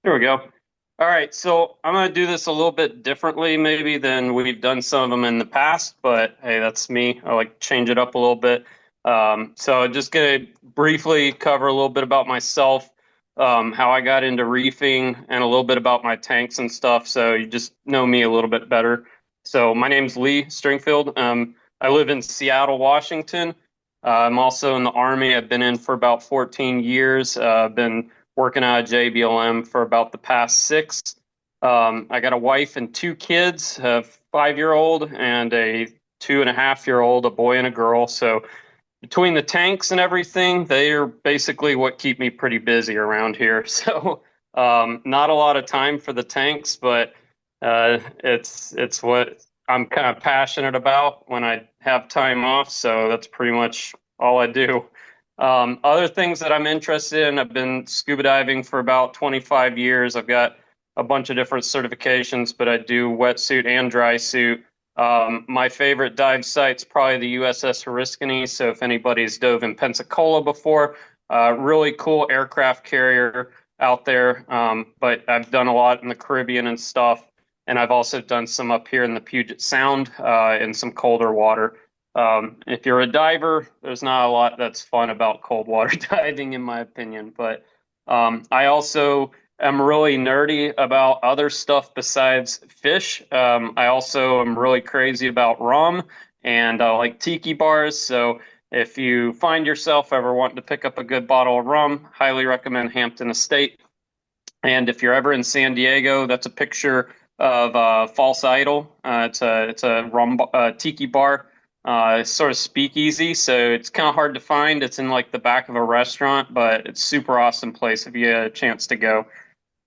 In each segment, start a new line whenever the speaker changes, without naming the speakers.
Here we go. All right, so I'm going to do this a little bit differently maybe than we've done some of them in the past, but hey, that's me. I like to change it up a little bit. So I'm just going to briefly cover a little bit about myself, how I got into reefing, and a little bit about my tanks and stuff, so you just know me a little bit better. So my name's Lee Stringfield. I live in Seattle, Washington. I'm also in the Army. I've been in for about 14 years. I've been working out of JBLM for about the past six. I got a wife and two kids, a 5 year old and a 2.5 year old, a boy and a girl. So between the tanks and everything, they are basically what keep me pretty busy around here. So not a lot of time for the tanks, but it's what I'm kind of passionate about when I have time off. So that's pretty much all I do. Other things that I'm interested in, I've been scuba diving for about 25 years. I've got a bunch of different certifications, but I do wetsuit and dry suit. My favorite dive site's probably the USS Oriskany. So if anybody's dove in Pensacola before, really cool aircraft carrier out there. But I've done a lot in the Caribbean and stuff. And I've also done some up here in the Puget Sound in some colder water. If you're a diver, there's not a lot that's fun about cold water diving, in my opinion. But I also am really nerdy about other stuff besides fish. I also am really crazy about rum and I like tiki bars. So if you find yourself ever wanting to pick up a good bottle of rum, highly recommend Hampton Estate. And if you're ever in San Diego, that's a picture of False Idol. It's a rum tiki bar, sort of speakeasy, so it's kind of hard to find. It's in like the back of a restaurant, but it's super awesome place if you get a chance to go.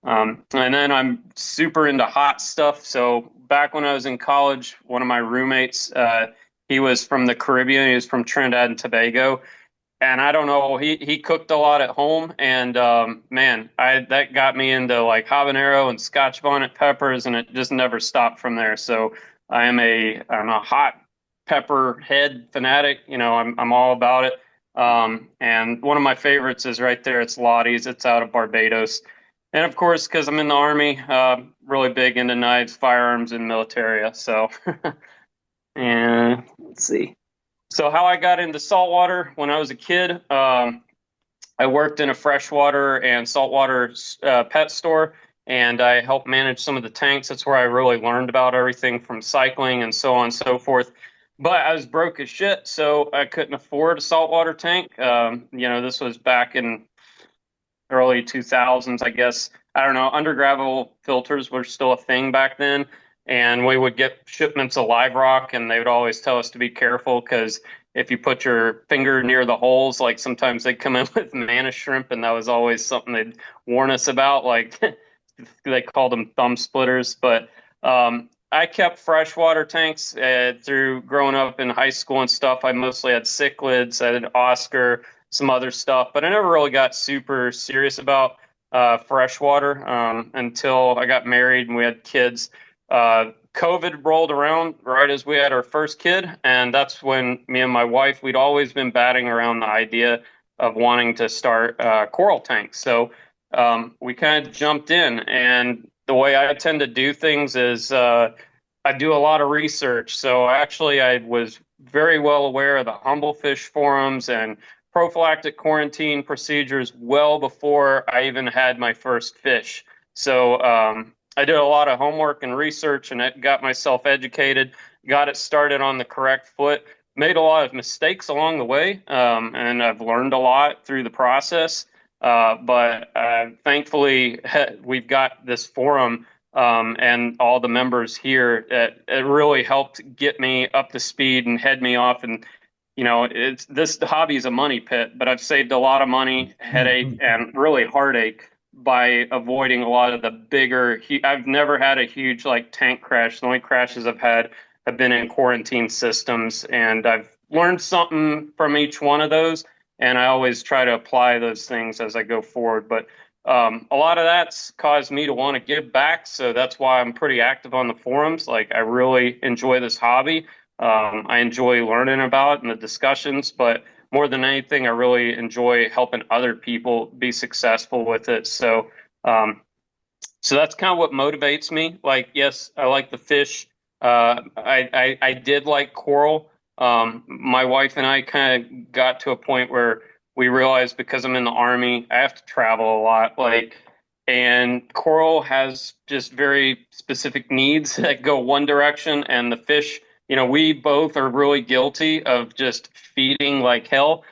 And then I'm super into hot stuff. So back when I was in college, one of my roommates, he was from the Caribbean. He was from Trinidad and Tobago, and I don't know, he cooked a lot at home, and man, I that got me into like habanero and Scotch bonnet peppers, and it just never stopped from there. So I'm a hot pepper head fanatic. I'm all about it. And one of my favorites is right there. It's Lottie's. It's out of Barbados, and of course, because I'm in the Army, really big into knives, firearms, and militaria. So, and let's see. So how I got into saltwater when I was a kid, I worked in a freshwater and saltwater pet store, and I helped manage some of the tanks. That's where I really learned about everything from cycling and so on and so forth. But I was broke as shit, so I couldn't afford a saltwater tank. This was back in early 2000s, I guess. I don't know. Undergravel filters were still a thing back then, and we would get shipments of live rock, and they would always tell us to be careful because if you put your finger near the holes, like sometimes they'd come in with manna shrimp, and that was always something they'd warn us about. Like they called them thumb splitters. But I kept freshwater tanks through growing up in high school and stuff. I mostly had cichlids, I had Oscar, some other stuff, but I never really got super serious about freshwater until I got married and we had kids. COVID rolled around right as we had our first kid, and that's when me and my wife, we'd always been batting around the idea of wanting to start coral tanks. So we kind of jumped in, and the way I tend to do things is I do a lot of research. So actually, I was very well aware of the Humblefish forums and prophylactic quarantine procedures well before I even had my first fish. So I did a lot of homework and research and it got myself educated, got it started on the correct foot, made a lot of mistakes along the way, and I've learned a lot through the process. But thankfully, we've got this forum and all the members here. It really helped get me up to speed and head me off. And it's this hobby is a money pit, but I've saved a lot of money, headache, and really heartache by avoiding a lot of the bigger. I've never had a huge like tank crash. The only crashes I've had have been in quarantine systems, and I've learned something from each one of those, and I always try to apply those things as I go forward. But a lot of that's caused me to want to give back, so that's why I'm pretty active on the forums. Like I really enjoy this hobby. I enjoy learning about it and the discussions, but more than anything, I really enjoy helping other people be successful with it. So So that's kind of what motivates me. Like, yes, I like the fish. I did like coral. My wife and I kind of got to a point where we realized because I'm in the army, I have to travel a lot. Like, and coral has just very specific needs that go one direction, and the fish, we both are really guilty of just feeding like hell.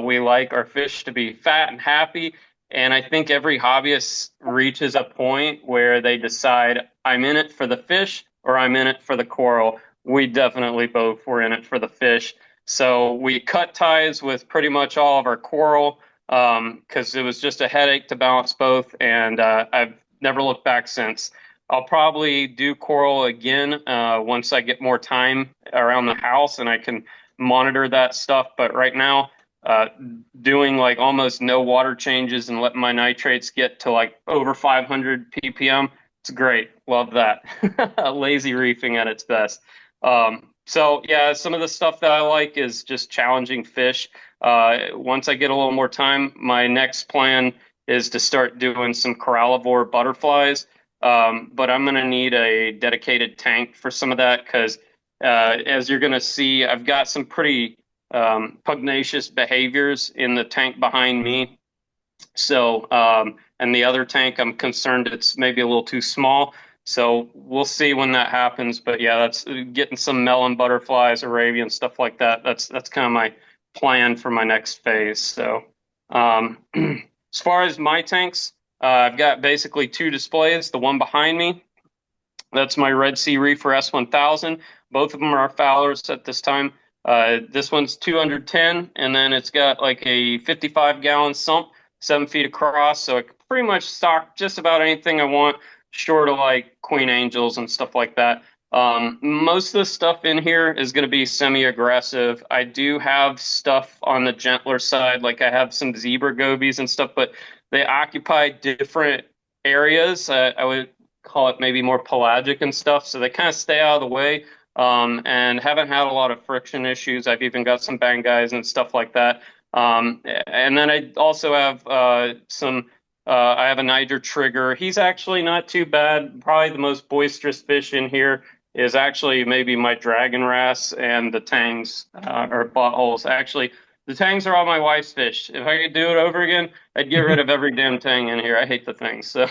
We like our fish to be fat and happy, and I think every hobbyist reaches a point where they decide, I'm in it for the fish or I'm in it for the coral. We definitely both were in it for the fish. So we cut ties with pretty much all of our coral because it was just a headache to balance both. And I've never looked back since. I'll probably do coral again once I get more time around the house and I can monitor that stuff. But right now, uh, doing like almost no water changes and letting my nitrates get to like over 500 ppm. It's great. Love that. Lazy reefing at its best. So yeah, some of the stuff that I like is just challenging fish. Once I get a little more time, my next plan is to start doing some corallivore butterflies. But I'm going to need a dedicated tank for some of that because, as you're going to see, I've got some pretty pugnacious behaviors in the tank behind me. So, and the other tank, I'm concerned it's maybe a little too small. So we'll see when that happens. But yeah, that's getting some melon butterflies, Arabian stuff like that. That's kind of my plan for my next phase. So, as far as my tanks, I've got basically two displays. The one behind me, that's my Red Sea Reefer S1000. Both of them are FOWLRs at this time. This one's 210, and then it's got like a 55-gallon sump, 7 feet across, so I can pretty much stock just about anything I want, short of like Queen Angels and stuff like that. Most of the stuff in here is going to be semi-aggressive. I do have stuff on the gentler side, like I have some zebra gobies and stuff, but they occupy different areas. I would call it maybe more pelagic and stuff, so they kind of stay out of the way and haven't had a lot of friction issues. I've even got some bang guys and stuff like that. And then I also have I have a Niger trigger. He's actually not too bad. Probably the most boisterous fish in here is actually maybe my dragon wrasse and the tangs or buttholes. Actually, the tangs are all my wife's fish. If I could do it over again, I'd get rid of every damn tang in here. I hate the things. So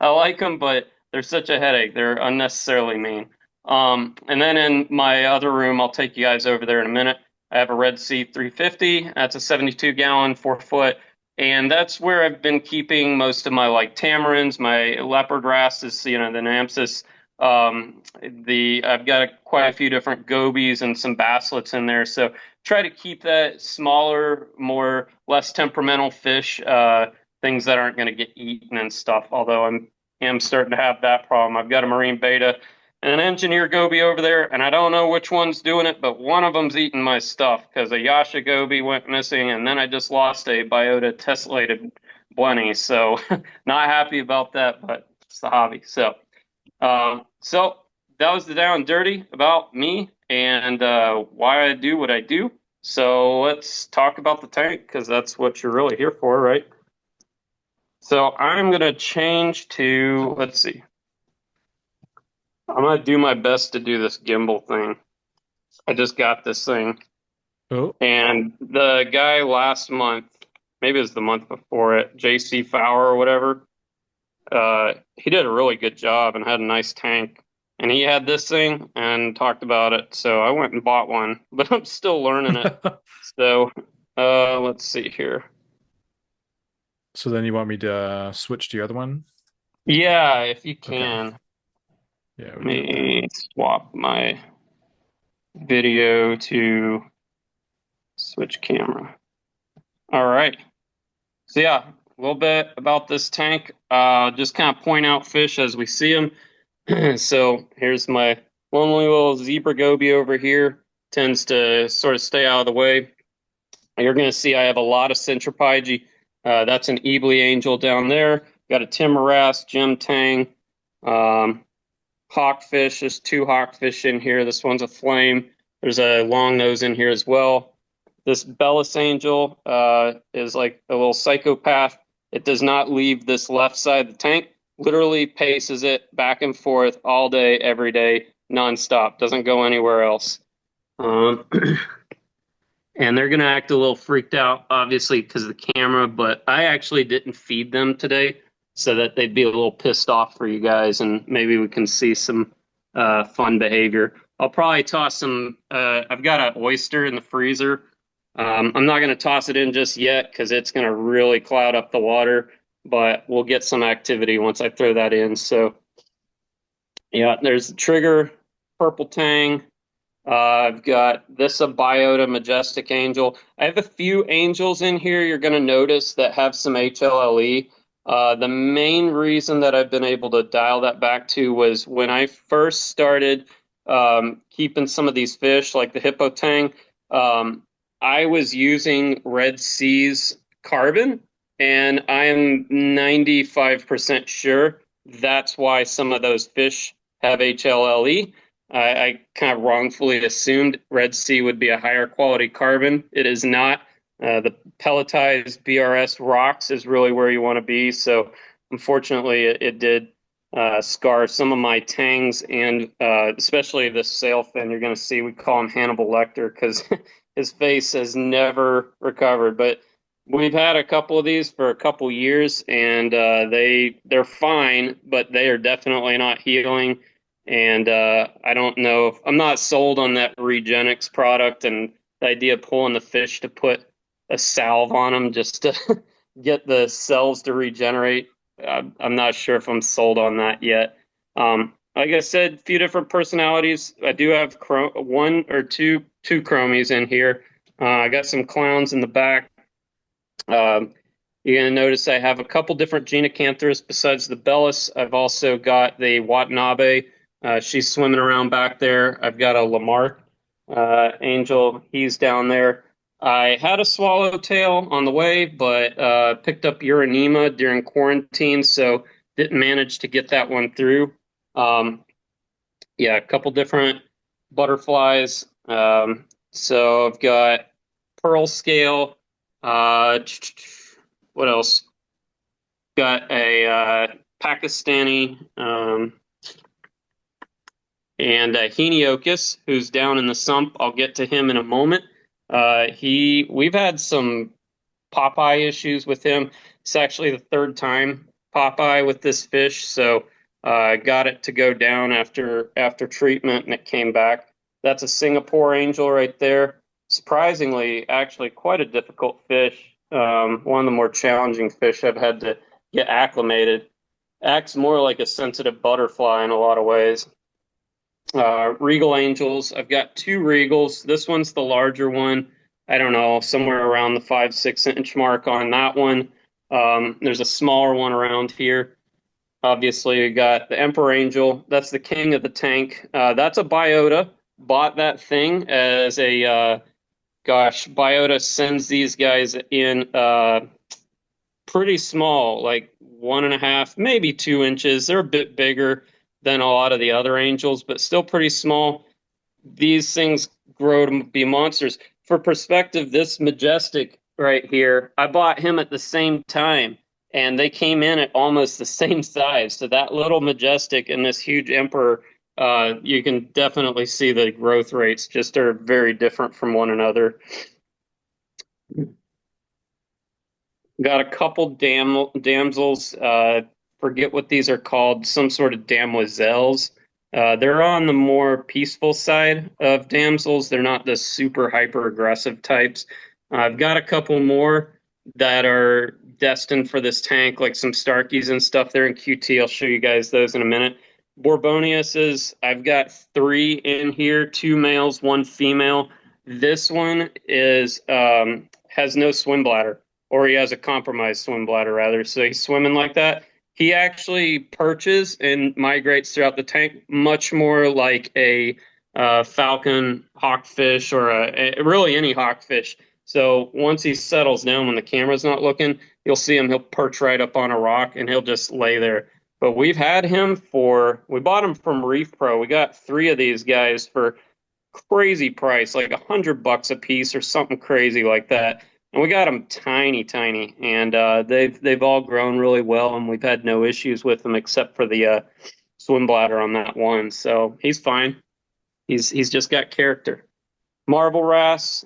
I like them, but they're such a headache. They're unnecessarily mean. And then in my other room, I'll take you guys over there in a minute. I have a Red Sea 350. That's a 72-gallon, 4 foot. And that's where I've been keeping most of my like tamarins, my leopard wrasses, the Namsis. I've got quite a few different gobies and some basslets in there. So try to keep that smaller, less temperamental fish, things that aren't going to get eaten and stuff. Although am starting to have that problem. I've got a marine beta and an engineer goby over there, and I don't know which one's doing it, but one of them's eating my stuff because a Yasha goby went missing, and then I just lost a biota tessellated blenny. So not happy about that, but it's the hobby. So that was the down and dirty about me and why I do what I do. So let's talk about the tank because that's what you're really here for, right? So I'm going to change to, let's see. I'm going to do my best to do this gimbal thing. I just got this thing.
Oh,
And the guy last month, maybe it was the month before it, JC FOWLR or whatever, he did a really good job and had a nice tank. And he had this thing and talked about it. So I went and bought one, but I'm still learning it. So let's see here.
so then you want me to switch to the other one?
Yeah, if you
Okay.
can,
Yeah,
let
we got that.
me swap my video to switch camera. All right. So yeah, a little bit about this tank. Just kind of point out fish as we see them. So here's my lonely little zebra goby over here. Tends to sort of stay out of the way. You're going to see I have a lot of centropyge. That's an Ebly angel down there. Got a Timoras, gem tang, hawkfish. There's two hawkfish in here. This one's a flame. There's a long nose in here as well. This Bellis angel is like a little psychopath. It does not leave this left side of the tank. literally paces it back and forth all day, every day, nonstop. Doesn't go anywhere else. Um, and they're going to act a little freaked out, obviously, because of the camera, but I actually didn't feed them today so that they'd be a little pissed off for you guys, and maybe we can see some fun behavior. I'll probably toss some, I've got an oyster in the freezer. I'm not going to toss it in just yet because it's going to really cloud up the water, but we'll get some activity once I throw that in. So, yeah, there's the trigger, purple tang. I've got this a biota majestic angel. I have a few angels in here you're going to notice that have some HLLE. The main reason that I've been able to dial that back to was when I first started keeping some of these fish, like the hippo tang. I was using Red Sea's carbon, and I am 95% sure that's why some of those fish have HLLE. I kind of wrongfully assumed Red Sea would be a higher quality carbon. It is not. The pelletized BRS rocks is really where you want to be. So unfortunately, it did scar some of my tangs, and especially this sailfin. You're going to see we call him Hannibal Lecter because his face has never recovered. But we've had a couple of these for a couple years, and they're fine, but they are definitely not healing. And I don't know if I'm not sold on that Regenix product, and the idea of pulling the fish to put a salve on them just to get the cells to regenerate. I'm not sure if I'm sold on that yet. Like I said, a few different personalities. I do have one or two chromies in here. I got some clowns in the back. You're going to notice I have a couple different Genacanthus besides the Bellis. I've also got the Watanabe. She's swimming around back there. I've got a Lamarck angel. He's down there. I had a swallowtail on the way, but picked up Uranema during quarantine, so didn't manage to get that one through. Yeah, a couple different butterflies. So I've got pearl scale. What else? Got a Pakistani and Heniocus, who's down in the sump. I'll get to him in a moment. We've had some Popeye issues with him. It's actually the third time Popeye with this fish, so I got it to go down after treatment, and it came back. That's a Singapore angel right there. Surprisingly, actually quite a difficult fish. One of the more challenging fish I've had to get acclimated. Acts more like a sensitive butterfly in a lot of ways. Regal angels. I've got two regals. This one's the larger one. I don't know, somewhere around the 5-6 inch mark on that one. There's a smaller one around here. Obviously, we got the Emperor Angel. That's the king of the tank. That's a biota. Bought that thing as a biota sends these guys in pretty small, like 1.5, maybe 2 inches. They're a bit bigger than a lot of the other angels, but still pretty small. These things grow to be monsters. For perspective, this majestic right here, I bought him at the same time, and they came in at almost the same size. So that little majestic and this huge emperor, you can definitely see the growth rates just are very different from one another. Got a couple damsels. Forget what these are called. Some sort of damoiselles. They're on the more peaceful side of damsels. They're not the super hyper aggressive types. I've got a couple more that are destined for this tank, like some Starkies and stuff. They're in QT. I'll show you guys those in a minute. Borboniuses, I've got 3 in here, 2 males, 1 female. This one is has no swim bladder, or he has a compromised swim bladder rather. So he's swimming like that. He actually perches and migrates throughout the tank much more like a falcon hawkfish or really any hawkfish. So once he settles down when the camera's not looking, you'll see him. He'll perch right up on a rock and he'll just lay there. But we bought him from Reef Pro. We got 3 of these guys for crazy price, like $100 a piece or something crazy like that. and we got them tiny, tiny, and they've all grown really well, and we've had no issues with them except for the swim bladder on that one. So he's fine. He's just got character. Marble Wrasse,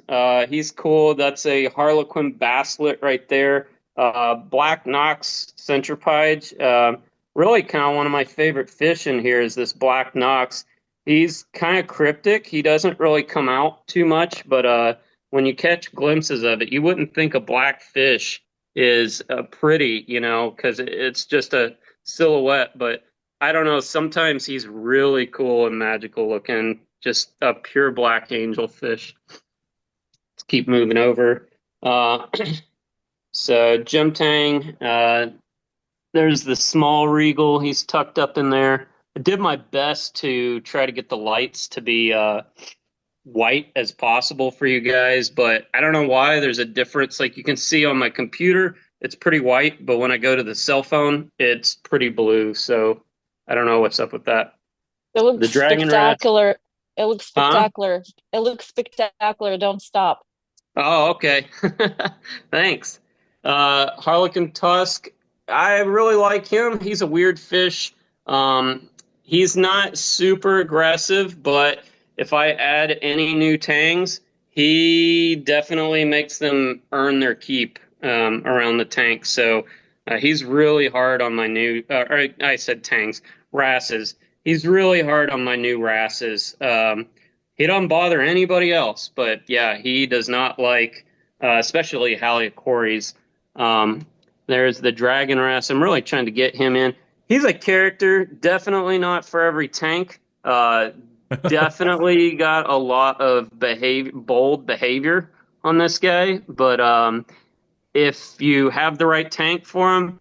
he's cool. That's a Harlequin basslet right there. Black Knox centropide. Really kind of one of my favorite fish in here is this Black Knox. He's kind of cryptic. He doesn't really come out too much, but when you catch glimpses of it, you wouldn't think a black fish is pretty, because it's just a silhouette. But I don't know. Sometimes he's really cool and magical looking, just a pure black angel fish. Let's keep moving over. Uh, so Jim Tang, there's the small Regal. He's tucked up in there. I did my best to try to get the lights to be white as possible for you guys, but I don't know why there's a difference. Like you can see on my computer, it's pretty white, but when I go to the cell phone, it's pretty blue. So I don't know what's up with that.
It
The
looks
dragon rat,
spectacular. It looks
huh?
spectacular. It looks spectacular. Don't stop.
Oh, okay. Thanks. Harlequin Tusk, I really like him. He's a weird fish. Um, he's not super aggressive, but if I add any new tangs, he definitely makes them earn their keep around the tank. So he's really hard on my new, or I said tangs, wrasses. He's really hard on my new wrasses. He doesn't bother anybody else, but yeah, he does not like, especially Haliacories. Um, there's the Dragon Wrasse. I'm really trying to get him in. He's a character, definitely not for every tank. Definitely got a lot of bold behavior on this guy, but if you have the right tank for him,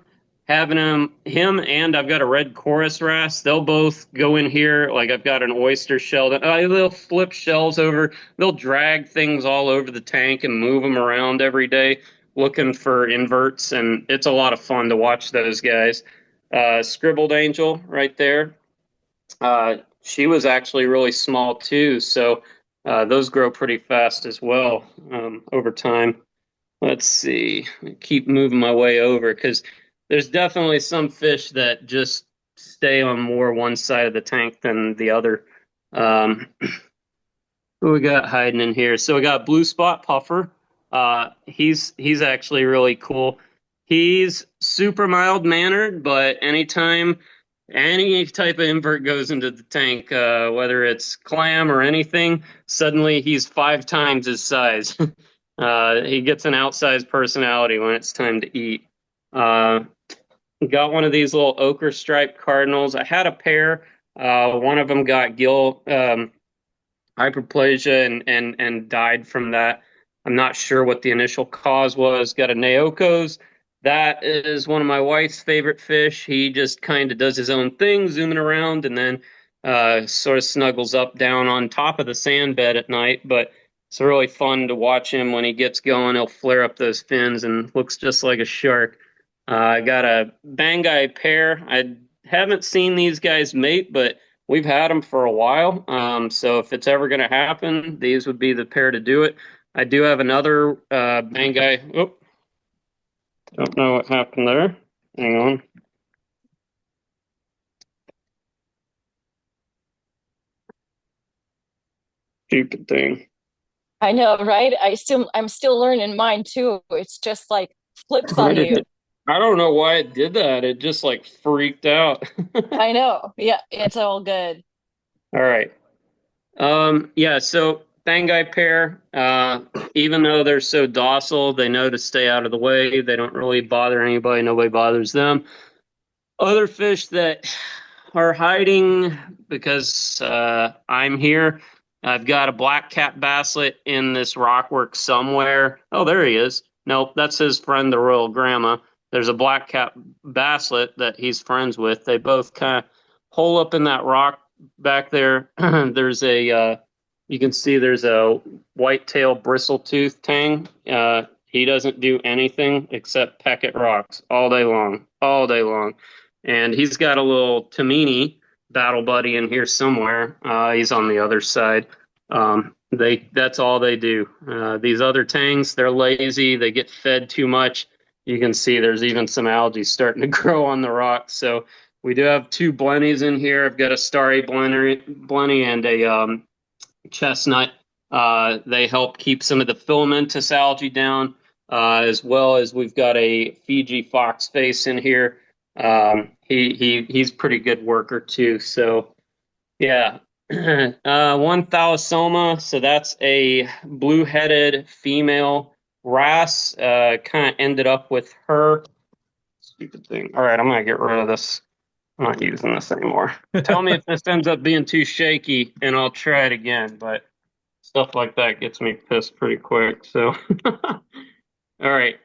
having him and I've got a red chorus wrasse, they'll both go in here. Like I've got an oyster shell that they'll flip shells over. They'll drag things all over the tank and move them around every day looking for inverts, and it's a lot of fun to watch those guys. Scribbled Angel right there. She was actually really small too, so those grow pretty fast as well over time. Let's see. Keep moving my way over because there's definitely some fish that just stay on more one side of the tank than the other. Um, who we got hiding in here? So we got Blue Spot Puffer. He's actually really cool. He's super mild mannered, but anytime any type of invert goes into the tank, whether it's clam or anything, suddenly he's 5 times his size. He gets an outsized personality when it's time to eat. Uh, got one of these little ochre striped cardinals. I had a pair. One of them got gill hyperplasia and died from that. I'm not sure what the initial cause was. Got a Naokos. That is one of my wife's favorite fish. He just kind of does his own thing, zooming around, and then sort of snuggles up down on top of the sand bed at night. But it's really fun to watch him when he gets going. He'll flare up those fins and looks just like a shark. I got a Bangai pair. I haven't seen these guys mate, but we've had them for a while. So if it's ever going to happen, these would be the pair to do it. I do have another Bangai. Oh, don't know what happened there. Hang on. Stupid thing.
I know, right? I'm still learning mine too. It's just like flips
Why
on
did
you.
it? I don't know why it did that. It just like freaked out.
I know. Yeah, it's all good.
All right. Yeah, so Bangai pair, even though they're so docile, they know to stay out of the way. They don't really bother anybody. Nobody bothers them. Other fish that are hiding because I'm here. I've got a black cap basslet in this rockwork somewhere. Oh, there he is. Nope, that's his friend, the Royal Grandma. There's a black cap basslet that he's friends with. They both kind of hole up in that rock back there. There's you can see there's a whitetail bristletooth tang. He doesn't do anything except peck at rocks all day long, all day long. And he's got a little Tamini battle buddy in here somewhere. He's on the other side. That's all they do. These other tangs, they're lazy. They get fed too much. You can see there's even some algae starting to grow on the rocks. So we do have two blennies in here. I've got a starry blenny and a chestnut. They help keep some of the filamentous algae down, as well as we've got a Fiji foxface in here. He's pretty good worker too. So yeah. One thalassoma, so that's a blue-headed female wrasse. Kind of ended up with her. Stupid thing. All right, I'm gonna get rid of this. I'm not using this anymore. Tell me if this ends up being too shaky, and I'll try it again. But stuff like that gets me pissed pretty quick. So, all right.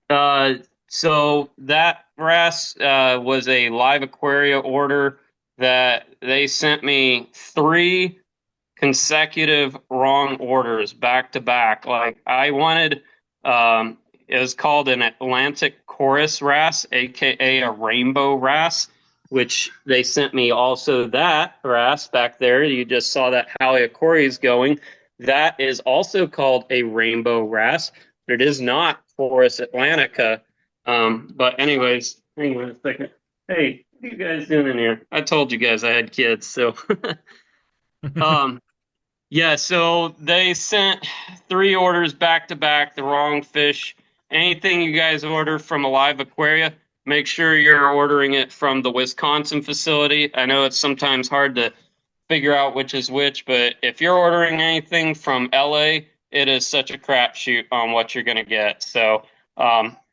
Uh, so that wrasse was a live aquaria order that they sent me three consecutive wrong orders back to back. Like I wanted, it was called an Atlantic chorus wrasse, aka a rainbow wrasse, which they sent me also that wrasse back there. You just saw that Haliacories going. That is also called a rainbow wrasse, but it is not Chorus Atlantica. But anyways, hang on a second. Hey, what are you guys doing in here? I told you guys I had kids, so um yeah, so they sent three orders back to back, the wrong fish. Anything you guys order from a live aquaria, make sure you're ordering it from the Wisconsin facility. I know it's sometimes hard to figure out which is which, but if you're ordering anything from LA, it is such a crapshoot on what you're going to get. So,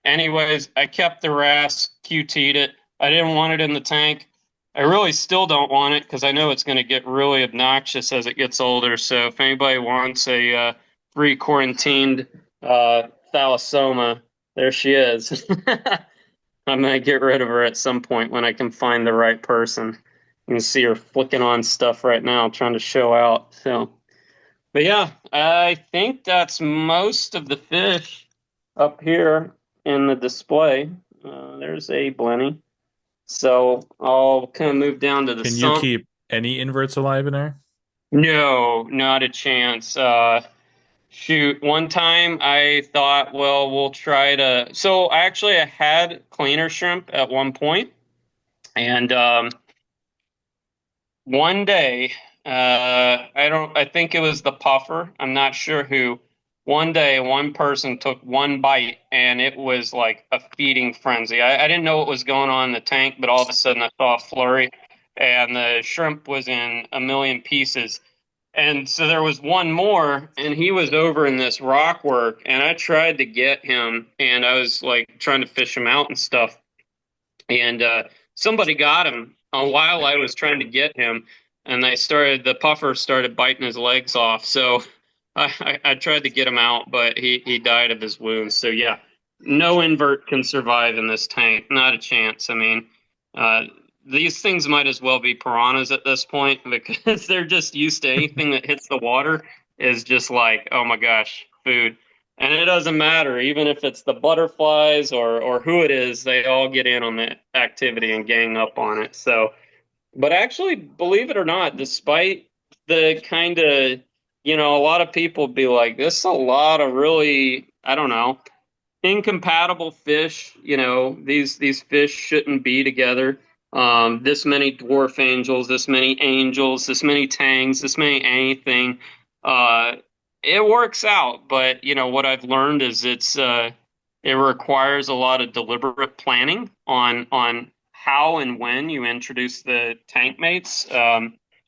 anyways, I kept the wrasse, QT'd it. I didn't want it in the tank. I really still don't want it because I know it's going to get really obnoxious as it gets older. So if anybody wants a free quarantined thalassoma, there she is. I'm going to get rid of her at some point when I can find the right person. You can see her flicking on stuff right now, trying to show out. So, but yeah, I think that's most of the fish up here in the display. There's a blenny. So I'll kind of move down to the
Can you
sump.
keep any inverts alive in there?
No, not a chance. Shoot, one time I thought, well, we'll try to. So actually, I had cleaner shrimp at one point, and one day, I think it was the puffer. I'm not sure who. One day, one person took one bite, and it was like a feeding frenzy. I didn't know what was going on in the tank, but all of a sudden I saw a flurry, and the shrimp was in a million pieces. And so there was one more, and he was over in this rock work, and I tried to get him, and I was like trying to fish him out and stuff. And somebody got him while I was trying to get him, and the puffer started biting his legs off. So I tried to get him out, but he died of his wounds. So yeah, no invert can survive in this tank. Not a chance. I mean, uh, these things might as well be piranhas at this point because they're just used to anything that hits the water is just like, oh my gosh, food. And it doesn't matter, even if it's the butterflies or who it is, they all get in on the activity and gang up on it. So, but actually, believe it or not, despite the kind of, a lot of people be like, this is a lot of really, I don't know, incompatible fish. These fish shouldn't be together. This many dwarf angels, this many angels, this many tangs, this many anything. Uh, it works out, but what I've learned is it requires a lot of deliberate planning on how and when you introduce the tank mates.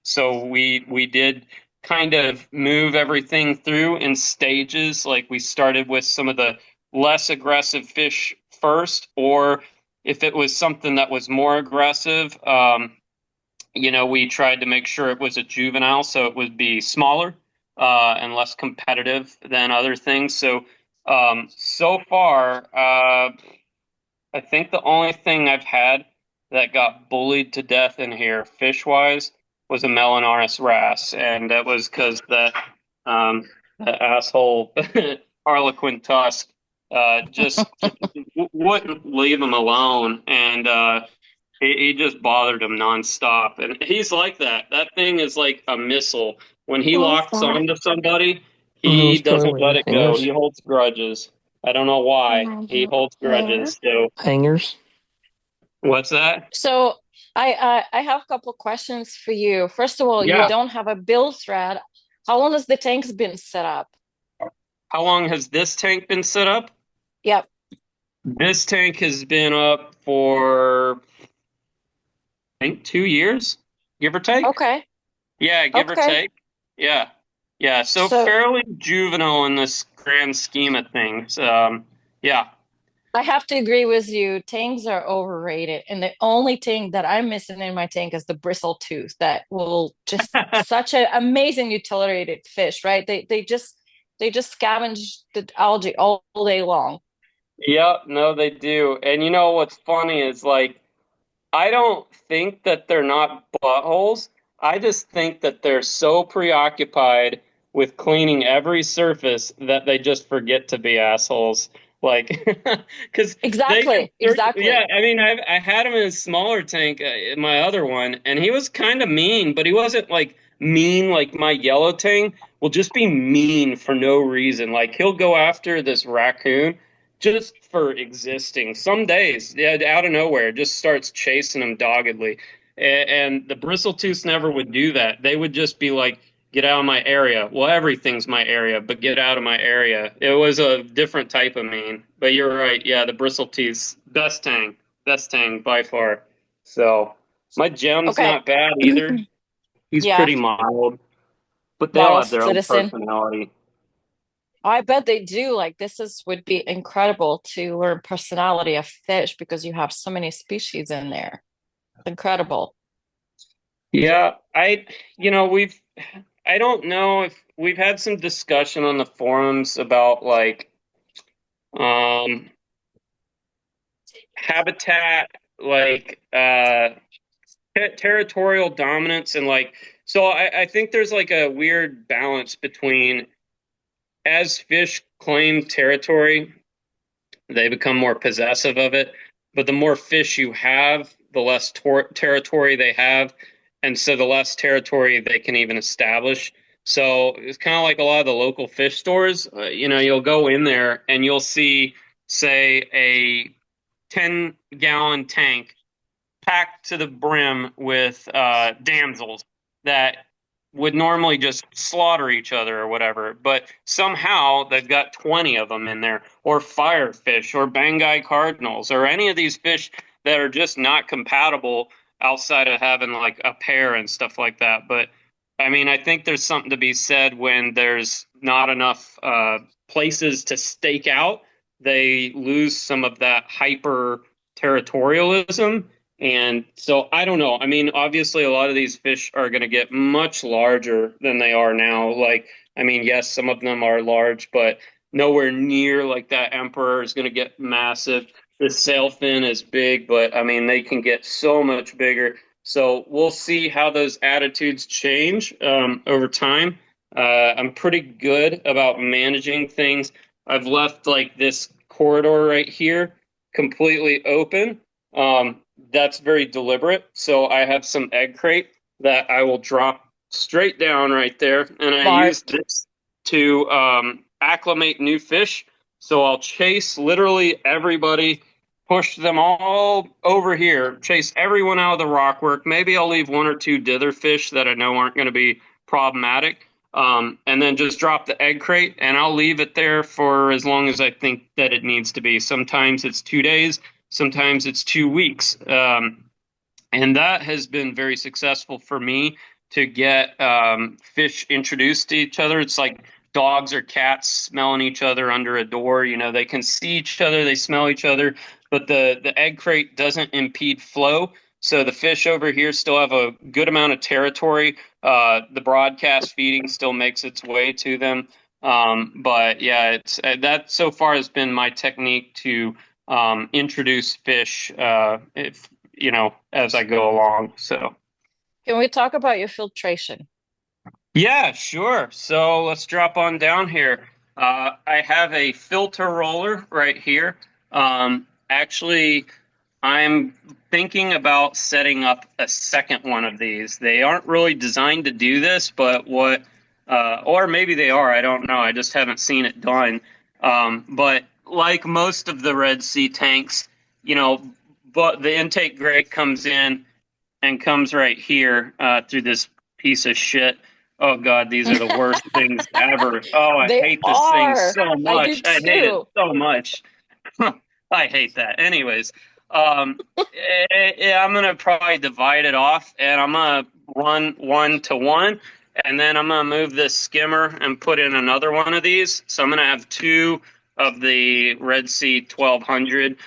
So we did kind of move everything through in stages. Like we started with some of the less aggressive fish first, or if it was something that was more aggressive, we tried to make sure it was a juvenile, so it would be smaller and less competitive than other things. So, so far, I think the only thing I've had that got bullied to death in here, fish-wise, was a Melanaris wrasse, and that was because the asshole Harlequin tusk just wouldn't leave him alone, and He just bothered him nonstop, and he's like that. That thing is like a missile. When he
What was
locks
that?
onto somebody,
He
he
was playing
doesn't
with
let
your
it go.
fingers.
He holds grudges. I don't know why. He holds
There.
grudges. So
Hangers.
what's that?
So I have a couple of questions for you. First of all, you
Yeah.
don't have a build thread. How long has the tanks been set up?
How long has this tank been set up?
Yep.
This tank has been up for, I think, 2 years, give or take.
Okay.
Yeah, give or
Okay.
take. Yeah. Yeah. So
So
fairly juvenile in this grand scheme of things. Yeah.
I have to agree with you. Tanks are overrated. And the only thing that I'm missing in my tank is the bristle tooth that will just such an amazing utility fish, right? They just scavenge the algae all day long.
Yeah, no, they do. And you know what's funny is like I don't think that they're not buttholes. I just think that they're so preoccupied with cleaning every surface that they just forget to be assholes. Like, because
Exactly. Exactly.
yeah, I mean, I had him in a smaller tank, in my other one, and he was kind of mean, but he wasn't like mean like my yellow tank will just be mean for no reason. Like he'll go after this raccoon just for existing. Some days, yeah, out of nowhere, just starts chasing him doggedly. And the bristletoothes never would do that. They would just be like, "Get out of my area." Well, everything's my area, but get out of my area. It was a different type of mean. But you're right. Yeah, the bristletoothes, best tang by far. So my gem's
Okay.
not bad either. He's
Yeah.
pretty mild, but they all
Model
have their own
citizen.
personality.
I bet they do. Like this is would be incredible to learn personality of fish because you have so many species in there. It's incredible.
Yeah, we've, I don't know if we've had some discussion on the forums about like um habitat, like territorial dominance, and like, so I think there's like a weird balance between as fish claim territory, they become more possessive of it. But the more fish you have, the less territory they have, and so the less territory they can even establish. So it's kind of like a lot of the local fish stores. You'll go in there and you'll see, say, a 10-gallon tank packed to the brim with damsels that would normally just slaughter each other or whatever, but somehow they've got 20 of them in there, or firefish, or Banggai cardinals, or any of these fish that are just not compatible outside of having like a pair and stuff like that. But I mean, I think there's something to be said when there's not enough places to stake out. They lose some of that hyper territorialism, and so I don't know. I mean, obviously, a lot of these fish are going to get much larger than they are now. Like, I mean, yes, some of them are large, but nowhere near like that emperor is going to get massive. The sailfin is big, but I mean, they can get so much bigger. So we'll see how those attitudes change over time. I'm pretty good about managing things. I've left like this corridor right here completely open. That's very deliberate. So I have some egg crate that I will drop straight down right there, and I use
Smart.
this to acclimate new fish. So I'll chase literally everybody, push them all over here, chase everyone out of the rockwork. Maybe I'll leave one or two dither fish that I know aren't going to be problematic. And then just drop the egg crate, and I'll leave it there for as long as I think that it needs to be. Sometimes it's 2 days, sometimes it's 2 weeks. And that has been very successful for me to get fish introduced to each other. It's like dogs or cats smelling each other under a door. They can see each other, they smell each other, but the egg crate doesn't impede flow. So the fish over here still have a good amount of territory. The broadcast feeding still makes its way to them. But yeah, it's that so far has been my technique to introduce fish, as I go along. So,
Can we talk about your filtration?
yeah, sure. So let's drop on down here. I have a filter roller right here. Actually, I'm thinking about setting up a second one of these. They aren't really designed to do this, but or maybe they are. I don't know. I just haven't seen it done. But like most of the Red Sea tanks, you know, but the intake grate comes in and comes right here through this piece of shit. Oh God, these are the worst things ever. Oh, I
They
hate this thing
are.
so
I do
much. I hate it
too.
so much. I hate that. Anyways, I'm gonna probably divide it off, and I'm gonna run 1 to 1, and then I'm gonna move this skimmer and put in another one of these. So I'm gonna have two of the Red Sea 1200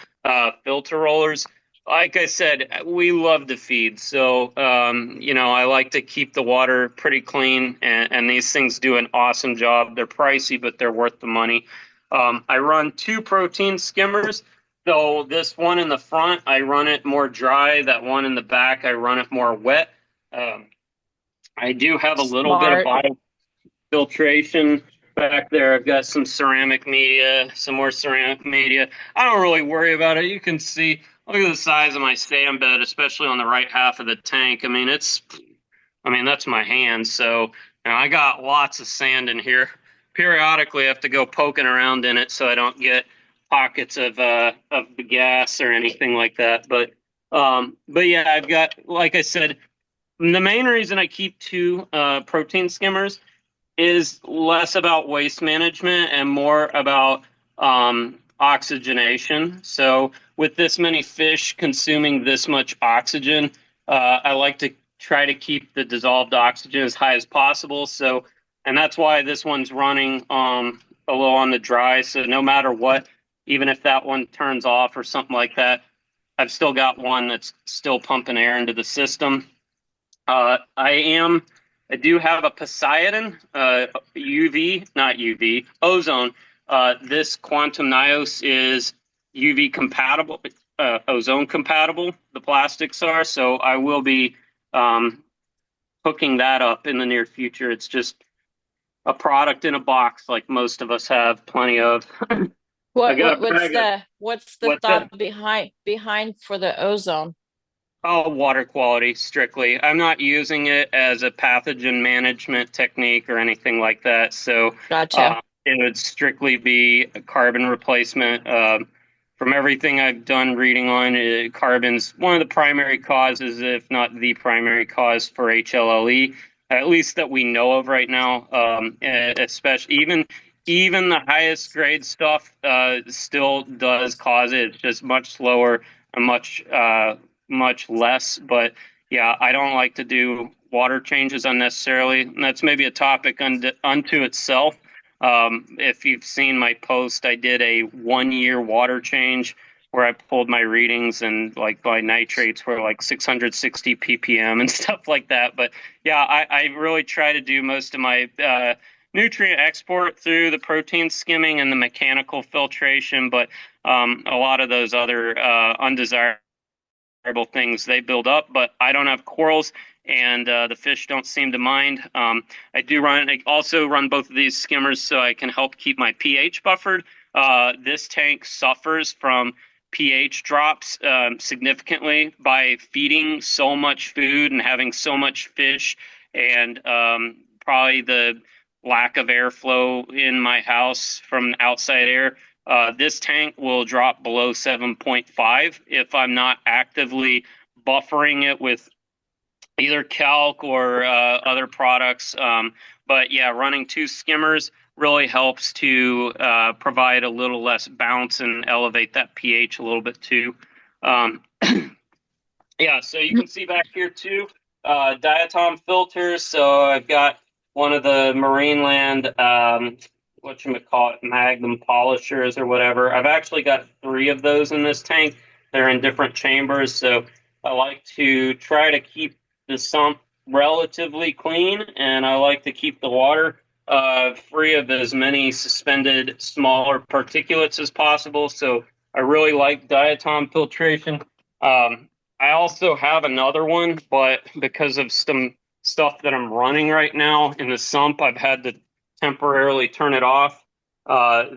filter rollers. Like I said, we love to feed, so I like to keep the water pretty clean, and these things do an awesome job. They're pricey, but they're worth the money. I run two protein skimmers. So this one in the front, I run it more dry. That one in the back, I run it more wet. Um, I do have a little bit of
Smart.
biofiltration back there. I've got some ceramic media, some more ceramic media. I don't really worry about it. You can see, look at the size of my sand bed, especially on the right half of the tank. That's my hand. So I got lots of sand in here. Periodically, I have to go poking around in it so I don't get pockets of the gas or anything like that. But yeah, I've got, like I said, the main reason I keep two protein skimmers is less about waste management and more about oxygenation. So with this many fish consuming this much oxygen, I like to try to keep the dissolved oxygen as high as possible. So, and that's why this one's running a little on the dry. So no matter what, even if that one turns off or something like that, I've still got one that's still pumping air into the system. I do have a Poseidon, UV, not UV, ozone. This Quantum Nios is UV compatible, ozone compatible, the plastics are. So I will be um, hooking that up in the near future. It's just a product in a box like most of us have plenty of. I
What
got
what
a bag of,
what's the
what's that?
thought behind for the ozone?
Oh, water quality strictly. I'm not using it as a pathogen management technique or anything like that. So
Gotcha.
it would strictly be a carbon replacement. From everything I've done reading on, carbon's one of the primary causes, if not the primary cause for HLLE, at least that we know of right now. Especially even the highest grade stuff still does cause it. It's just much slower and much less. But yeah, I don't like to do water changes unnecessarily. And that's maybe a topic unto itself. If you've seen my post, I did a 1 year water change where I pulled my readings and like my nitrates were like 660 ppm and stuff like that. But yeah, I really try to do most of my nutrient export through the protein skimming and the mechanical filtration, but a lot of those other undesirable things they build up, but I don't have corals, and the fish don't seem to mind. I also run both of these skimmers so I can help keep my pH buffered. This tank suffers from pH drops significantly by feeding so much food and having so much fish, and probably the lack of airflow in my house from outside air. This tank will drop below 7.5 if I'm not actively buffering it with either calc or other products. But yeah, running two skimmers really helps to provide a little less bounce and elevate that pH a little bit too. Um, yeah, so you can see back here too, diatom filters. So I've got one of the Marineland, whatchamacallit, Magnum polishers or whatever. I've actually got three of those in this tank. They're in different chambers. So I like to try to keep the sump relatively clean, and I like to keep the water free of as many suspended smaller particulates as possible. So I really like diatom filtration. I also have another one, but because of some stuff that I'm running right now in the sump, I've had to temporarily turn it off.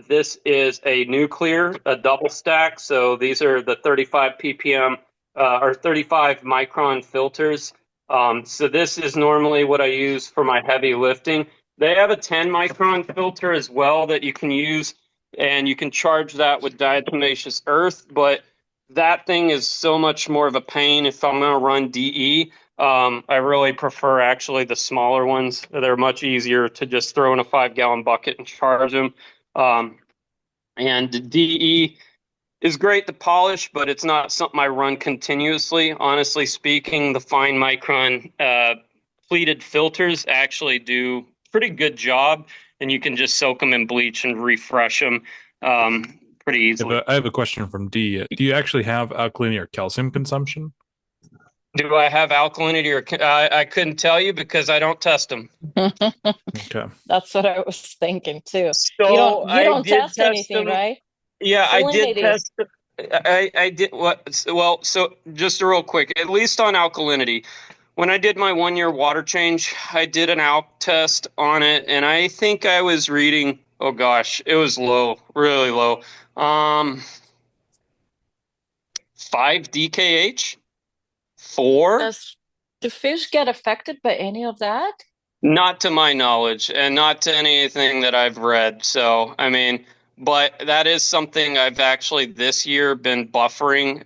This is a nuclear, a double stack. So these are the 35 ppm or 35 micron filters. So this is normally what I use for my heavy lifting. They have a 10 micron filter as well that you can use, and you can charge that with diatomaceous earth. But that thing is so much more of a pain if I'm going to run DE. I really prefer actually the smaller ones. They're much easier to just throw in a 5 gallon bucket and charge them. And DE is great to polish, but it's not something I run continuously. Honestly speaking, the fine micron pleated filters actually do pretty good job, and you can just soak them in bleach and refresh them pretty easily.
I have a question from D. Do you actually have alkalinity or calcium consumption?
Do I have alkalinity or I couldn't tell you because I don't test them.
Okay.
That's what I was thinking too.
So
You don't
did
test anything,
them.
right?
Yeah, I did
Salinity.
test. I did what? Well, so just real quick, at least on alkalinity, when I did my 1 year water change, I did an alk test on it, and I think I was reading. Oh gosh, it was low, really low. 5 DKH, 4.
Do fish get affected by any of that?
Not to my knowledge, and not to anything that I've read. So, I mean, but that is something I've actually this year been buffering,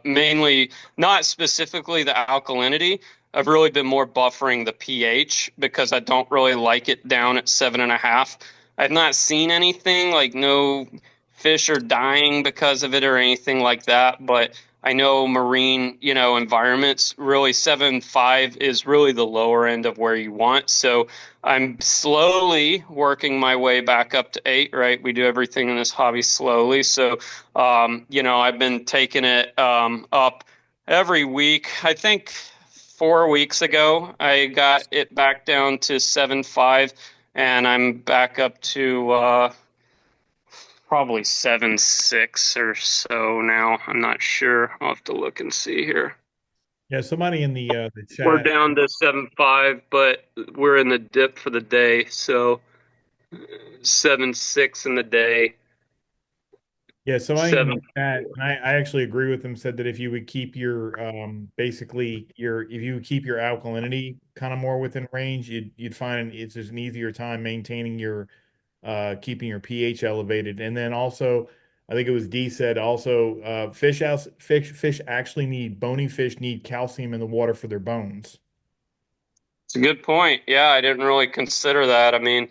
mainly not specifically the alkalinity. I've really been more buffering the pH because I don't really like it down at 7.5. I've not seen anything like no fish are dying because of it or anything like that, but I know marine, environments really 7.5 is really the lower end of where you want. So I'm slowly working my way back up to 8, right? We do everything in this hobby slowly. So, I've been taking it up every week. I think 4 weeks ago, I got it back down to 7.5, and I'm back up to probably 7.6 or so now. I'm not sure. I'll have to look and see here.
Yeah, somebody in the
We're
chat.
down to 7.5, but we're in the dip for the day. So 7.6 in the day.
Yeah, somebody in
Seven.
the chat, and I actually agree with them, said that if you would keep your if you would keep your alkalinity kind of more within range, you'd find it's just an easier time maintaining your keeping your pH elevated. And then also, I think it was D said also fish actually need bony fish need calcium in the water for their bones.
It's a good point. Yeah, I didn't really consider that. I mean,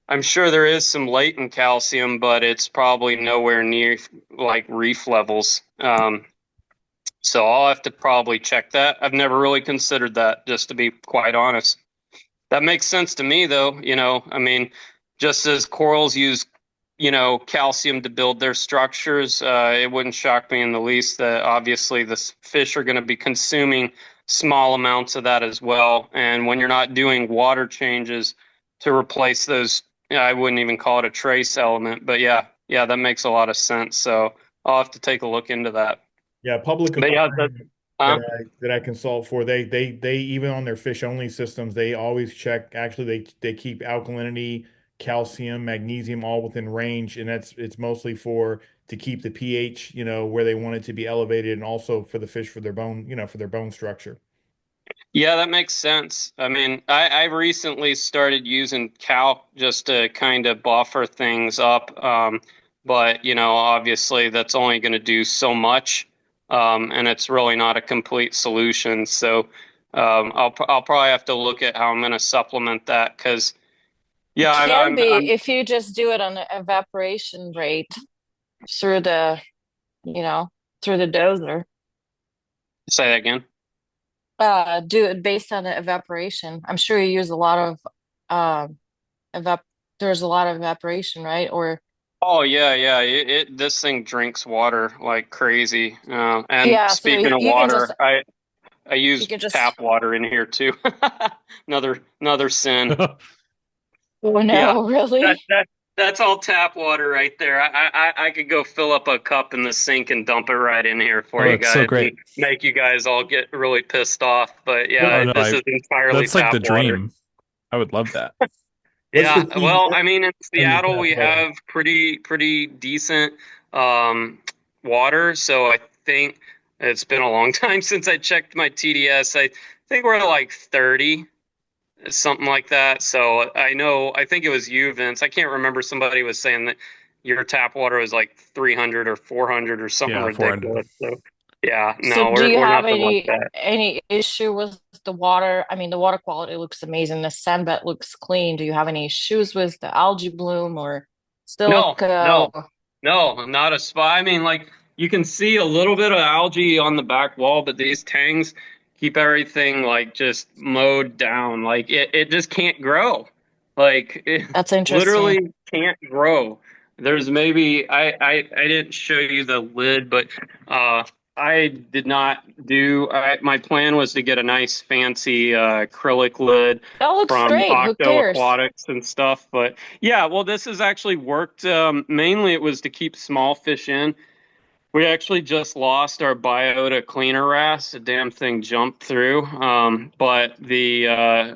I'm sure there is some latent calcium, but it's probably nowhere near like reef levels. So I'll have to probably check that. I've never really considered that, just to be quite honest. That makes sense to me, though. I mean, just as corals use, calcium to build their structures, it wouldn't shock me in the least that obviously the fish are going to be consuming small amounts of that as well. And when you're not doing water changes to replace those, I wouldn't even call it a trace element, but yeah, that makes a lot of sense. So I'll have to take a look into that.
Yeah, public
But yeah,
aquarium that I consult for, they even on their fish only systems, they always check. Actually, they keep alkalinity, calcium, magnesium all within range, and it's mostly for to keep the pH, where they want it to be elevated, and also for the fish for their bone, for their bone structure.
Yeah, that makes sense. I mean, I recently started using calc just to kind of buffer things up. But, obviously that's only going to do so much. And it's really not a complete solution. So I'll probably have to look at how I'm going to supplement that because,
It
yeah,
can be
I'm
if you just do it on the evaporation rate through the, through the dozer.
say that again.
Do it based on the evaporation. I'm sure you use a lot of evap there's a lot of evaporation, right? Or
Oh yeah. This thing drinks water like crazy. And
yeah, so
speaking of
you can just
water, I use tap water in here too. Another sin.
oh
Yeah,
no,
that
really?
that that's all tap water right there. I could go fill up a cup in the sink and dump it right in here for
Oh,
you
that's so
guys and
great.
make you guys all get really pissed off. But
Oh
yeah,
no,
this is entirely
that's like
tap
the
water.
dream. I would love that.
Yeah, well,
what's
I mean, in
in your
Seattle
tap
we
water?
have pretty decent um, water, so I think it's been a long time since I checked my TDS. I think we're at like 30, something like that. So I think it was you, Vince. I can't remember. Somebody was saying that your tap water was like 300 or 400 or something
Yeah, 400.
ridiculous. So yeah,
So
no,
do you
we're
have
nothing like that.
any issue with the water? I mean, the water quality looks amazing. The sandbed looks clean. Do you have any issues with the algae bloom or
No,
silica?
no, no, not a spot. I mean, like you can see a little bit of algae on the back wall, but these tangs keep everything like just mowed down. Like it just can't grow. Like it
That's interesting.
literally can't grow. There's maybe I didn't show you the lid, but I did not do. My plan was to get a nice fancy acrylic lid
That looks
from
great. Who
Octo
cares?
Aquatics and stuff, but yeah, well, this has actually worked. Mainly, it was to keep small fish in. We actually just lost our biota cleaner wrasse. The damn thing jumped through. But the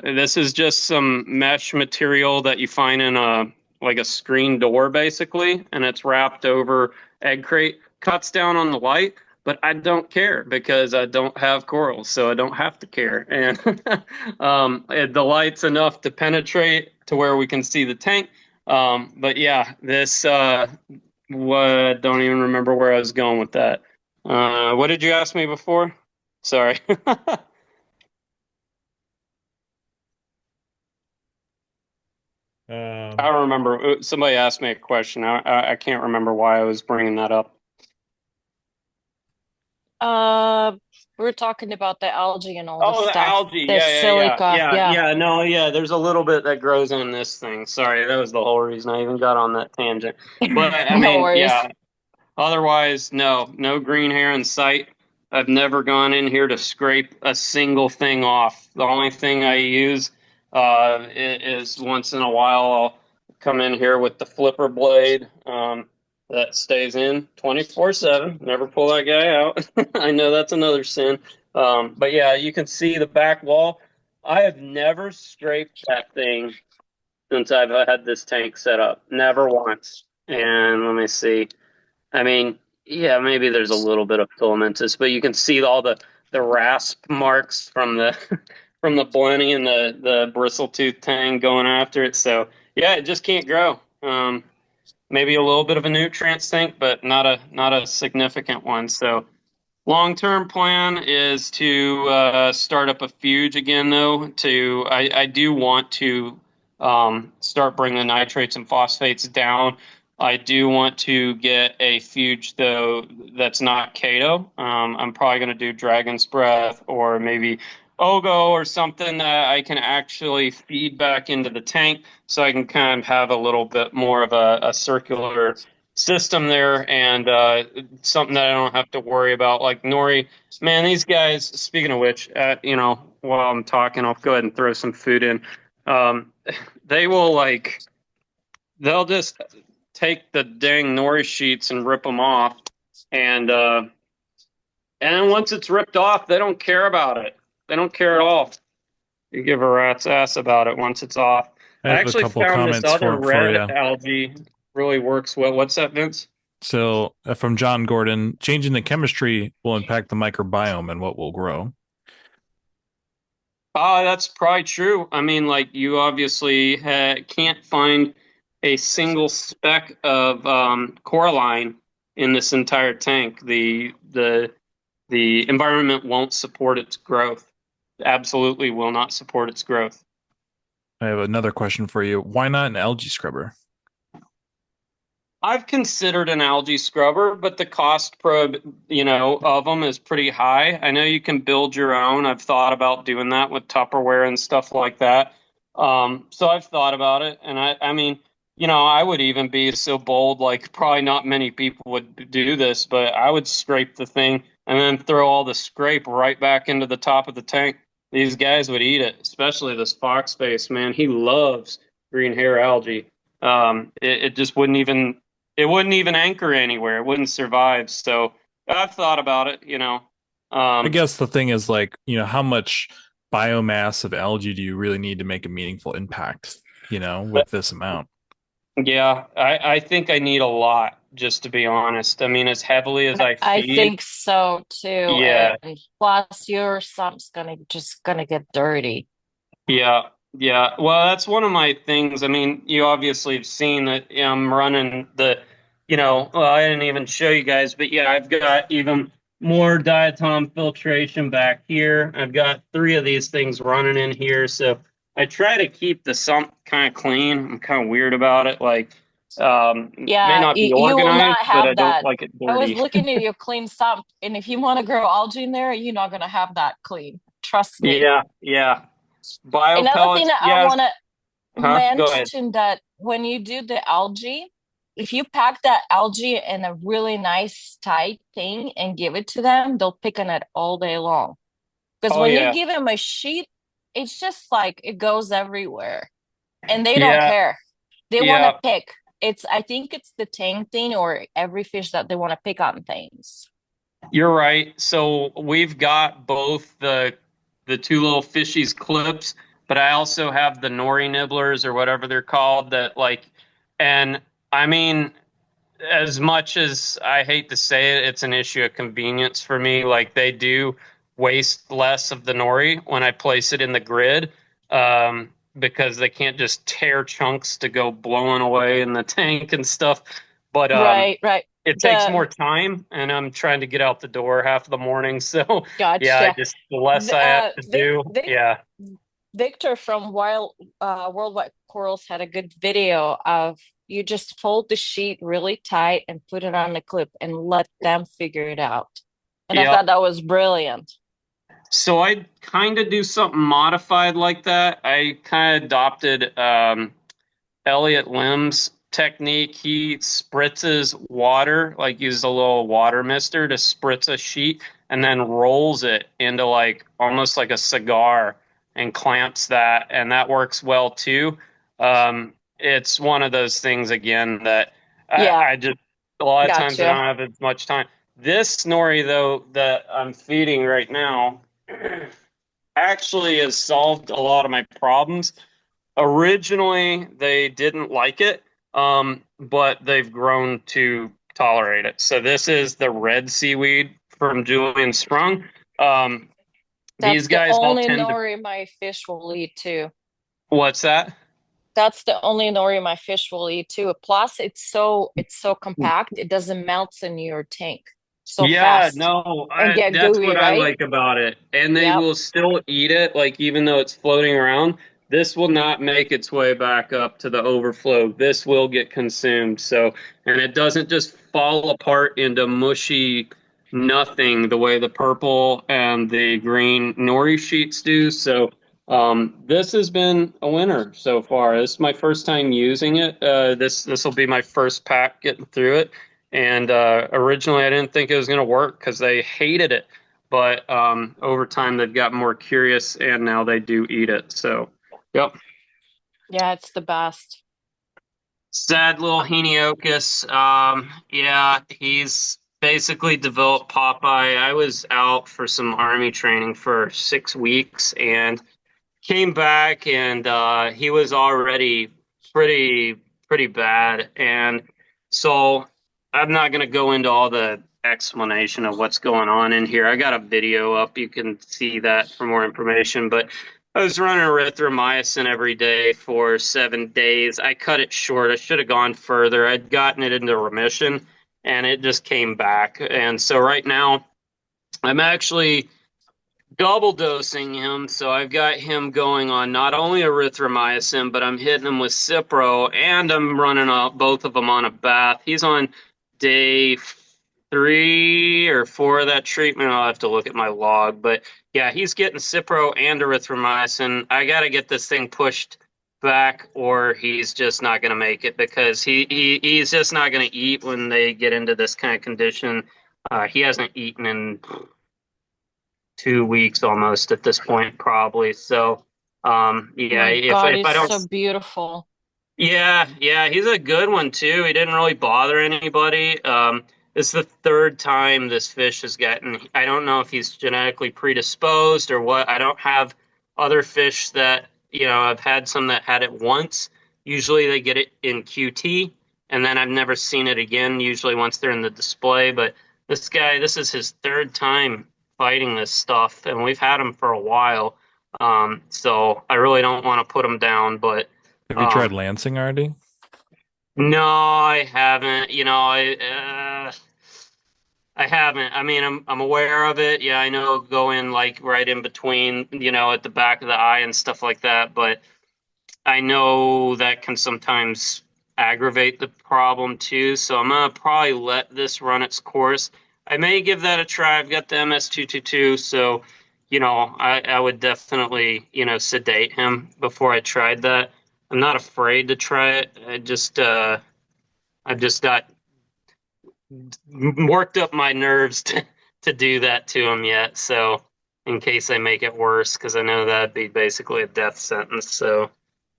this is just some mesh material that you find in a like a screen door, basically, and it's wrapped over egg crate. Cuts down on the light, but I don't care because I don't have corals, so I don't have to care. And the light's enough to penetrate to where we can see the tank. But yeah, this what? Don't even remember where I was going with that. What did you ask me before? Sorry. I
Um,
don't remember. Somebody asked me a question. I can't remember why I was bringing that up.
Uh, we're talking about the algae and all the
Oh, the
stuff.
algae.
The silica. Yeah.
No, yeah. There's a little bit that grows on this thing. Sorry, that was the whole reason I even got on that tangent. But I
No
mean,
worries.
yeah. Otherwise, no, no green hair in sight. I've never gone in here to scrape a single thing off. The only thing I use is once in a while I'll come in here with the flipper blade that stays in 24/7. Never pull that guy out. I know that's another sin. But yeah, you can see the back wall. I have never scraped that thing since I've had this tank set up. Never once. And let me see. I mean, yeah, maybe there's a little bit of filamentous, but you can see all the rasp marks from the from the blenny and the bristletooth tang going after it. So yeah, it just can't grow. Maybe a little bit of a nutrient sink, but not a significant one. So long-term plan is to start up a fuge again, though. I do want to start bringing the nitrates and phosphates down. I do want to get a fuge, though, that's not Kato. I'm probably going to do Dragon's Breath or maybe Ogo or something that I can actually feed back into the tank so I can kind of have a little bit more of a circular system there and something that I don't have to worry about. Like Nori, man, these guys. Speaking of which, while I'm talking, I'll go ahead and throw some food in. Um, they will they'll just take the dang Nori sheets and rip them off, and then once it's ripped off, they don't care about it. They don't care at all. You give a rat's ass about it once it's off.
I
I
have a
actually
couple
found this
comments
other
for
red
you.
algae really works well. What's that, Vince?
So, from John Gordon, changing the chemistry will impact the microbiome and what will grow.
That's probably true. I mean, like you obviously can't find a single speck of coralline in this entire tank. The environment won't support its growth. Absolutely will not support its growth.
I have another question for you. Why not an algae scrubber?
I've considered an algae scrubber, but the cost of them is pretty high. I know you can build your own. I've thought about doing that with Tupperware and stuff like that. So I've thought about it, and I mean, I would even be so bold, like probably not many people would do this, but I would scrape the thing and then throw all the scrape right back into the top of the tank. These guys would eat it, especially this fox face, man. He loves green hair algae. It just wouldn't even anchor anywhere. It wouldn't survive. So I've thought about it.
I
Um,
guess the thing is how much biomass of algae do you really need to make a meaningful impact? with this amount.
Yeah, I think I need a lot, just to be honest. I mean, as heavily as I
I
feed,
think so too.
yeah,
And plus your sump's gonna get dirty.
yeah, yeah. Well, that's one of my things. I mean, you obviously have seen that I'm running well, I didn't even show you guys, but yeah, I've got even more diatom filtration back here. I've got 3 of these things running in here. So I try to keep the sump kind of clean. I'm kind of weird about it. Like, may
Yeah,
not be
you will
organized,
not
but I
have
don't
that.
like it
I was
dirty.
looking at your clean sump, and if you want to grow algae in there, you're not gonna have that clean. Trust me.
Yeah, yeah. Bio
Another thing
pellets,
that I
yes.
want to
Huh? Go ahead.
mention that when you do the algae, if you pack that algae in a really nice tight thing and give it to them, they'll pick on it all day long. Because
Oh
when you
yeah.
give them a sheet, it's just like it goes everywhere, and they don't
Yeah,
care. They want to
yeah.
pick. I think it's the tang thing or every fish that they want to pick on things.
You're right. So we've got both the 2 little fishies clips, but I also have the nori nibblers or whatever they're called that and I mean, as much as I hate to say it, it's an issue of convenience for me. Like they do waste less of the nori when I place it in the grid, because they can't just tear chunks to go blowing away in the tank and stuff. But
Right, right.
it takes
The
more time, and I'm trying to get out the door half of the morning. So yeah,
Gotcha.
the less I have to do,
Vic,
yeah.
Victor from Worldwide Corals had a good video of you just fold the sheet really tight and put it on the clip and let them figure it out. And I
Yep.
thought that was brilliant.
So I kind of do something modified like that. I kind of adopted Elliot Lim's technique. He spritzes water, like uses a little water mister to spritz a sheet and then rolls it into like almost like a cigar and clamps that, and that works well too. It's one of those things again that
Yeah,
I just a lot of times I don't
gotcha.
have as much time. This nori though that I'm feeding right now actually has solved a lot of my problems. Originally, they didn't like it, but they've grown to tolerate it. So this is the red seaweed from Julian Sprung. Um,
That's
these
the
guys all
only
tend to.
nori my fish will eat too.
What's that?
That's the only nori my fish will eat too. Plus, it's so compact, it doesn't melt in your tank so
Yeah,
fast
no,
and get
that's
gooey,
what I
right?
like about it. And they
Yep.
will still eat it, like even though it's floating around. This will not make its way back up to the overflow. This will get consumed. So, and it doesn't just fall apart into mushy nothing the way the purple and the green nori sheets do. So, this has been a winner so far. This is my first time using it. This will be my first pack getting through it. And originally, I didn't think it was going to work because they hated it. But over time, they've gotten more curious, and now they do eat it. So, yep.
Yeah, it's the best.
Sad little Heniocus. Yeah, he's basically developed Popeye. I was out for some army training for 6 weeks and came back, and he was already pretty pretty bad. And so I'm not going to go into all the explanation of what's going on in here. I got a video up. You can see that for more information. But I was running erythromycin every day for 7 days. I cut it short. I should have gone further. I'd gotten it into remission, and it just came back. And so right now, I'm actually double dosing him. So I've got him going on not only erythromycin, but I'm hitting him with Cipro, and I'm running both of them on a bath. He's on day 3 or 4 of that treatment. I'll have to look at my log, but yeah, he's getting Cipro and erythromycin. I got to get this thing pushed back, or he's just not going to make it because he's just not going to eat when they get into this kind of condition. He hasn't eaten in 2 weeks almost at this point, probably. So, yeah,
My
if
God,
if I
it's
don't,
so beautiful.
yeah, he's a good one too. He didn't really bother anybody. It's the 3rd time this fish has gotten. I don't know if he's genetically predisposed or what. I don't have other fish that I've had some that had it once, Usually they get it in QT, and then I've never seen it again, usually once they're in the display. But this guy, this is his third time fighting this stuff, and we've had him for a while. So I really don't want to put him down, but
Have you tried
um,
lancing already?
no, I haven't. I haven't. I mean, I'm aware of it. Yeah, I know go in like right in between, at the back of the eye and stuff like that. But I know that can sometimes aggravate the problem too. So I'm gonna probably let this run its course. I may give that a try. I've got the MS-222, so I would definitely sedate him before I tried that. I'm not afraid to try it. I've just got worked up my nerves to do that to him yet. So in case I make it worse, because I know that'd be basically a death sentence. So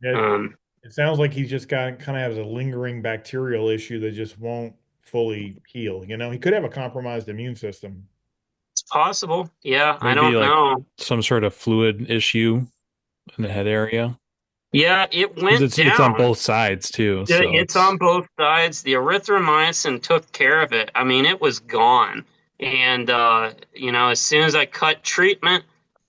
Yeah,
um,
it sounds like he's just got kind of has a lingering bacterial issue that just won't fully heal. He could have a compromised immune system.
it's possible. Yeah, I
Maybe
don't
like
know.
some sort of fluid issue in the head area.
Yeah, it
Because
went
it's on
down.
both sides too, so
It's
it's
on both sides. The erythromycin took care of it. I mean, it was gone. And as soon as I cut treatment,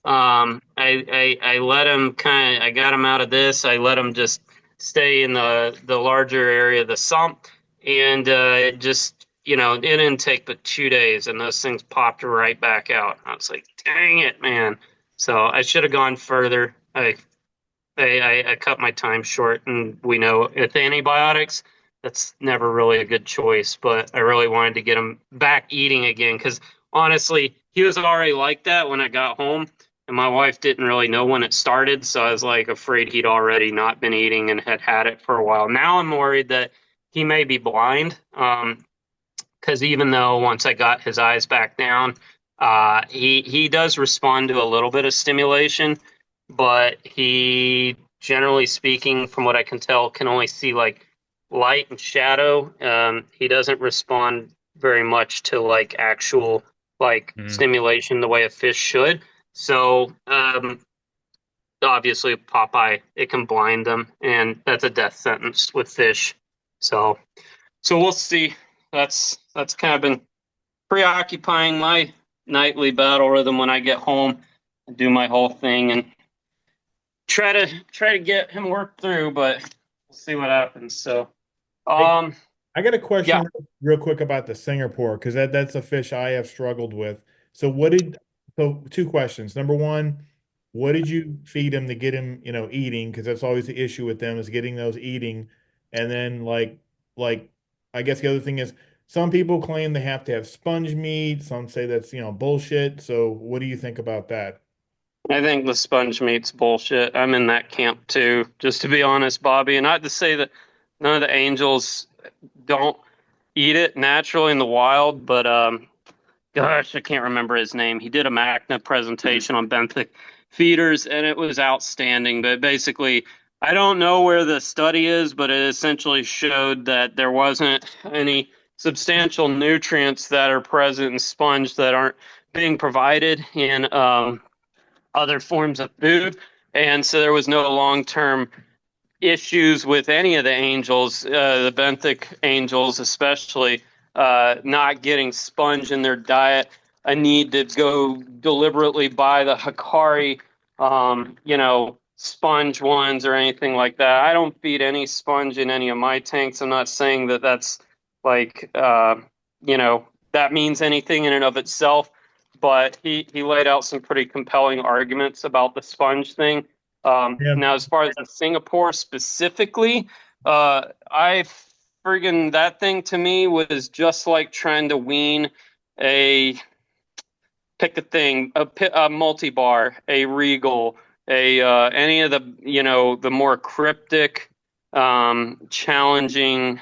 I let him I got him out of this. I let him just stay in the larger area of the sump, and it just it didn't take but 2 days, and those things popped right back out. I was like, dang it, man. So I should have gone further. I cut my time short, and we know with antibiotics, that's never really a good choice. But I really wanted to get him back eating again because honestly, he was already like that when I got home, and my wife didn't really know when it started, so I was like afraid he'd already not been eating and had it for a while. Now I'm worried that he may be blind, because even though once I got his eyes back down, he does respond to a little bit of stimulation, but he, generally speaking, from what I can tell, can only see like light and shadow. He doesn't respond very much to like actual like
mm.
stimulation the way a fish should. So obviously, Popeye, it can blind them, and that's a death sentence with fish. So we'll see. That's kind of been preoccupying my nightly battle rhythm when I get home. I do my whole thing and try to get him worked through, but we'll see what happens. So,
Hey,
um,
I got a
yeah,
question real quick about the Singapore because that's a fish I have struggled with. So so two questions. Number one, what did you feed him to get him, eating? Because that's always the issue with them is getting those eating. And then like I guess the other thing is some people claim they have to have sponge meat. Some say that's, bullshit. So what do you think about that?
I think the sponge meat's bullshit. I'm in that camp too, just to be honest, Bobby. And not to say that none of the angels don't eat it naturally in the wild, but gosh, I can't remember his name. He did a MACNA presentation on benthic feeders, and it was outstanding. But basically, I don't know where the study is, but it essentially showed that there wasn't any substantial nutrients that are present in sponge that aren't being provided in other forms of food. And so there was no long-term issues with any of the angels, the benthic angels especially, not getting sponge in their diet. I need to go deliberately buy the Hikari, sponge ones or anything like that. I don't feed any sponge in any of my tanks. I'm not saying that that's like, that means anything in and of itself, but he laid out some pretty compelling arguments about the sponge thing.
Yeah.
Now, as far as the Singapore specifically, I friggin' that thing to me was just like trying to wean a pick a thing, a multi-bar, a regal, a any of the the more cryptic, challenging.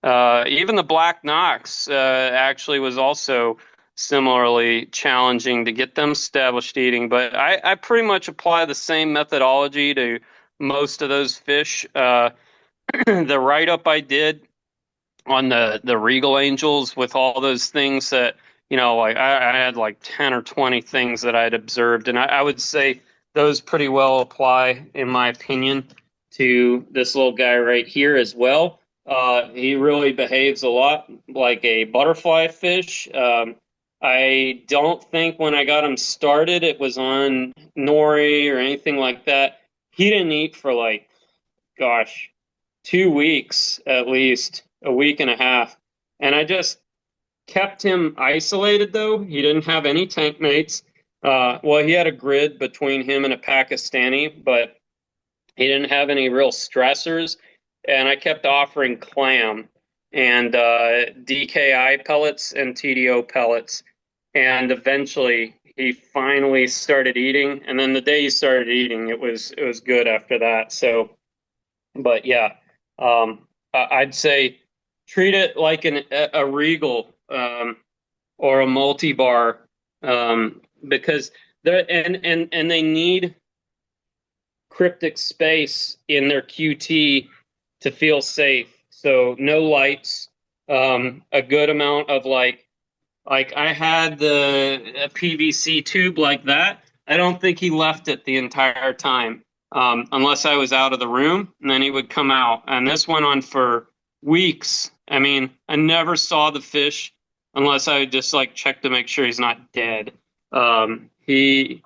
Even the Black Knox actually was also similarly challenging to get them established eating. But I pretty much apply the same methodology to most of those fish. The write up I did on the Regal Angels with all those things that like I had like 10 or 20 things that I'd observed, and I would say those pretty well apply in my opinion to this little guy right here as well. He really behaves a lot like a butterfly fish. I don't think when I got him started it was on nori or anything like that. He didn't eat for like, gosh, 2 weeks at least, a week and a half. And I just kept him isolated though. He didn't have any tank mates. Well, he had a grid between him and a Pakistani, but he didn't have any real stressors. And I kept offering clam and DKI pellets and TDO pellets. And eventually he finally started eating. And then the day he started eating, it was good after that. So, but yeah, I'd say treat it like a Regal or a multi-bar, because they need cryptic space in their QT to feel safe. So no lights, a good amount of like I had a PVC tube like that. I don't think he left it the entire time, unless I was out of the room, and then he would come out. And this went on for weeks. I mean, I never saw the fish unless I just like check to make sure he's not dead. He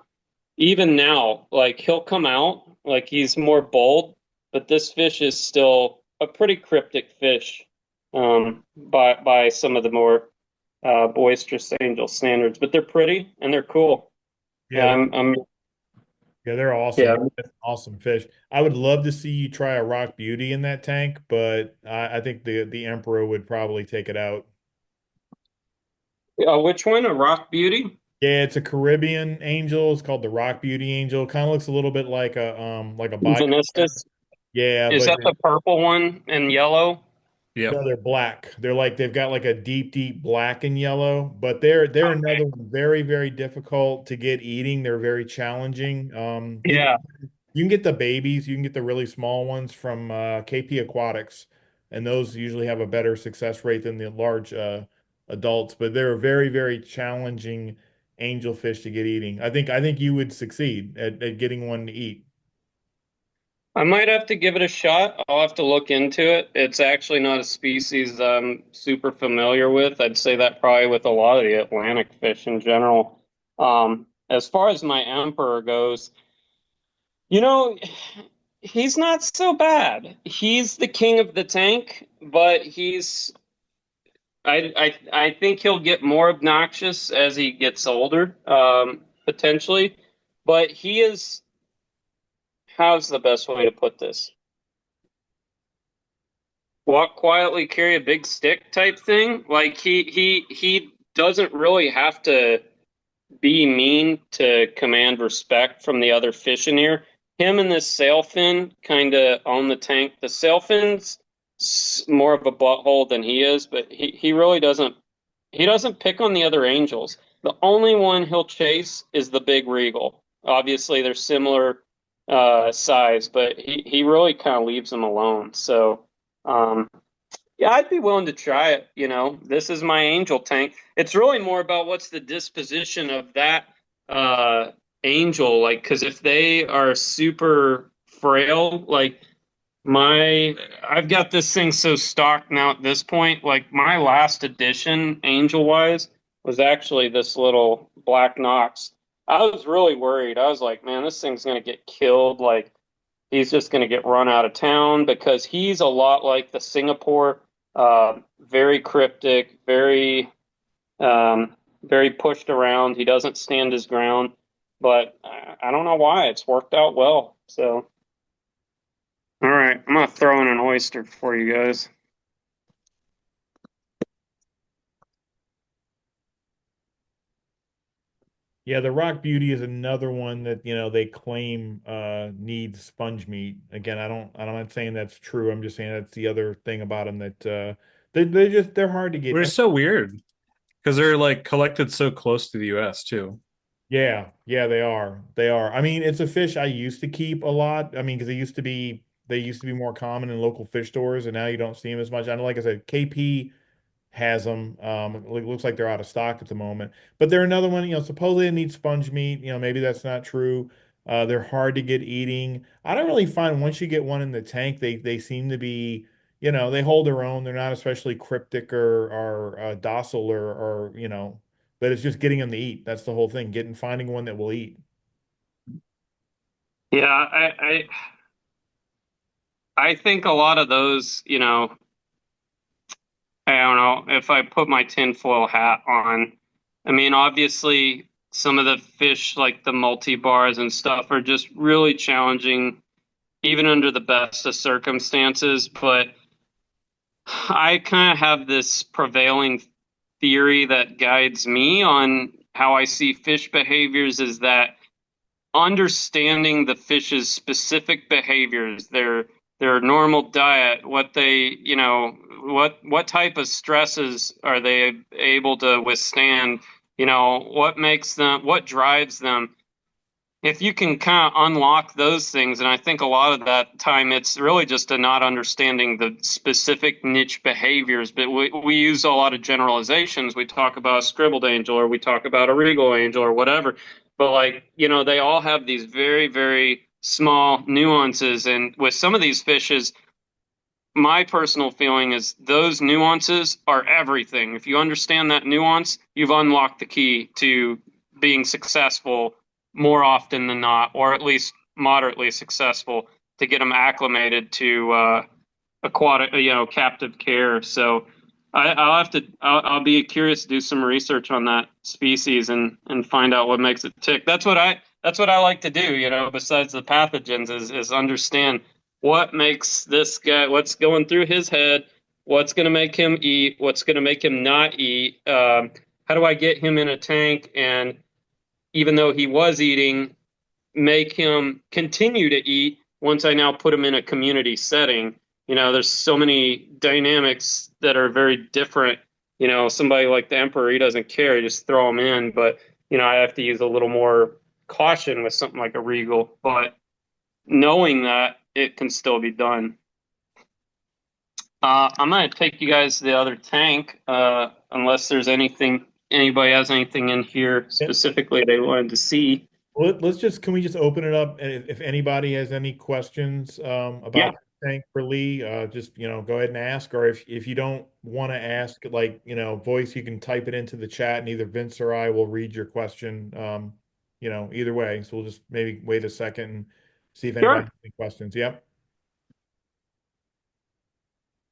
even now, like he'll come out like he's more bold, but this fish is still a pretty cryptic fish, by some of the more boisterous angel standards. But they're pretty and they're cool.
Yeah,
Yeah, I'm
yeah, they're awesome.
yeah.
That's an awesome fish. I would love to see you try a rock beauty in that tank, but I think the emperor would probably take it out.
Which one? A rock beauty?
Yeah, it's a Caribbean angel. It's called the Rock Beauty Angel. Kind of looks a little bit like a bio.
Venistus?
Yeah,
Is
but
that the purple one and yellow?
Yep.
no, they're black. They're like they've got like a deep, deep black and yellow, but they're
Okay.
another one very, very difficult to get eating. They're very challenging.
Yeah.
You can get the babies, you can get the really small ones from KP Aquatics, and those usually have a better success rate than the large adults, but they're a very, very challenging angelfish to get eating. I think you would succeed at getting one to eat.
I might have to give it a shot. I'll have to look into it. It's actually not a species I'm super familiar with. I'd say that probably with a lot of the Atlantic fish in general. As far as my emperor goes, you know, he's not so bad. He's the king of the tank, but I think he'll get more obnoxious as he gets older, potentially. But he is, how's the best way to put this? Walk quietly, carry a big stick type thing. Like he doesn't really have to be mean to command respect from the other fish in here. Him and this sailfin kind of own the tank. The sailfin's more of a butthole than he is, but he really doesn't pick on the other angels. The only one he'll chase is the big regal. Obviously, they're similar size, but he really kind of leaves them alone. So, um, yeah, I'd be willing to try it. This is my angel tank. It's really more about what's the disposition of that angel. Like, because if they are super frail, like I've got this thing so stocked now at this point. Like, my last edition, angel wise, was actually this little black Knox. I was really worried. I was like, man, this thing's gonna get killed. Like, he's just going to get run out of town because he's a lot like the Singapore, very cryptic, very pushed around. He doesn't stand his ground, but I don't know why it's worked out well. So, all right, I'm gonna throw in an oyster for you guys.
Yeah, the Rock Beauty is another one that, they claim needs sponge meat. Again, I'm not saying that's true. I'm just saying that's the other thing about them that they're hard to get.
We're so weird because they're like collected so close to the US too.
Yeah, yeah, they are. They are. I mean, it's a fish I used to keep a lot. I mean, because they used to be more common in local fish stores, and now you don't see them as much. I know, like I said, KP has them. It looks like they're out of stock at the moment. But they're another one, supposedly it needs sponge meat. Maybe that's not true. They're hard to get eating. I don't really find once you get one in the tank, they seem to be, they hold their own. They're not especially cryptic or docile or but it's just getting them to eat. That's the whole thing. Finding one that will eat.
Yeah, I think a lot of those, I don't know if I put my tinfoil hat on. I mean, obviously, some of the fish, like the multi-bars and stuff, are just really challenging, even under the best of circumstances. But I kind of have this prevailing theory that guides me on how I see fish behaviors is that understanding the fish's specific behaviors, their normal diet, what they, what type of stresses are they able to withstand, what drives them. If you can kind of unlock those things, and I think a lot of that time it's really just a not understanding the specific niche behaviors, but we use a lot of generalizations. We talk about a scribbled angel or we talk about a regal angel or whatever, but they all have these very, very small nuances. And with some of these fishes, my personal feeling is those nuances are everything. If you understand that nuance, you've unlocked the key to being successful more often than not, or at least moderately successful to get them acclimated to aquatic, captive care. So I'll be curious to do some research on that species and find out what makes it tick. That's what I like to do, besides the pathogens is understand what makes this guy, what's going through his head, what's going to make him eat, what's going to make him not eat. How do I get him in a tank and even though he was eating, make him continue to eat once I now put him in a community setting. There's so many dynamics that are very different. Somebody like the emperor, he doesn't care, he just throw him in. But, I have to use a little more caution with something like a regal. But knowing that, it can still be done. I'm going to take you guys to the other tank, unless there's anybody has anything in here specifically they wanted to see.
Can we just open it up? And if anybody has any questions
Yeah,
about the tank for Lee, just go ahead and ask. Or if you don't want to ask, voice, you can type it into the chat, and either Vince or I will read your question. Either way. So we'll just maybe wait a second and see if anybody
sure.
has any questions. Yep.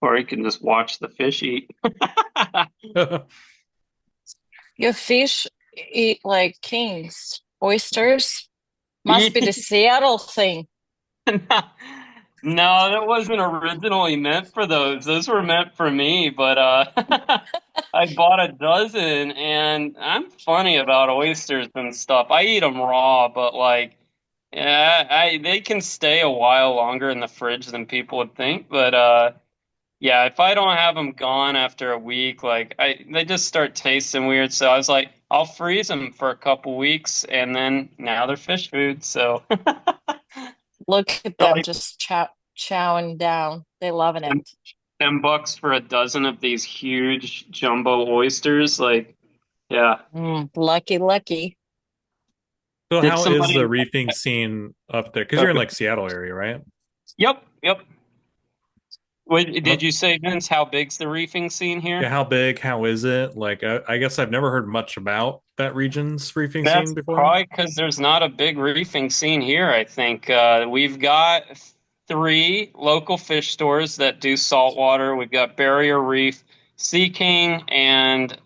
Or you can just watch the fish eat.
Your fish eat like kings. Oysters must be the Seattle thing.
No, that wasn't originally meant for those. Those were meant for me, but I bought a dozen, and I'm funny about oysters and stuff. I eat them raw, but yeah, they can stay a while longer in the fridge than people would think. But yeah, if I don't have them gone after a week, they just start tasting weird. So I was like, I'll freeze them for a couple weeks, and then now they're fish food. So
Look at them just chowing down. They loving it.
$10 for a dozen of these huge jumbo oysters. Yeah.
Lucky.
So how is the reefing scene up there? Because you're in Seattle area, right?
Yep. Wait, did you say, Vince, how big's the reefing scene here?
Yeah, how big? How is it? I guess I've never heard much about that region's reefing scene before.
Probably because there's not a big reefing scene here, I think. We've got 3 local fish stores that do saltwater. We've got Barrier Reef, Sea King, and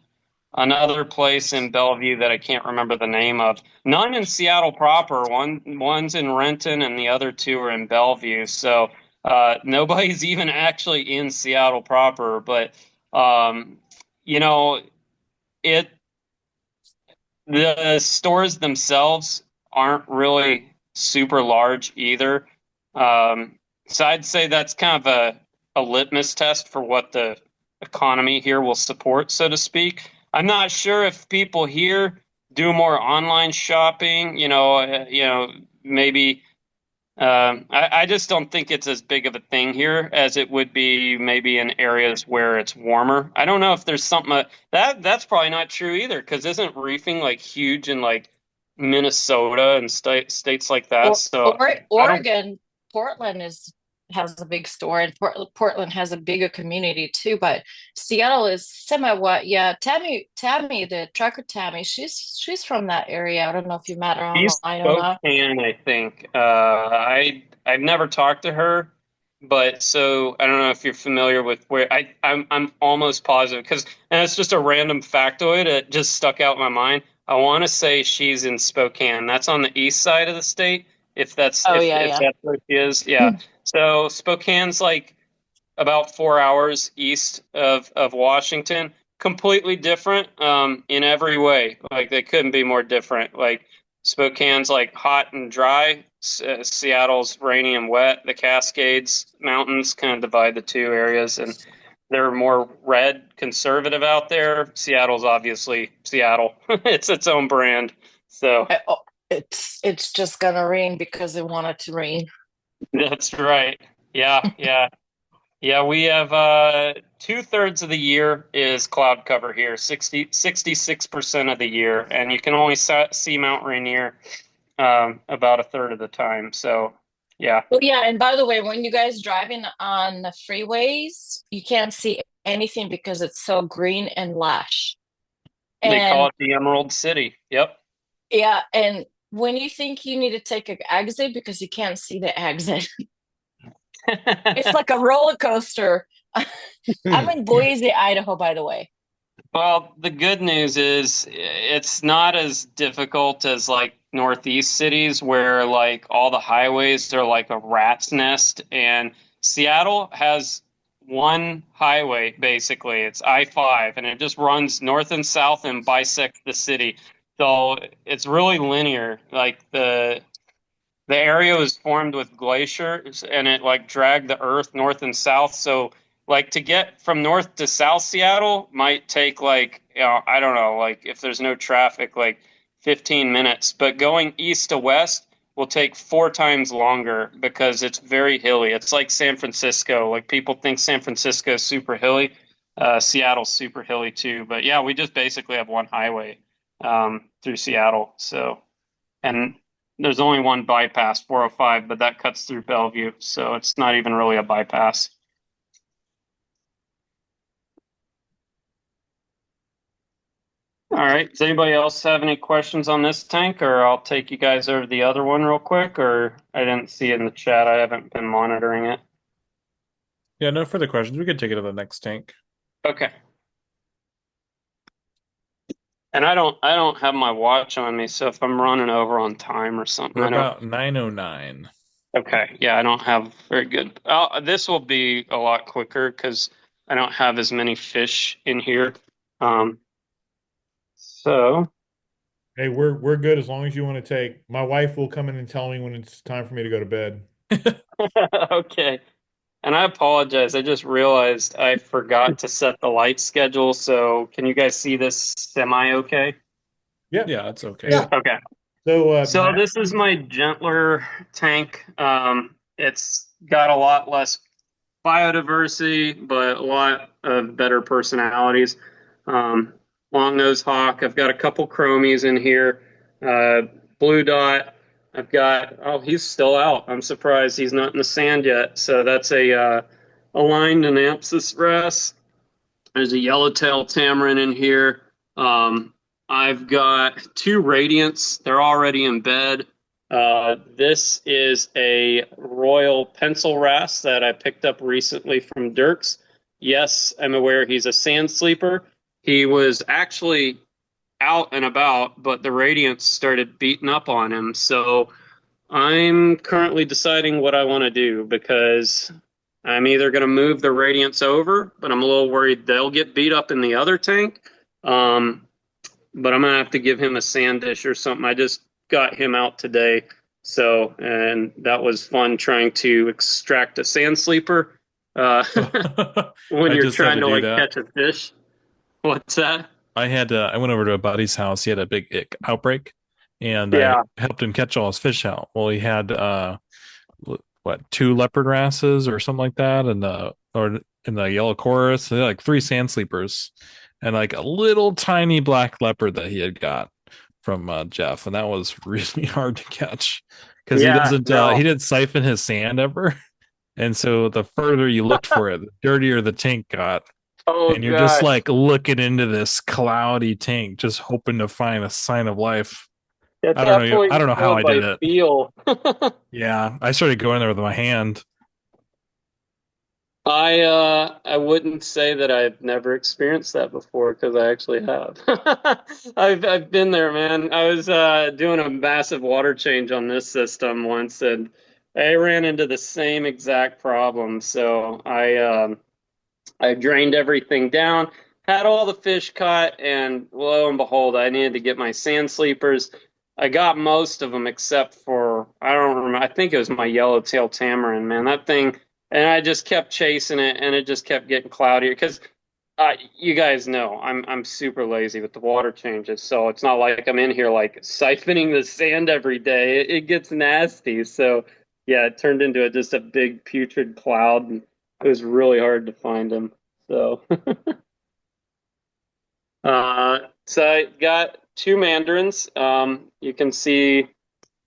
another place in Bellevue that I can't remember the name of. None in Seattle proper. One's in Renton, and the other 2 are in Bellevue. So nobody's even actually in Seattle proper. But the stores themselves aren't really super large either. So I'd say that's kind of a litmus test for what the economy here will support, so to speak. I'm not sure if people here do more online shopping, maybe. I just don't think it's as big of a thing here as it would be maybe in areas where it's warmer. I don't know if there's something that's probably not true either, because isn't reefing huge in Minnesota and states like that. So I don't.
Oregon, Portland has a big store, and Portland has a bigger community too. But Seattle is semi-what? Yeah, Tammy, the trucker Tammy, she's from that area. I don't know if you met her
She's
online or not.
Spokane, I think. I've never talked to her, but so I don't know if you're familiar with where I'm almost positive because, and it's just a random factoid that just stuck out in my mind. I want to say she's in Spokane. That's on the east side of the state. If that's
Oh
if
yeah,
if
yeah.
that's where she is, yeah. So Spokane's like about 4 hours east of Washington. Completely different in every way. Like they couldn't be more different. Like Spokane's like hot and dry. Seattle's rainy and wet. The Cascades Mountains kind of divide the two areas, and they're more red, conservative out there. Seattle's obviously Seattle. It's its own brand. So
Oh, it's just gonna rain because they want it to rain.
that's right. Yeah, yeah. Yeah, we have 2/3 of the year is cloud cover here, 66% of the year, and you can only see Mount Rainier about a third of the time. So, yeah,
Oh yeah, and by the way, when you guys driving on the freeways, you can't see anything because it's so green and lush.
they call
And
it the Emerald City. Yep.
yeah, and when you think you need to take an exit because you can't see the exit, it's like a roller coaster. I'm in Boise, Idaho, by the way.
Well, the good news is it's not as difficult as like Northeast cities where like all the highways are like a rat's nest, and Seattle has one highway basically. It's I-5 and it just runs north and south and bisects the city. So it's really linear. Like the area was formed with glaciers and it like dragged the earth north and south. So like to get from north to south Seattle might take like, I don't know, like if there's no traffic, like 15 minutes, but going east to west will take 4 times longer because it's very hilly. It's like San Francisco. Like people think San Francisco is super hilly. Seattle's super hilly too. But yeah, we just basically have one highway through Seattle. So, and there's only one bypass, 405, but that cuts through Bellevue, so it's not even really a bypass. All right. Does anybody else have any questions on this tank, or I'll take you guys over the other one real quick, or I didn't see it in the chat. I haven't been monitoring it.
Yeah, no further questions. We could take it to the next tank.
Okay. And I don't have my watch on me, so if I'm running over on time or something,
We're
I know.
about 9:09.
Okay. Yeah, I don't have very good. This will be a lot quicker because I don't have as many fish in here. Um, so
Hey, we're good as long as you want to take. My wife will come in and tell me when it's time for me to go to bed.
okay. And I apologize. I just realized I forgot to set the light schedule. So can you guys see this semi okay?
Yeah.
Yeah, it's okay.
Yeah.
Okay.
So,
So this is my gentler tank. It's got a lot less biodiversity, but a lot of better personalities. Um, Long nose hawk. I've got a couple chromies in here. Blue dot. I've got. Oh, he's still out. I'm surprised he's not in the sand yet. So that's a aligned Anapsis wrasse. There's a yellowtail tamarin in here. I've got 2 radiants. They're already in bed. This is a royal pencil wrasse that I picked up recently from Dirks. Yes, I'm aware he's a sand sleeper. He was actually out and about, but the radiants started beating up on him. So I'm currently deciding what I want to do because I'm either going to move the radiants over, but I'm a little worried they'll get beat up in the other tank. But I'm going to have to give him a sand dish or something. I just got him out today. So, and that was fun trying to extract a sand sleeper when
I
you're
just had
trying
to
to
do
like
that.
catch a fish. What's that?
I went over to a buddy's house. He had a big ick outbreak, and I
Yeah.
helped him catch all his fish out. Well, he had what, 2 leopard wrasses or something like that, and in the yellow chorus, they had like 3 sand sleepers, and like a little tiny black leopard that he had got. from Jeff, and that was really hard to catch because
Yeah, no.
he didn't siphon his sand ever, and so the further you looked for it, the dirtier the tank got,
Oh
and you're just
gosh.
like looking into this cloudy tank, just hoping to find a sign of life.
At that point,
I
you
don't know how
go
I
by
did it.
feel.
Yeah, I started going there with my hand.
I wouldn't say that I've never experienced that before because I actually have. I've been there, man. I was doing a massive water change on this system once, and I ran into the same exact problem. So I drained everything down, had all the fish caught, and lo and behold, I needed to get my sand sleepers. I got most of them except for, I don't remember, I think it was my yellowtail tamarin, man. That thing, and I just kept chasing it, and it just kept getting cloudier because you guys know I'm super lazy with the water changes, so it's not like I'm in here like siphoning the sand every day. It gets nasty. So yeah, it turned into just a big putrid cloud, and it was really hard to find them. So so I got two mandarins. You can see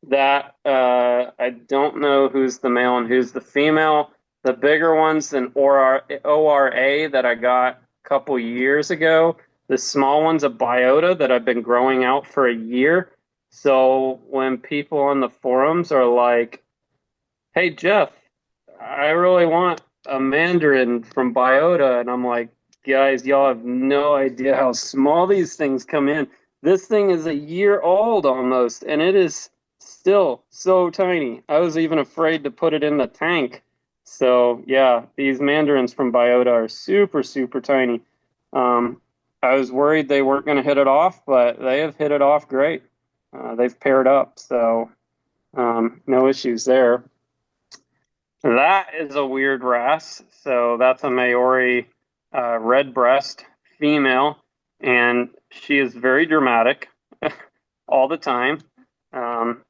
that I don't know who's the male and who's the female. The bigger ones an ORA that I got a couple years ago. The small one's a biota that I've been growing out for a year. So when people on the forums are like, "Hey Jeff, I really want a mandarin from biota," and I'm like, "Guys, y'all have no idea how small these things come in. This thing is a year old almost, and it is still so tiny. I was even afraid to put it in the tank." So yeah, these mandarins from biota are super, super tiny. Um, I was worried they weren't going to hit it off, but they have hit it off great. They've paired up, so no issues there. That is a weird wrasse. So that's a Maori red breast female, and she is very dramatic all the time. Um,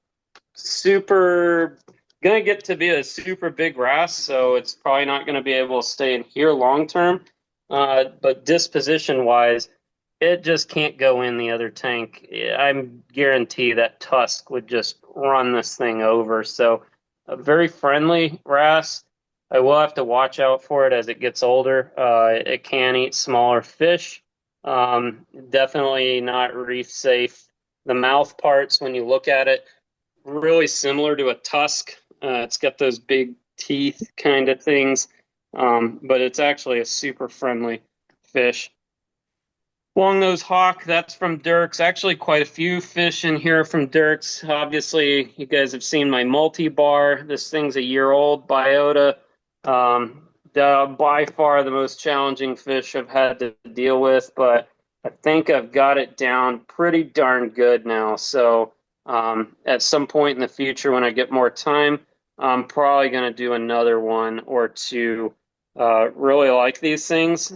super gonna get to be a super big wrasse, so it's probably not going to be able to stay in here long term. But disposition wise, it just can't go in the other tank. I'm guarantee that Tusk would just run this thing over. So a very friendly wrasse. I will have to watch out for it as it gets older. It can eat smaller fish. Definitely not reef safe. The mouth parts, when you look at it, really similar to a tusk. It's got those big teeth kind of things, but it's actually a super friendly fish. Longnose hawk, that's from Dirk's. Actually, quite a few fish in here from Dirk's. Obviously, you guys have seen my multi-bar. This thing's a year old, biota. By far the most challenging fish I've had to deal with, but I think I've got it down pretty darn good now. So at some point in the future, when I get more time, I'm probably going to do another one or two. Really like these things.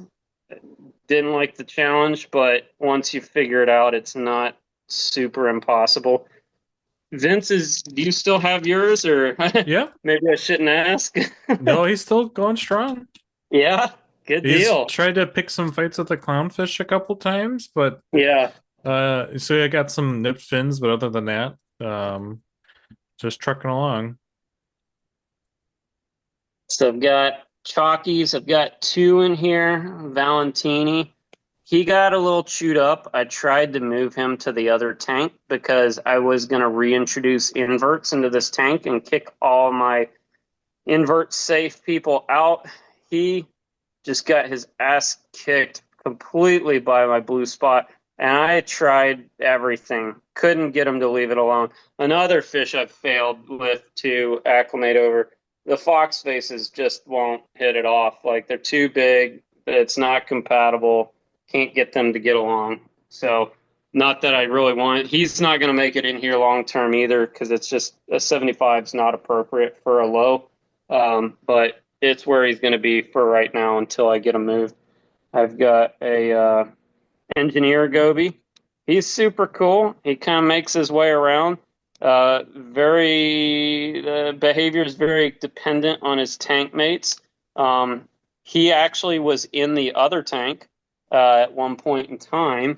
Didn't like the challenge, but once you figure it out, it's not super impossible. Vince, do you still have yours, or
Yeah,
maybe I shouldn't ask?
no, he's still going strong.
Yeah, good
He's
deal.
tried to pick some fights with the clownfish a couple times, but
Yeah.
so I got some nipped fins, but other than that, just trucking along.
So I've got Chalkies. I've got two in here. Valentini. He got a little chewed up. I tried to move him to the other tank because I was going to reintroduce inverts into this tank and kick all my invert safe people out. He just got his ass kicked completely by my blue spot. And I tried everything. Couldn't get him to leave it alone. Another fish I've failed with to acclimate over. The fox faces just won't hit it off. Like they're too big. It's not compatible. Can't get them to get along. So not that I really want it. He's not going to make it in here long term either because it's just a 75 is not appropriate for a low. But it's where he's going to be for right now until I get him moved. I've got a engineer Goby. He's super cool. He kind of makes his way around. Very behavior is very dependent on his tank mates. He actually was in the other tank at one point in time,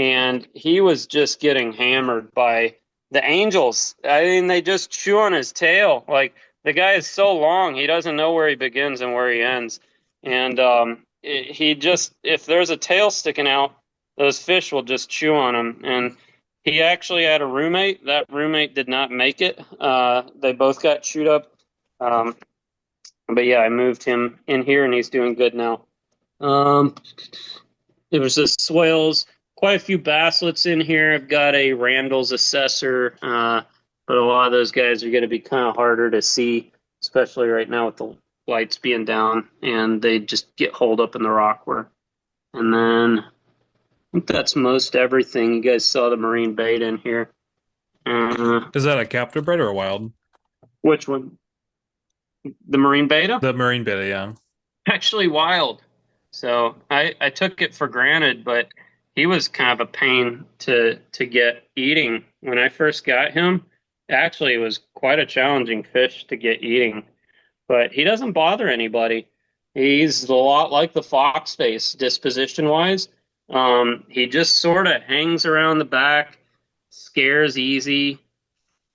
and he was just getting hammered by the angels. I mean, they just chew on his tail. Like the guy is so long, he doesn't know where he begins and where he ends. And he just, if there's a tail sticking out, those fish will just chew on him. And he actually had a roommate. That roommate did not make it. They both got chewed up. But yeah, I moved him in here, and he's doing good now. There was the swales, quite a few basslets in here. I've got a Randall's Assessor, but a lot of those guys are going to be kind of harder to see, especially right now with the lights being down, and they just get holed up in the rockwork. And then I think that's most everything. You guys saw the marine bait in here.
Is that a captive bred or a wild?
Which one? The marine beta?
The marine beta, yeah.
Actually wild. So I took it for granted, but he was kind of a pain to get eating. When I first got him, actually it was quite a challenging fish to get eating. But he doesn't bother anybody. He's a lot like the fox face disposition-wise. He just sort of hangs around the back, scares easy,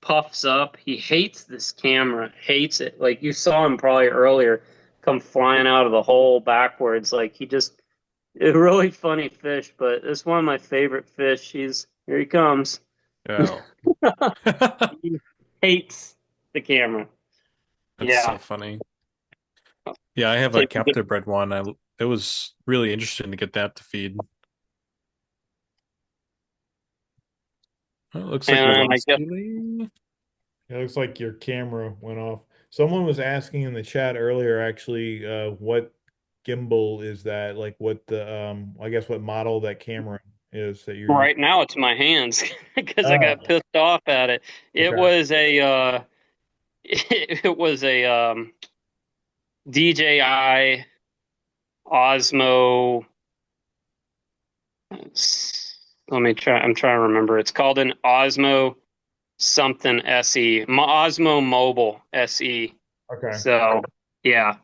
puffs up. He hates this camera, hates it. Like you saw him probably earlier come flying out of the hole backwards. Like he just, a really funny fish, but it's one of my favorite fish. Here he comes.
Yeah.
He hates the camera.
That's so funny. Yeah, I have a captive bred one. It was really interesting to get that to feed. Well, it looks like we lost Keely.
It looks like your camera went off. Someone was asking in the chat earlier, actually, what gimbal is that? Like what the I guess what model that camera is that you're
right now. It's my hands because I got pissed off at it. It was a DJI Osmo. Let me try. I'm trying to remember. It's called an Osmo something SE. Osmo Mobile SE.
Okay.
So yeah,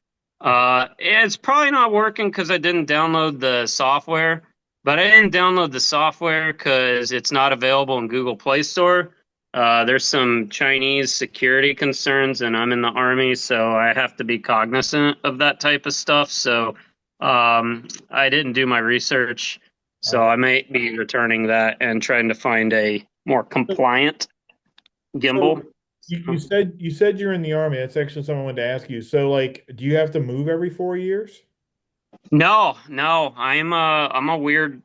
it's probably not working because I didn't download the software. But I didn't download the software because it's not available in Google Play Store. There's some Chinese security concerns, and I'm in the Army, so I have to be cognizant of that type of stuff. So I didn't do my research, so I may be returning that and trying to find a more compliant gimbal.
So you said you're in the Army. That's actually something I wanted to ask you. So, like, do you have to move every 4 years?
No. I'm a weird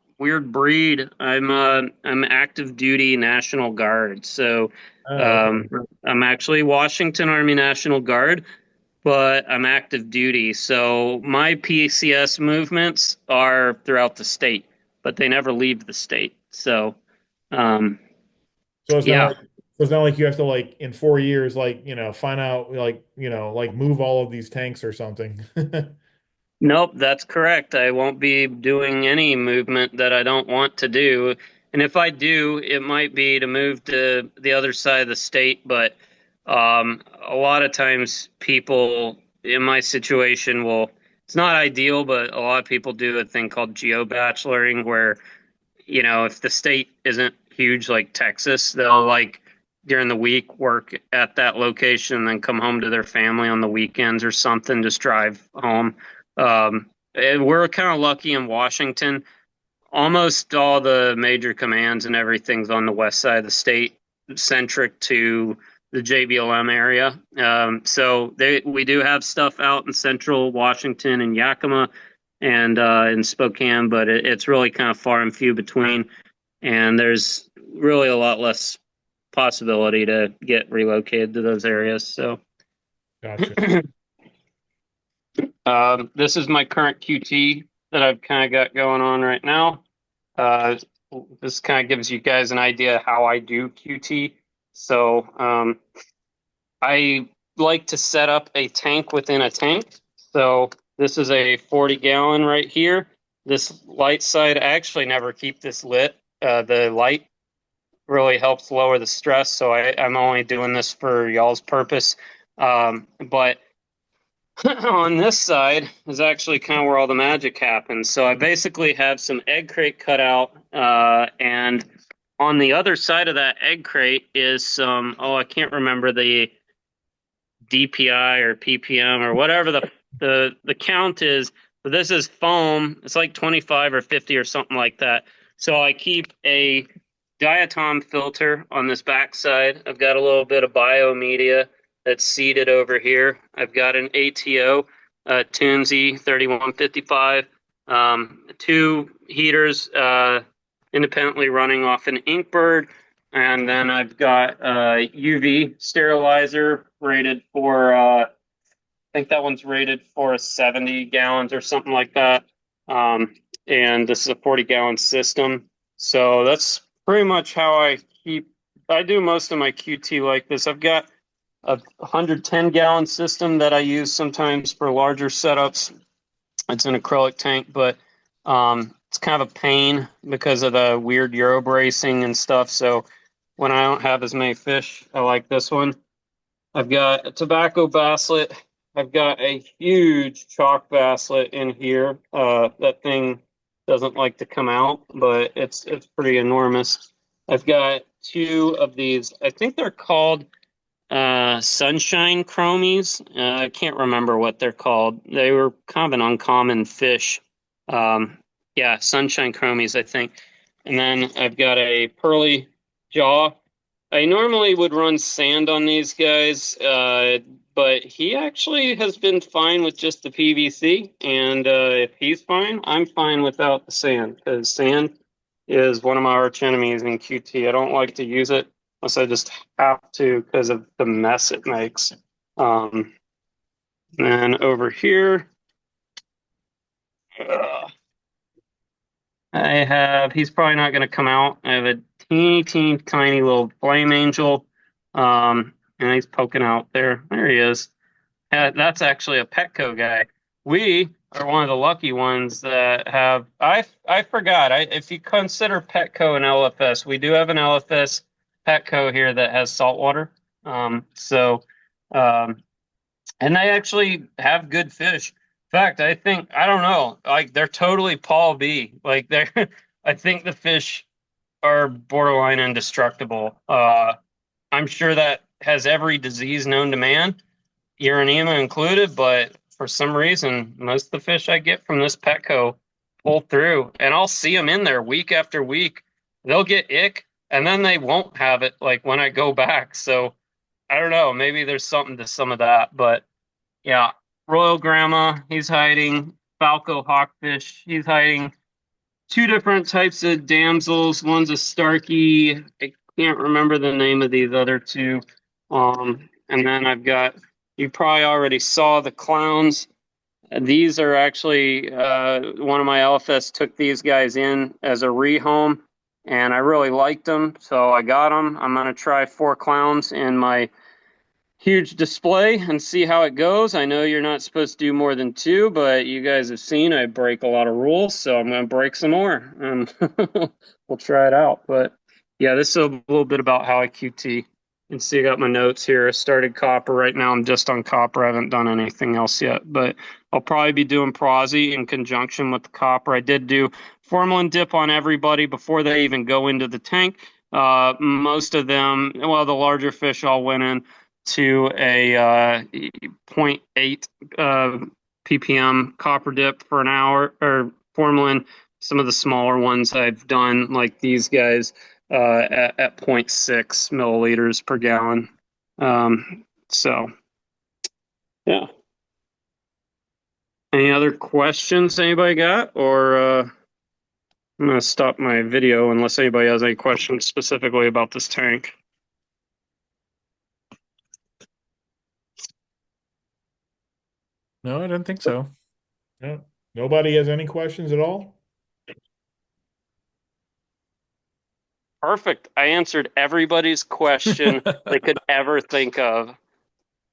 breed. I'm active duty National Guard. So I'm actually Washington Army National Guard, but I'm active duty. So my PCS movements are throughout the state, but they never leave the state. So
so it's not like you have to, like, in 4 years, like, find out, like, like move all of these tanks or something.
Nope, that's correct. I won't be doing any movement that I don't want to do. And if I do, it might be to move to the other side of the state. But a lot of times people in my situation will, it's not ideal, but a lot of people do a thing called geo-bacheloring where, if the state isn't huge like Texas, they'll like during the week work at that location and then come home to their family on the weekends or something, just drive home. And we're kind of lucky in Washington. Almost all the major commands and everything's on the west side of the state, centric to the JBLM area. So we do have stuff out in central Washington and Yakima and in Spokane, but it's really kind of far and few between. And there's really a lot less possibility to get relocated to those areas. So,
Gotcha.
This is my current QT that I've kind of got going on right now. This kind of gives you guys an idea how I do QT. So I like to set up a tank within a tank. So this is a 40-gallon right here. This light side, I actually never keep this lit. The light really helps lower the stress. So I'm only doing this for y'all's purpose. But on this side is actually kind of where all the magic happens. So I basically have some egg crate cut out, and on the other side of that egg crate is some, oh, I can't remember the DPI or PPM or whatever the count is. But this is foam. It's like 25 or 50 or something like that. So I keep a diatom filter on this backside. I've got a little bit of biomedia that's seeded over here. I've got an ATO, Tunzi 3155, two heaters independently running off an Inkbird, and then I've got a UV sterilizer rated for, I think that one's rated for 70 gallons or something like that. And this is a 40-gallon system. So that's pretty much how I do most of my QT like this. I've got a 110-gallon system that I use sometimes for larger setups. It's an acrylic tank, but it's kind of a pain because of the weird Euro bracing and stuff. So when I don't have as many fish, I like this one. I've got a tobacco basslet. I've got a huge chalk basslet in here. That thing doesn't like to come out, but it's pretty enormous. I've got two of these. I think they're called sunshine chromies. I can't remember what they're called. They were kind of an uncommon fish. Yeah, sunshine chromies, I think. And then I've got a pearly jaw. I normally would run sand on these guys, but he actually has been fine with just the PVC. And if he's fine, I'm fine without the sand, because sand is one of my arch enemies in QT. I don't like to use it unless I just have to because of the mess it makes. And over here, he's probably not going to come out. I have a teeny tiny little flame angel, and he's poking out there. There he is. That's actually a Petco guy. We are one of the lucky ones that have. I forgot. If you consider Petco an LFS, we do have an LFS Petco here that has saltwater. Um, and they actually have good fish. In fact, I don't know, like they're totally Paul B. Like they're, I think the fish are borderline indestructible. I'm sure that has every disease known to man, Uranema included, but for some reason, most of the fish I get from this Petco pull through, and I'll see them in there week after week. They'll get ick, and then they won't have it like when I go back. So I don't know, maybe there's something to some of that, but yeah, Royal Grandma, he's hiding. Falco Hawkfish, he's hiding. Two different types of damsels. One's a Starkey. I can't remember the name of these other two. And then I've got, you probably already saw the clowns. These are actually, one of my LFS took these guys in as a rehome, and I really liked them, so I got them. I'm going to try 4 clowns in my huge display and see how it goes. I know you're not supposed to do more than 2, but you guys have seen I break a lot of rules, so I'm going to break some more, and we'll try it out. But yeah, this is a little bit about how I QT. You can see I got my notes here. I started copper. Right now I'm just on copper. I haven't done anything else yet, but I'll probably be doing prosy in conjunction with the copper. I did do formalin dip on everybody before they even go into the tank. Most of them, well, the larger fish all went in to a zero point 0.8 ppm copper dip for an hour, or formalin. Some of the smaller ones I've done, like these guys, at 0.6 milliliters per gallon. So, yeah. Any other questions anybody got? Or I'm going to stop my video unless anybody has any questions specifically about this tank.
No, I didn't think so.
No, nobody has any questions at all?
Perfect. I answered everybody's question they could ever think of.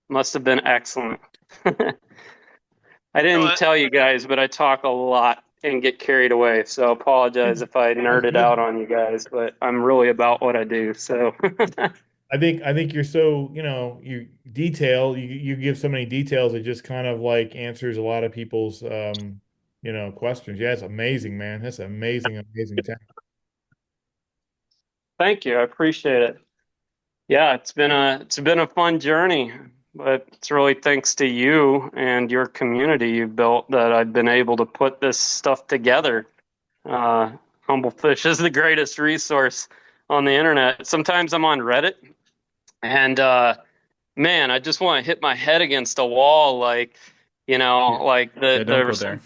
Must have been excellent. I didn't tell you guys, but I talk a lot and get carried away. So apologize if I nerded out on you guys, but I'm really about what I do. So
I think you're so, you give so many details, it just kind of like answers a lot of people's questions. Yeah, it's amazing, man. That's amazing, amazing tech.
Thank you. I appreciate it. Yeah, it's been a fun journey, but it's really thanks to you and your community you built that I've been able to put this stuff together. Uh, Humble Fish is the greatest resource on the internet. Sometimes I'm on Reddit and man, I just want to hit my head against a wall, like,
Yeah,
like
yeah, don't go there.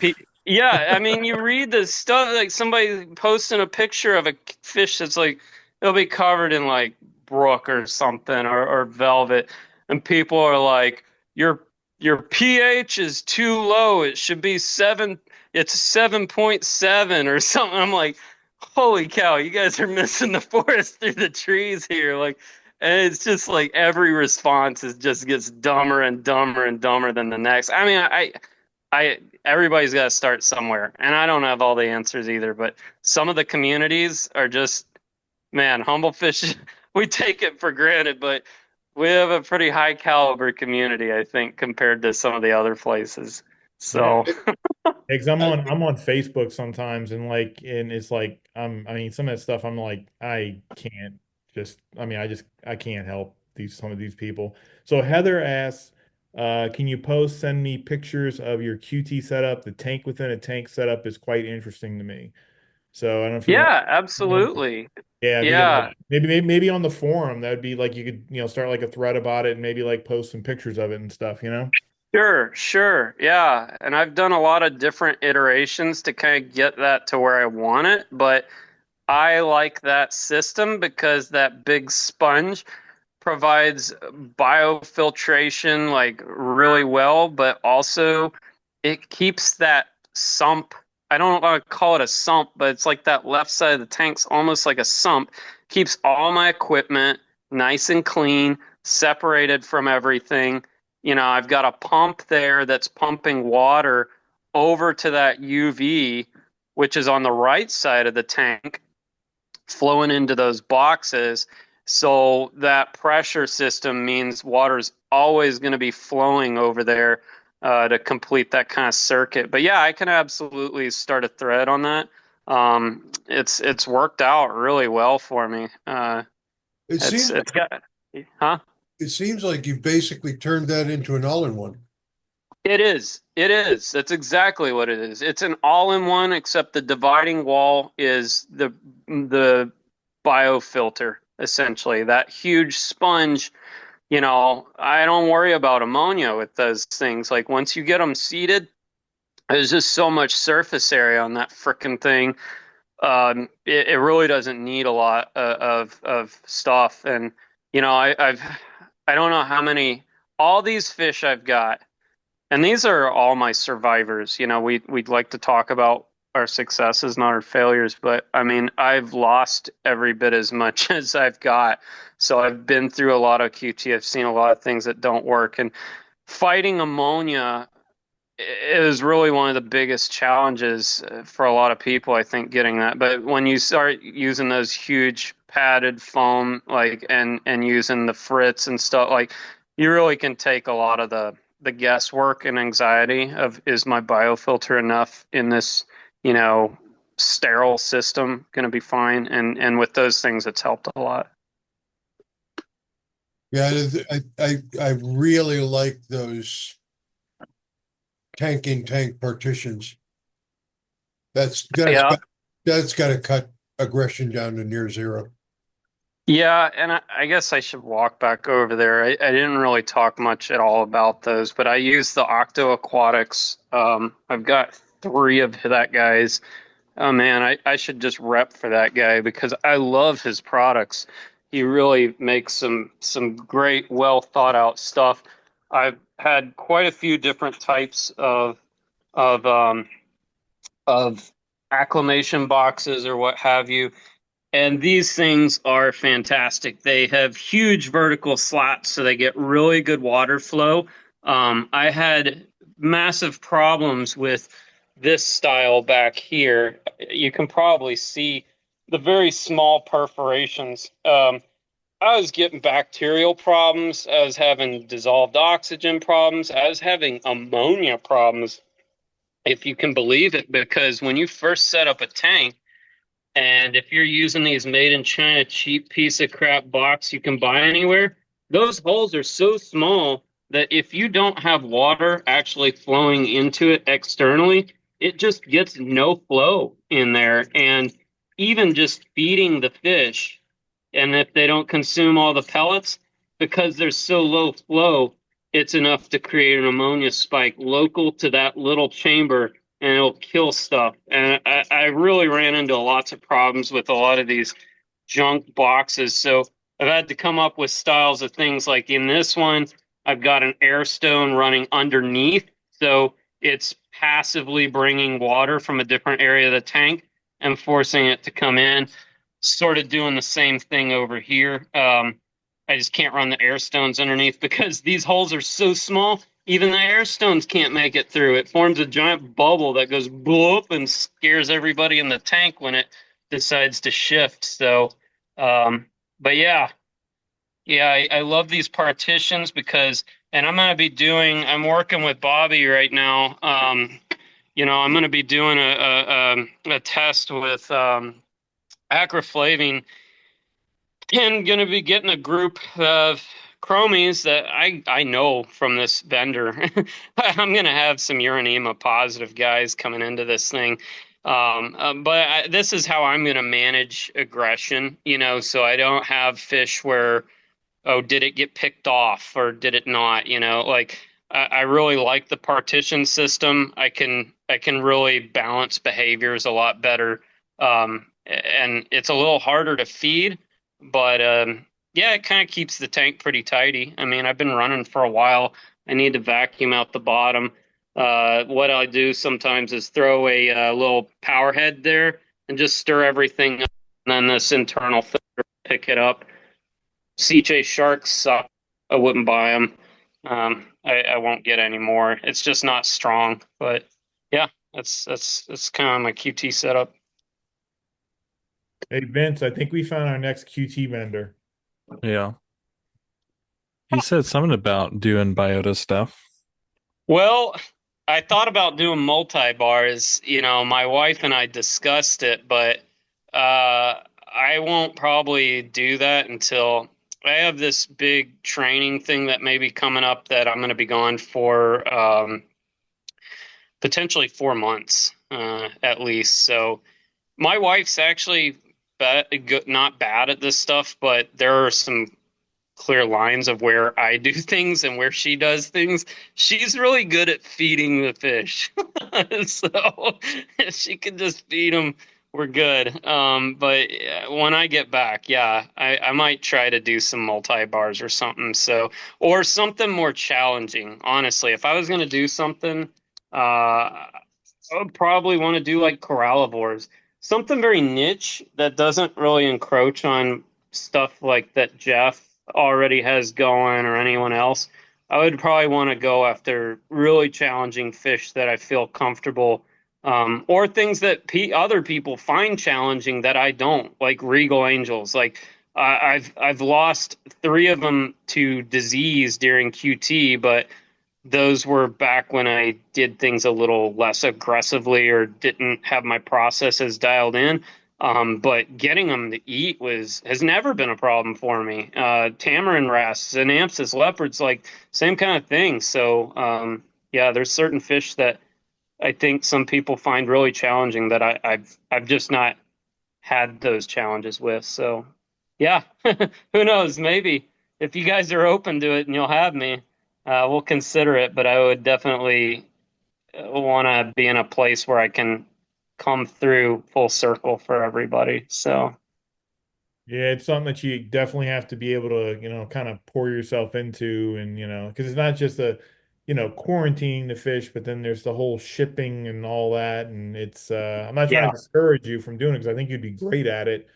yeah, I mean, you read this stuff, like somebody posting a picture of a fish that's like, it'll be covered in like brook or something or velvet, and people are like, your your pH is too low. It should be seven. It's 7.7 or something. I'm like, holy cow, you guys are missing the forest through the trees here. Like, and it's just like every response is just gets dumber and dumber and dumber than the next. I mean, everybody's got to start somewhere, and I don't have all the answers either. But some of the communities are just, man, Humble Fish. We take it for granted, but we have a pretty high caliber community, I think, compared to some of the other places.
Yeah,
So,
because
I
I'm on Facebook sometimes, and it's like I mean, some of that stuff I'm like, I can't just I mean, I can't help some of these people. So Heather asks, can you send me pictures of your QT setup? The tank within a tank setup is quite interesting to me. So I don't know if you want,
yeah, absolutely.
yeah, if you could, like,
Yeah,
maybe on the forum, that would be like, you could, start like a thread about it and maybe like post some pictures of it and stuff.
sure, sure. Yeah. And I've done a lot of different iterations to kind of get that to where I want it, but I like that system because that big sponge provides biofiltration like really well, but also it keeps that sump. I don't want to call it a sump, but it's like that left side of the tank's almost like a sump. Keeps all my equipment nice and clean, separated from everything. I've got a pump there that's pumping water over to that UV, which is on the right side of the tank flowing into those boxes. So that pressure system means water's always going to be flowing over there to complete that kind of circuit. But yeah, I can absolutely start a thread on that. It's worked out really well for me.
it seems
It's got, huh?
it seems like you've basically turned that into an all-in-one.
It is. It is. That's exactly what it is. It's an all-in-one, except the dividing wall is the biofilter, essentially. That huge sponge, I don't worry about ammonia with those things. Like once you get them seeded, there's just so much surface area on that frickin' thing. It really doesn't need a lot of stuff. And I don't know how many all these fish I've got. And these are all my survivors. We'd like to talk about our successes, not our failures, but I mean, I've lost every bit as much as I've got. So I've been through a lot of QT. I've seen a lot of things that don't work. And fighting ammonia is really one of the biggest challenges for a lot of people, I think, getting that. But when you start using those huge padded foam, like, and using the frits and stuff, like, you really can take a lot of the guesswork and anxiety of, is my biofilter enough in this, sterile system going to be fine? And with those things, it's helped a lot.
Yeah, I really like those tank in tank partitions. That's
Yeah.
that's got to cut aggression down to near zero.
Yeah, and I guess I should walk back over there. I didn't really talk much at all about those, but I use the Octo Aquatics. I've got 3 of that guy's. Oh man, I should just rep for that guy because I love his products. He really makes some great, well thought out stuff. I've had quite a few different types of um, of acclimation boxes or what have you. And these things are fantastic. They have huge vertical slats, so they get really good water flow. I had massive problems with this style back here. You can probably see the very small perforations. I was getting bacterial problems. I was having dissolved oxygen problems. I was having ammonia problems, if you can believe it, because when you first set up a tank, and if you're using these made in China cheap piece of crap box you can buy anywhere, those holes are so small that if you don't have water actually flowing into it externally, it just gets no flow in there. And even just feeding the fish, and if they don't consume all the pellets, because there's so low flow, it's enough to create an ammonia spike local to that little chamber, and it'll kill stuff. And I really ran into lots of problems with a lot of these junk boxes. So I've had to come up with styles of things like in this one, I've got an air stone running underneath. So it's passively bringing water from a different area of the tank and forcing it to come in. Sort of doing the same thing over here. I just can't run the air stones underneath because these holes are so small. Even the air stones can't make it through. It forms a giant bubble that goes bloop and scares everybody in the tank when it decides to shift. So, but yeah, I love these partitions because, and I'm working with Bobby right now. I'm going to be doing a test with acroflavine and going to be getting a group of chromies that I know from this vendor. I'm going to have some uranema positive guys coming into this thing. This is how I'm going to manage aggression, so I don't have fish where, oh, did it get picked off or did it not? Like I really like the partition system. I can really balance behaviors a lot better. And it's a little harder to feed, but yeah, it kind of keeps the tank pretty tidy. I mean, I've been running for a while. I need to vacuum out the bottom. What I do sometimes is throw a little power head there and just stir everything up, and then this internal filter pick it up. CJ Sharks suck. I wouldn't buy them. I won't get any more. It's just not strong. But yeah, that's kind of my QT setup.
Hey Vince, I think we found our next QT vendor.
Yeah. He said something about doing biota stuff.
Well, I thought about doing multi-bars. My wife and I discussed it, but I won't probably do that until I have this big training thing that may be coming up that I'm going to be gone for potentially 4 months at least. So my wife's actually not bad at this stuff, but there are some clear lines of where I do things and where she does things. She's really good at feeding the fish. So if she can just feed them, we're good. But when I get back, yeah, I might try to do some multi-bars or something. So, or something more challenging. Honestly, if I was going to do something, I would probably want to do like corallivores, something very niche that doesn't really encroach on stuff like that Jeff already has going or anyone else. I would probably want to go after really challenging fish that I feel comfortable, or things that other people find challenging that I don't, like regal angels. Like I've lost 3 of them to disease during QT, but those were back when I did things a little less aggressively or didn't have my processes dialed in. But getting them to eat has never been a problem for me. Tamarin wrasse, Xenopsis leopards, like same kind of thing. So yeah, there's certain fish that I think some people find really challenging that I've just not had those challenges with. So yeah, who knows? Maybe if you guys are open to it and you'll have me, we'll consider it. But I would definitely want to be in a place where I can come through full circle for everybody. So
Yeah, it's something that you definitely have to be able to, kind of pour yourself into and, because it's not just quarantining the fish, but then there's the whole shipping and all that. And I'm not trying
yeah.
to discourage you from doing it because I think you'd be great at it,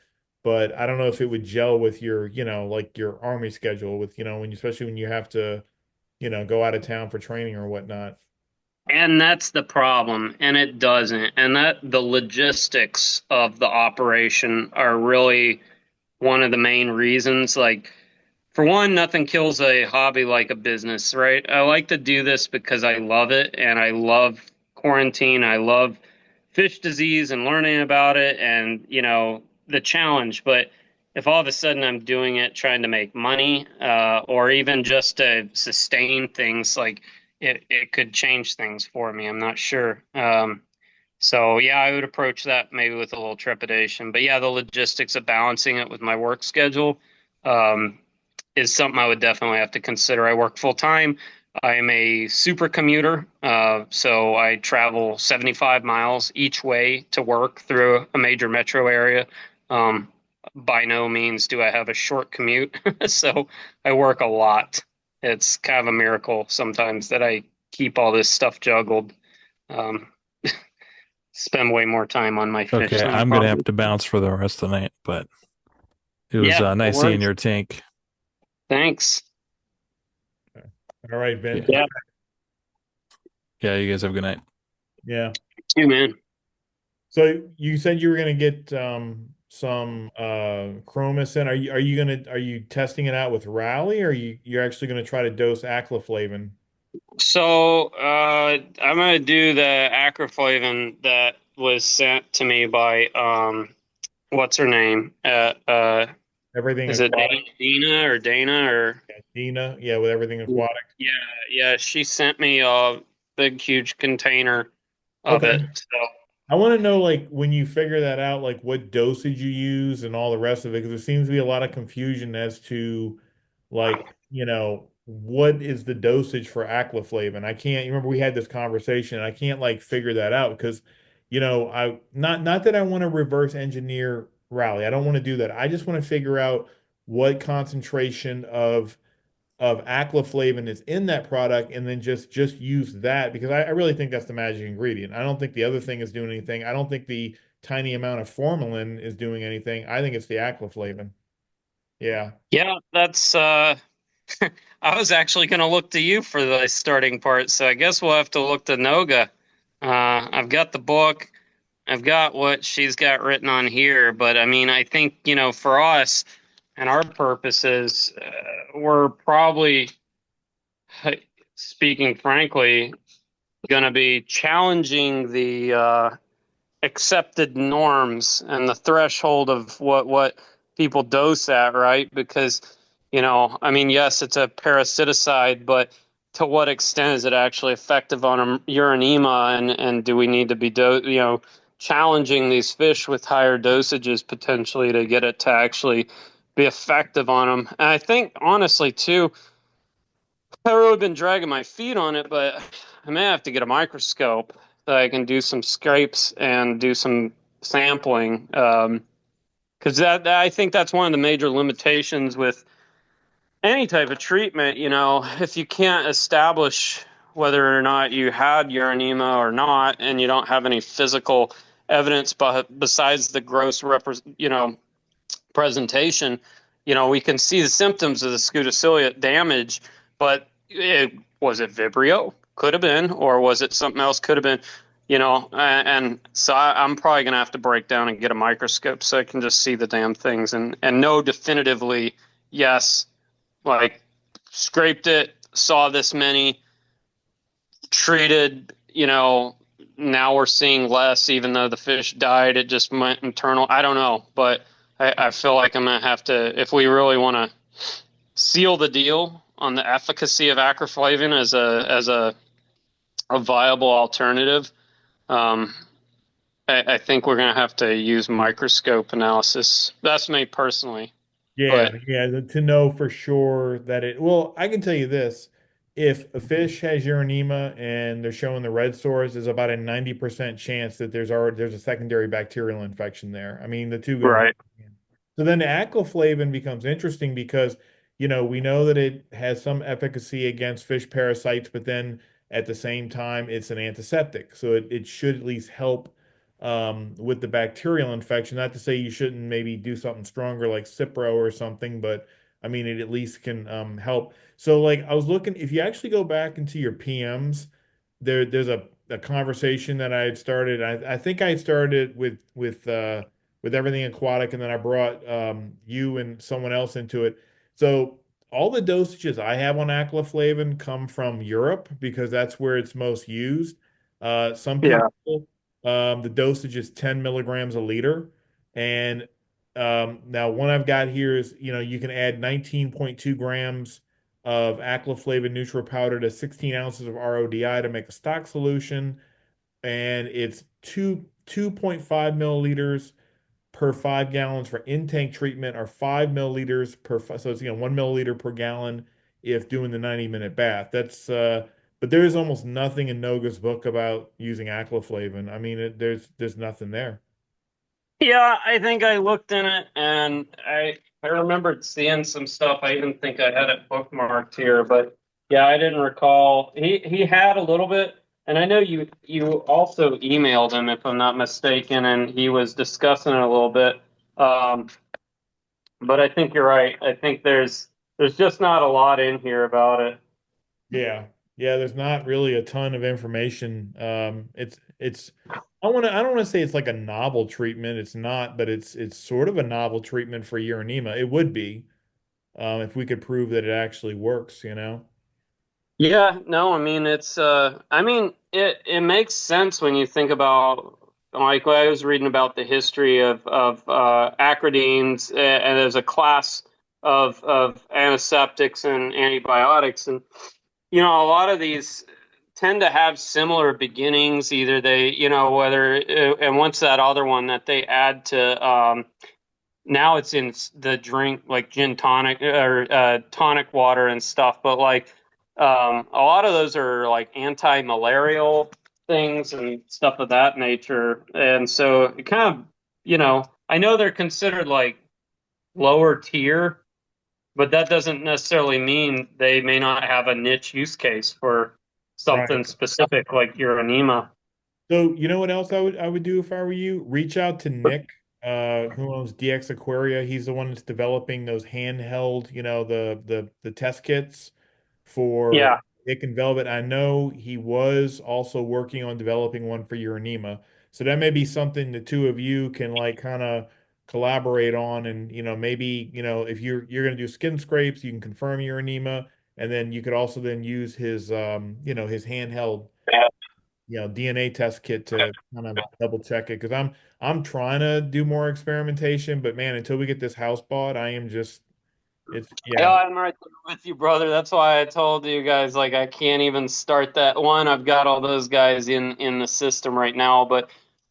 but I don't know if it would gel with your, like your army schedule with, especially when you have to, go out of town for training or whatnot.
And that's the problem, and it doesn't. And that the logistics of the operation are really one of the main reasons. Like, for one, nothing kills a hobby like a business, right? I like to do this because I love it and I love quarantine. I love fish disease and learning about it and, the challenge. But if all of a sudden I'm doing it trying to make money, or even just to sustain things, like it could change things for me. I'm not sure. So yeah, I would approach that maybe with a little trepidation. But yeah, the logistics of balancing it with my work schedule um, is something I would definitely have to consider. I work full time. I am a super commuter, so I travel 75 miles each way to work through a major metro area. Um, by no means do I have a short commute, so I work a lot. It's kind of a miracle sometimes that I keep all this stuff juggled. Um, spend way more time on my fish
Okay,
than I
I'm gonna
probably.
have to bounce for the rest of the night, but it was
Yeah, no
nice seeing
worries.
your tank.
Thanks.
All right, Ben.
Yeah,
Yeah, you guys have a good night.
Yeah.
you man.
So you said you were going to get some chromis in. Are you testing it out with Rally, or you're actually going to try to dose aclaflavin?
So I'm gonna do the acroflavin that was sent to me by what's her name?
Everything
Is it
aquatic,
Dana or Dana or
Dina, yeah, with everything aquatic.
yeah, yeah. She sent me a big huge container of
Okay.
it. So
I want to know, like, when you figure that out, like what dosage you use and all the rest of it, because there seems to be a lot of confusion as to, like, what is the dosage for aclaflavin? I can't, you remember we had this conversation, and I can't like figure that out because, I not that I want to reverse engineer Rally. I don't want to do that. I just want to figure out what concentration of aclaflavin is in that product and then just use that because I really think that's the magic ingredient. I don't think the other thing is doing anything. I don't think the tiny amount of formalin is doing anything. I think it's the aclaflavin. Yeah.
yeah, that's I was actually gonna look to you for the starting part. So I guess we'll have to look to Noga. I've got the book. I've got what she's got written on here, but I mean, I think, for us and our purposes, we're probably, speaking frankly, going to be challenging the accepted norms and the threshold of what people dose at, right? Because, I mean, yes, it's a parasiticide, but to what extent is it actually effective on urinema, and do we need to be challenging these fish with higher dosages potentially to get it to actually be effective on them? And I think honestly too, I've really been dragging my feet on it, but I may have to get a microscope so I can do some scrapes and do some sampling. Because that I think that's one of the major limitations with any type of treatment. If you can't establish whether or not you had urinema or not, and you don't have any physical evidence, but besides the gross presentation, we can see the symptoms of the scutociliate damage, but was it Vibrio? Could have been, or was it something else? Could have been, and so I'm probably going to have to break down and get a microscope so I can just see the damn things and know definitively, yes, like scraped it, saw this many, treated, now we're seeing less, even though the fish died, it just went internal. I don't know, but I feel like I'm gonna have to, if we really want to seal the deal on the efficacy of acroflavin as a viable alternative. Um, I think we're gonna have to use microscope analysis. That's me personally,
Yeah,
but
yeah, to know for sure that well, I can tell you this. If a fish has urinema and they're showing the red sores, there's about a 90% chance that there's a secondary bacterial infection there. I mean, the two go hand
right,
in hand. So then the aclaflavin becomes interesting because, we know that it has some efficacy against fish parasites, but then at the same time, it's an antiseptic. So it should at least help with the bacterial infection. Not to say you shouldn't maybe do something stronger like Cipro or something, but I mean, it at least can help. So, like, I was looking, if you actually go back into your PMs, there's a conversation that I had started. I think I had started with with everything aquatic, and then I brought you and someone else into it. So all the dosages I have on aclaflavin come from Europe because that's where it's most used. Some
Yeah.
people, the dosage is 10 milligrams a liter. And now one I've got here is, you can add 19.2 grams of aclaflavin neutral powder to 16 ounces of RODI to make a stock solution. And it's 2.5 milliliters per 5 gallons for in-tank treatment, or 5 milliliters so it's 1 milliliter per gallon if doing the 90-minute bath. But there is almost nothing in Noga's book about using aclaflavin. I mean, there's nothing there.
Yeah, I think I looked in it and I remembered seeing some stuff. I even think I had it bookmarked here, but yeah, I didn't recall. He had a little bit, and I know you also emailed him if I'm not mistaken, and he was discussing it a little bit. Um, but I think you're right. I think there's just not a lot in here about it.
Yeah. Yeah, there's not really a ton of information. It's I don't want to say it's like a novel treatment. It's not, but it's sort of a novel treatment for urinema. It would be, if we could prove that it actually works, you know?
Yeah, no, I mean it makes sense when you think about like when I was reading about the history of acridines and as a class of antiseptics and antibiotics, and a lot of these tend to have similar beginnings. Either they, whether and once that other one that they add to now it's in the drink like gin tonic or tonic water and stuff, but like a lot of those are like anti-malarial things and stuff of that nature. And so it kind of, I know they're considered like lower tier, but that doesn't necessarily mean they may not have a niche use case for something
Right.
specific like urinema.
So you know what else I would do if I were you? Reach out to Nick, who owns DX Aquaria. He's the one that's developing those handheld, the test kits for
Yeah.
Ick and Velvet. I know he was also working on developing one for Uranema. So that may be something the two of you can like kind of collaborate on. And maybe, if you're gonna do skin scrapes, you can confirm Uranema. And then you could also then use his handheld DNA test kit to kind of double check it, because I'm trying to do more experimentation, but man, until we get this house bought, I am just it's
Yeah,
yeah.
I'm right there with you, brother. That's why I told you guys like I can't even start that one. I've got all those guys in the system right now,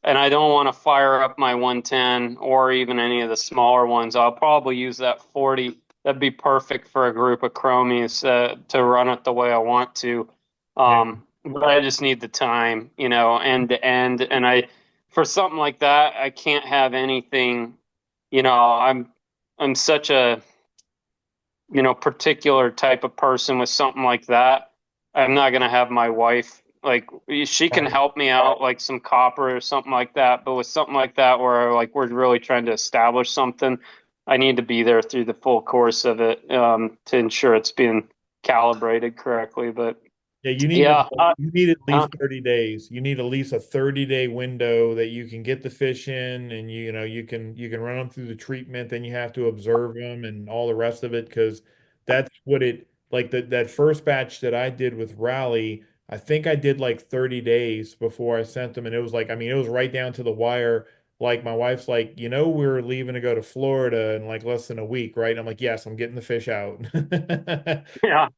and I don't want to fire up my 110 or even any of the smaller ones. I'll probably use that 40. That'd be perfect for a group of chromies to run it the way I want to.
Yeah.
But I just need the time, end to end, and I for something like that, I can't have anything. I'm such a particular type of person with something like that. I'm not going to have my wife like she can
Right.
help me out like some copper or something like that, but with something like that where like we're really trying to establish something, I need to be there through the full course of it to ensure it's being calibrated correctly. But
Yeah,
yeah,
you need at least 30 days. You need at least a 30-day window that you can get the fish in, and you can run them through the treatment, then you have to observe them and all the rest of it, because that's what it like that first batch that I did with Rally, I think I did like 30 days before I sent them, and it was like, I mean, it was right down to the wire. Like my wife's like, we're leaving to go to Florida in like less than a week, right? And I'm like, yes, I'm getting the fish out.
yeah.
Yeah.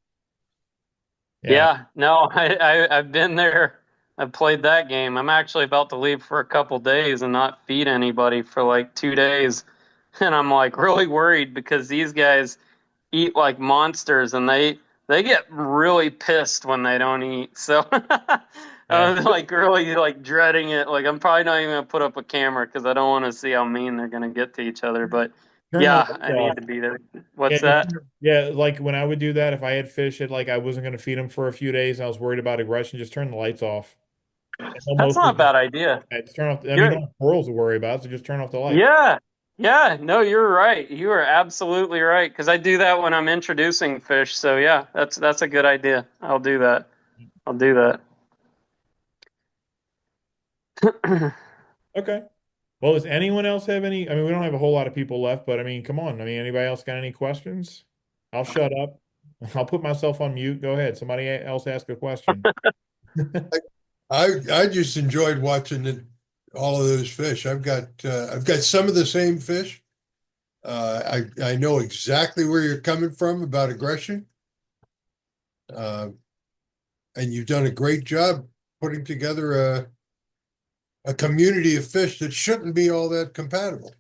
Yeah, no, I've been there. I've played that game. I'm actually about to leave for a couple days and not feed anybody for like 2 days. And I'm like really worried because these guys eat like monsters and they get really pissed when they don't eat. So
Yeah.
I'm like really like dreading it. Like I'm probably not even gonna put up a camera because I don't want to see how mean they're gonna get to each other. But
Turn the
yeah,
lights
I need
off.
to be there.
Yeah,
What's that?
yeah. Like when I would do that, if I had fish that like I wasn't going to feed them for a few days, and I was worried about aggression, just turn the lights off. And they'll
That's not
mostly
a bad idea.
just turn off. I mean, you
You're
don't have pearls to worry about, so just turn off the lights.
Yeah. Yeah. No, you're right. You are absolutely right. Because I do that when I'm introducing fish. So yeah, that's a good idea. I'll do that. I'll do that.
Okay. Well, does anyone else have any? I mean, we don't have a whole lot of people left, but I mean, come on. I mean, anybody else got any questions? I'll shut up. I'll put myself on mute. Go ahead. Somebody else ask a question.
I just enjoyed watching all of those fish. I've got some of the same fish. I know exactly where you're coming from about aggression. And you've done a great job putting together a community of fish that shouldn't be all that compatible.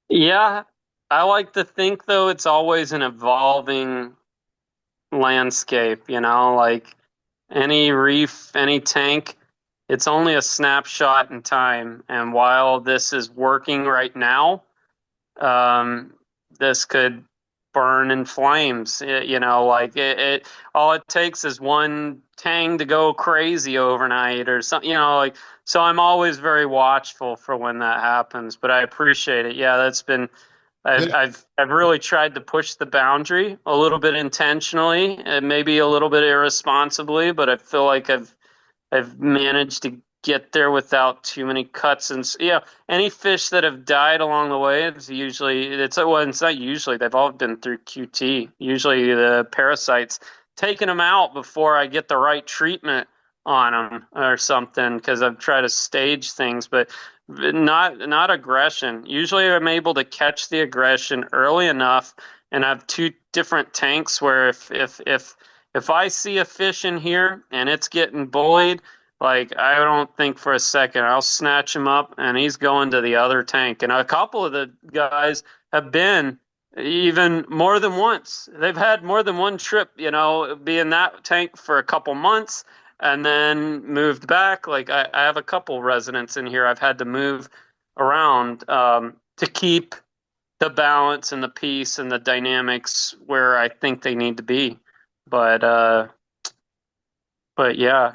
Yeah, I like to think though it's always an evolving landscape, like any reef, any tank, it's only a snapshot in time. And while this is working right now, this could burn in flames. All it takes is one tang to go crazy overnight or something, so I'm always very watchful for when that happens, but I appreciate it. Yeah, that's been
Yeah,
I've really tried to push the boundary a little bit intentionally and maybe a little bit irresponsibly, but I feel like I've managed to get there without too many cuts. And yeah, any fish that have died along the way, it's not usually, they've all been through QT. Usually the parasites taking them out before I get the right treatment on them or something, because I've tried to stage things, but not aggression. Usually I'm able to catch the aggression early enough, and I have two different tanks where if I see a fish in here and it's getting bullied, like, I don't think for a second. I'll snatch him up and he's going to the other tank. And a couple of the guys have been even more than once. They've had more than one trip, be in that tank for a couple months and then moved back. Like, I have a couple residents in here I've had to move around to keep the balance and the peace and the dynamics where I think they need to be. But yeah.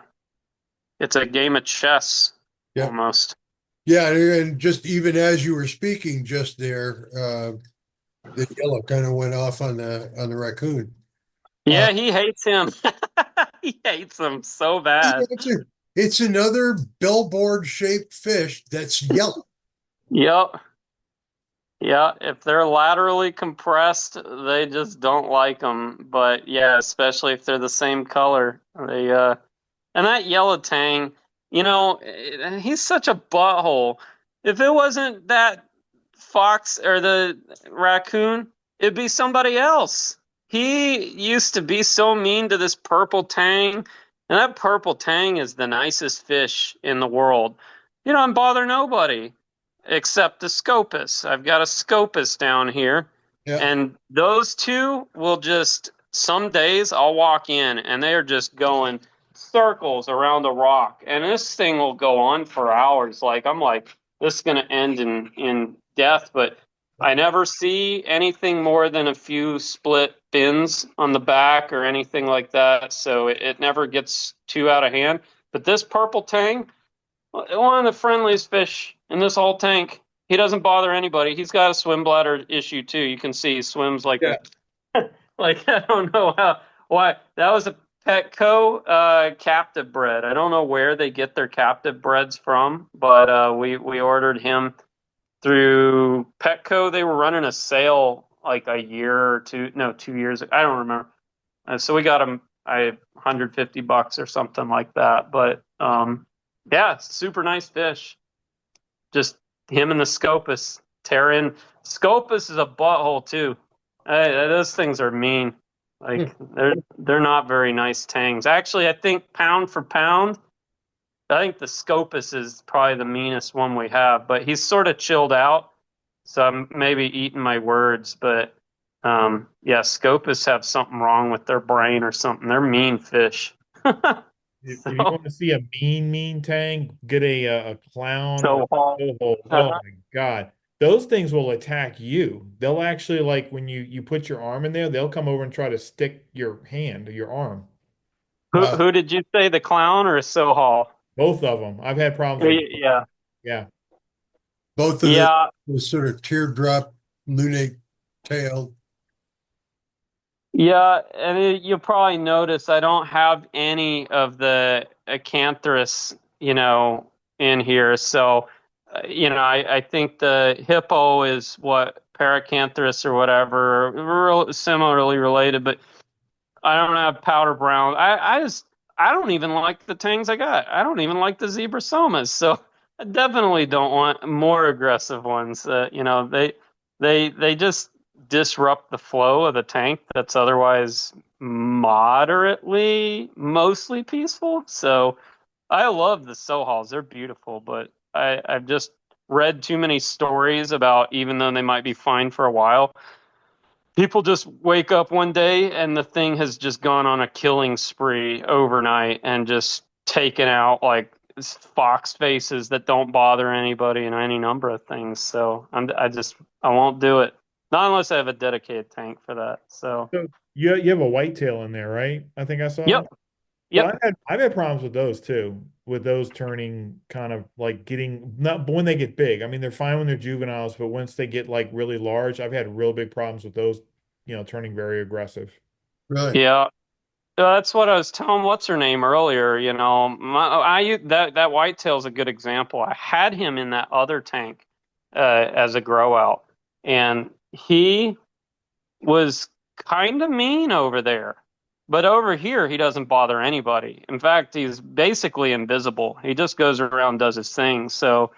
It's a game of chess,
yeah,
almost.
yeah. And just even as you were speaking just there, the yellow kind of went off on the raccoon. Uh,
Yeah, he hates him. He hates him so bad.
it's another billboard shaped fish that's yellow.
Yep. Yeah, if they're laterally compressed, they just don't like them. But yeah, especially if they're the same color. And that yellow tang, he's such a butthole. If it wasn't that fox or the raccoon, it'd be somebody else. He used to be so mean to this purple tang, and that purple tang is the nicest fish in the world. And bother nobody except the Scopus. I've got a Scopus down here,
Yeah,
and those two will just, some days I'll walk in and they are just going circles around the rock, and this thing will go on for hours. Like, I'm like, this is going to end in death, but I never see anything more than a few split fins on the back or anything like that, so it never gets too out of hand. But this purple tang, one of the friendliest fish in this whole tank. He doesn't bother anybody. He's got a swim bladder issue too. You can see he swims like
yeah.
like, I don't know why. That was a Petco captive bred. I don't know where they get their captive breds from, but we ordered him through Petco. They were running a sale like a year or two, no, 2 years. I don't remember. So we got him, $150 or something like that. But yeah, super nice fish. Just him and the Scopus tear in. Scopus is a butthole too. Those things are mean. Like, they're not very nice tangs. Actually, I think pound for pound, I think the Scopus is probably the meanest one we have. But he's sort of chilled out, so I'm maybe eating my words. But yeah, Scopus have something wrong with their brain or something. They're mean fish.
If you
So
want to see a mean tang, get a clown or
so hard.
a coho. Oh my God. Those things will attack you. They'll actually, like, when you put your arm in there, they'll come over and try to stick your hand or your arm.
Wow.
Who did you say, the clown or Sohal?
Both of them. I've had problems with.
Yeah,
Yeah.
Both of
yeah,
the sort of teardrop lunate tail.
yeah. And you'll probably notice I don't have any of the Acanthus, in here. So I think the hippo is what Paracanthus or whatever, similarly related, but I don't have powder brown. I don't even like the tangs I got. I don't even like the zebra somas. So I definitely don't want more aggressive ones. They just disrupt the flow of the tank that's otherwise moderately, mostly peaceful. So I love the Sohals. They're beautiful, but I've just read too many stories about, even though they might be fine for a while, people just wake up one day and the thing has just gone on a killing spree overnight and just taken out like fox faces that don't bother anybody and any number of things. So I won't do it. Not unless I have a dedicated tank for that. So,
So you have a whitetail in there, right? I think I saw.
yep,
So
yep.
I've had problems with those too, with those turning kind of like getting not when they get big. I mean, they're fine when they're juveniles, but once they get like really large, I've had real big problems with those, turning very aggressive.
Really?
Yeah. That's what I was telling what's her name earlier. That whitetail's a good example. I had him in that other tank as a grow out, and he was kind of mean over there. But over here, he doesn't bother anybody. In fact, he's basically invisible. He just goes around, does his thing. So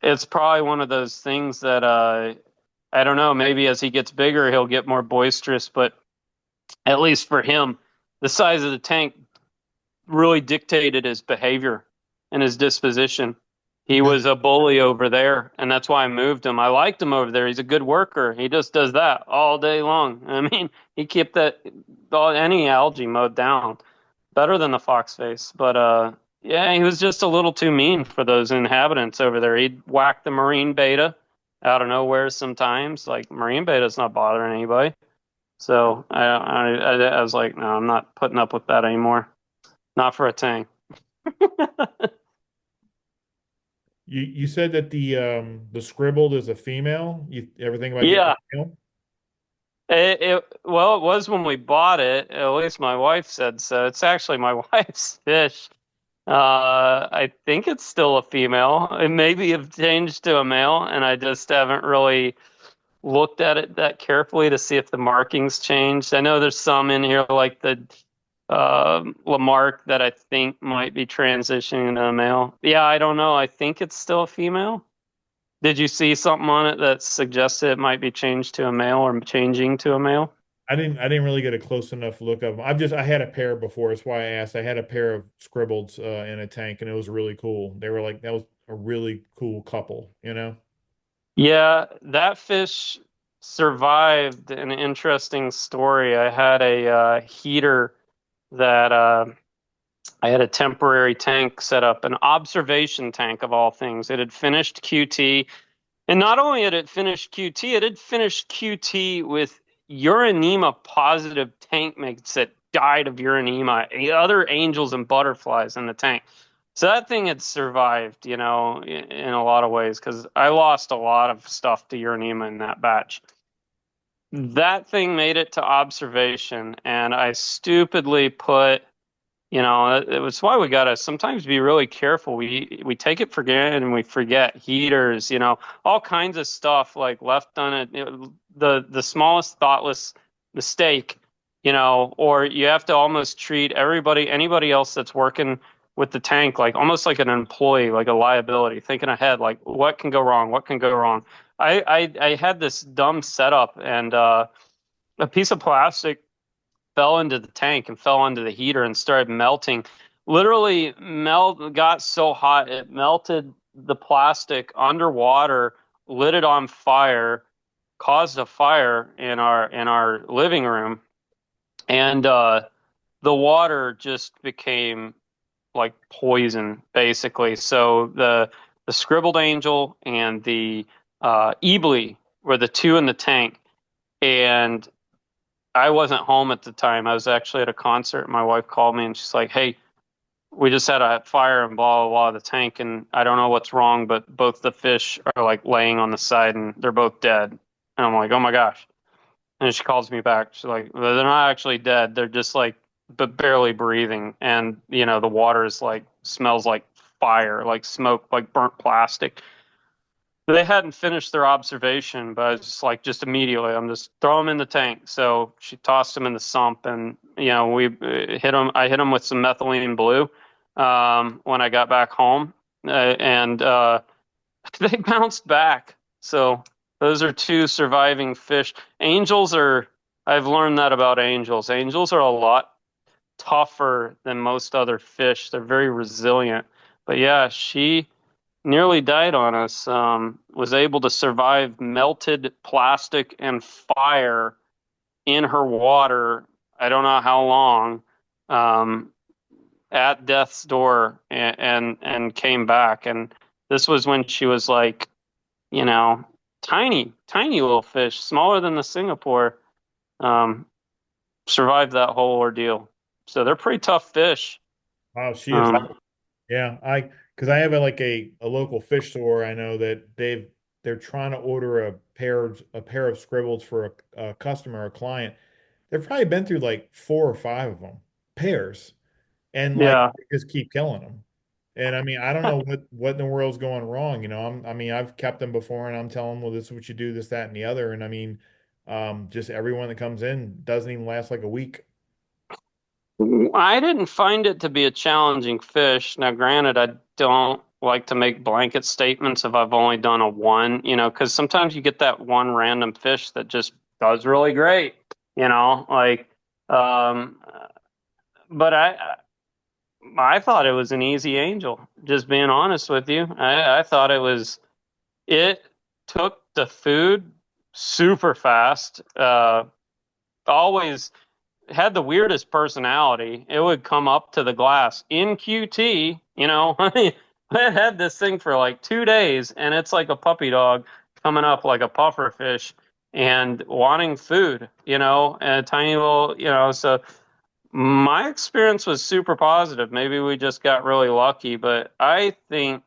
it's probably one of those things that I don't know. Maybe as he gets bigger, he'll get more boisterous. But at least for him, the size of the tank really dictated his behavior and his disposition. He
Yeah.
was a bully over there, and that's why I moved him. I liked him over there. He's a good worker. He just does that all day long. I mean, he kept any algae mowed down better than the fox face. But yeah, he was just a little too mean for those inhabitants over there. He'd whack the marine beta out of nowhere sometimes. Like marine beta's not bothering anybody. So I was like, no, I'm not putting up with that anymore. Not for a tank.
You said that the scribbled is a female. You ever think about getting
Yeah.
a male?
Well, it was when we bought it. At least my wife said so. It's actually my wife's fish. I think it's still a female. It maybe have changed to a male, and I just haven't really looked at it that carefully to see if the markings changed. I know there's some in here like the Lamarck that I think might be transitioning to a male. Yeah, I don't know. I think it's still a female. Did you see something on it that suggested it might be changed to a male or changing to a male?
I didn't really get a close enough look of them. I had a pair before. That's why I asked. I had a pair of scribbled in a tank, and it was really cool. They were like that was a really cool couple, you know.
Yeah, that fish survived an interesting story. I had a heater that I had a temporary tank set up, an observation tank of all things. It had finished QT. And not only had it finished QT, it had finished QT with uranema positive tank mates that died of uranema, other angels and butterflies in the tank. So that thing had survived, in a lot of ways, because I lost a lot of stuff to uranema in that batch. That thing made it to observation, and I stupidly put, it was why we gotta sometimes be really careful. We take it for granted and we forget heaters, all kinds of stuff like left on it, the smallest thoughtless mistake, or you have to almost treat anybody else that's working with the tank like almost like an employee, like a liability, thinking ahead, like what can go wrong, what can go wrong. I had this dumb setup and a piece of plastic fell into the tank and fell into the heater and started melting. Literally got so hot it melted the plastic underwater, lit it on fire, caused a fire in our living room, and the water just became like poison basically. So the scribbled angel and the Ebly were the two in the tank, and I wasn't home at the time. I was actually at a concert. My wife called me and she's like, "Hey, we just had a fire and blah blah blah the tank, and I don't know what's wrong, but both the fish are like laying on the side and they're both dead." And I'm like, "Oh my gosh!" And she calls me back. She's like, "Well, they're not actually dead. They're just like but barely breathing, and the water is like smells like fire, like smoke, like burnt plastic." They hadn't finished their observation, but I was just like, just immediately, I'm just throw them in the tank. So she tossed them in the sump, and we hit them. I hit them with some methylene blue when I got back home, and they bounced back. So those are two surviving fish. Angels are. I've learned that about angels. Angels are a lot tougher than most other fish. They're very resilient. But yeah, she nearly died on us. Was able to survive melted plastic and fire in her water. I don't know how long. At death's door, and came back. And this was when she was like, tiny, tiny little fish, smaller than the Singapore. Um, Survived that whole ordeal. So they're pretty tough fish.
Wow, she is.
Um,
Yeah, because I have a local fish store. I know that they're trying to order a pair of scribbles for a customer, a client. They've probably been through like 4 or 5 of them pairs, and like
yeah.
they just keep killing them. And I mean, I don't know what in the world's going wrong. I mean, I've kept them before, and I'm telling them, well, this is what you do, this, that, and the other. And I mean, just everyone that comes in doesn't even last like a week.
I didn't find it to be a challenging fish. Now, granted, I don't like to make blanket statements if I've only done a one, because sometimes you get that one random fish that just does really great, like, um, but I thought it was an easy angel, just being honest with you. I thought it took the food super fast, always had the weirdest personality. It would come up to the glass in QT, I had this thing for like 2 days, and it's like a puppy dog coming up like a puffer fish and wanting food, and a tiny little, so my experience was super positive. Maybe we just got really lucky, but I think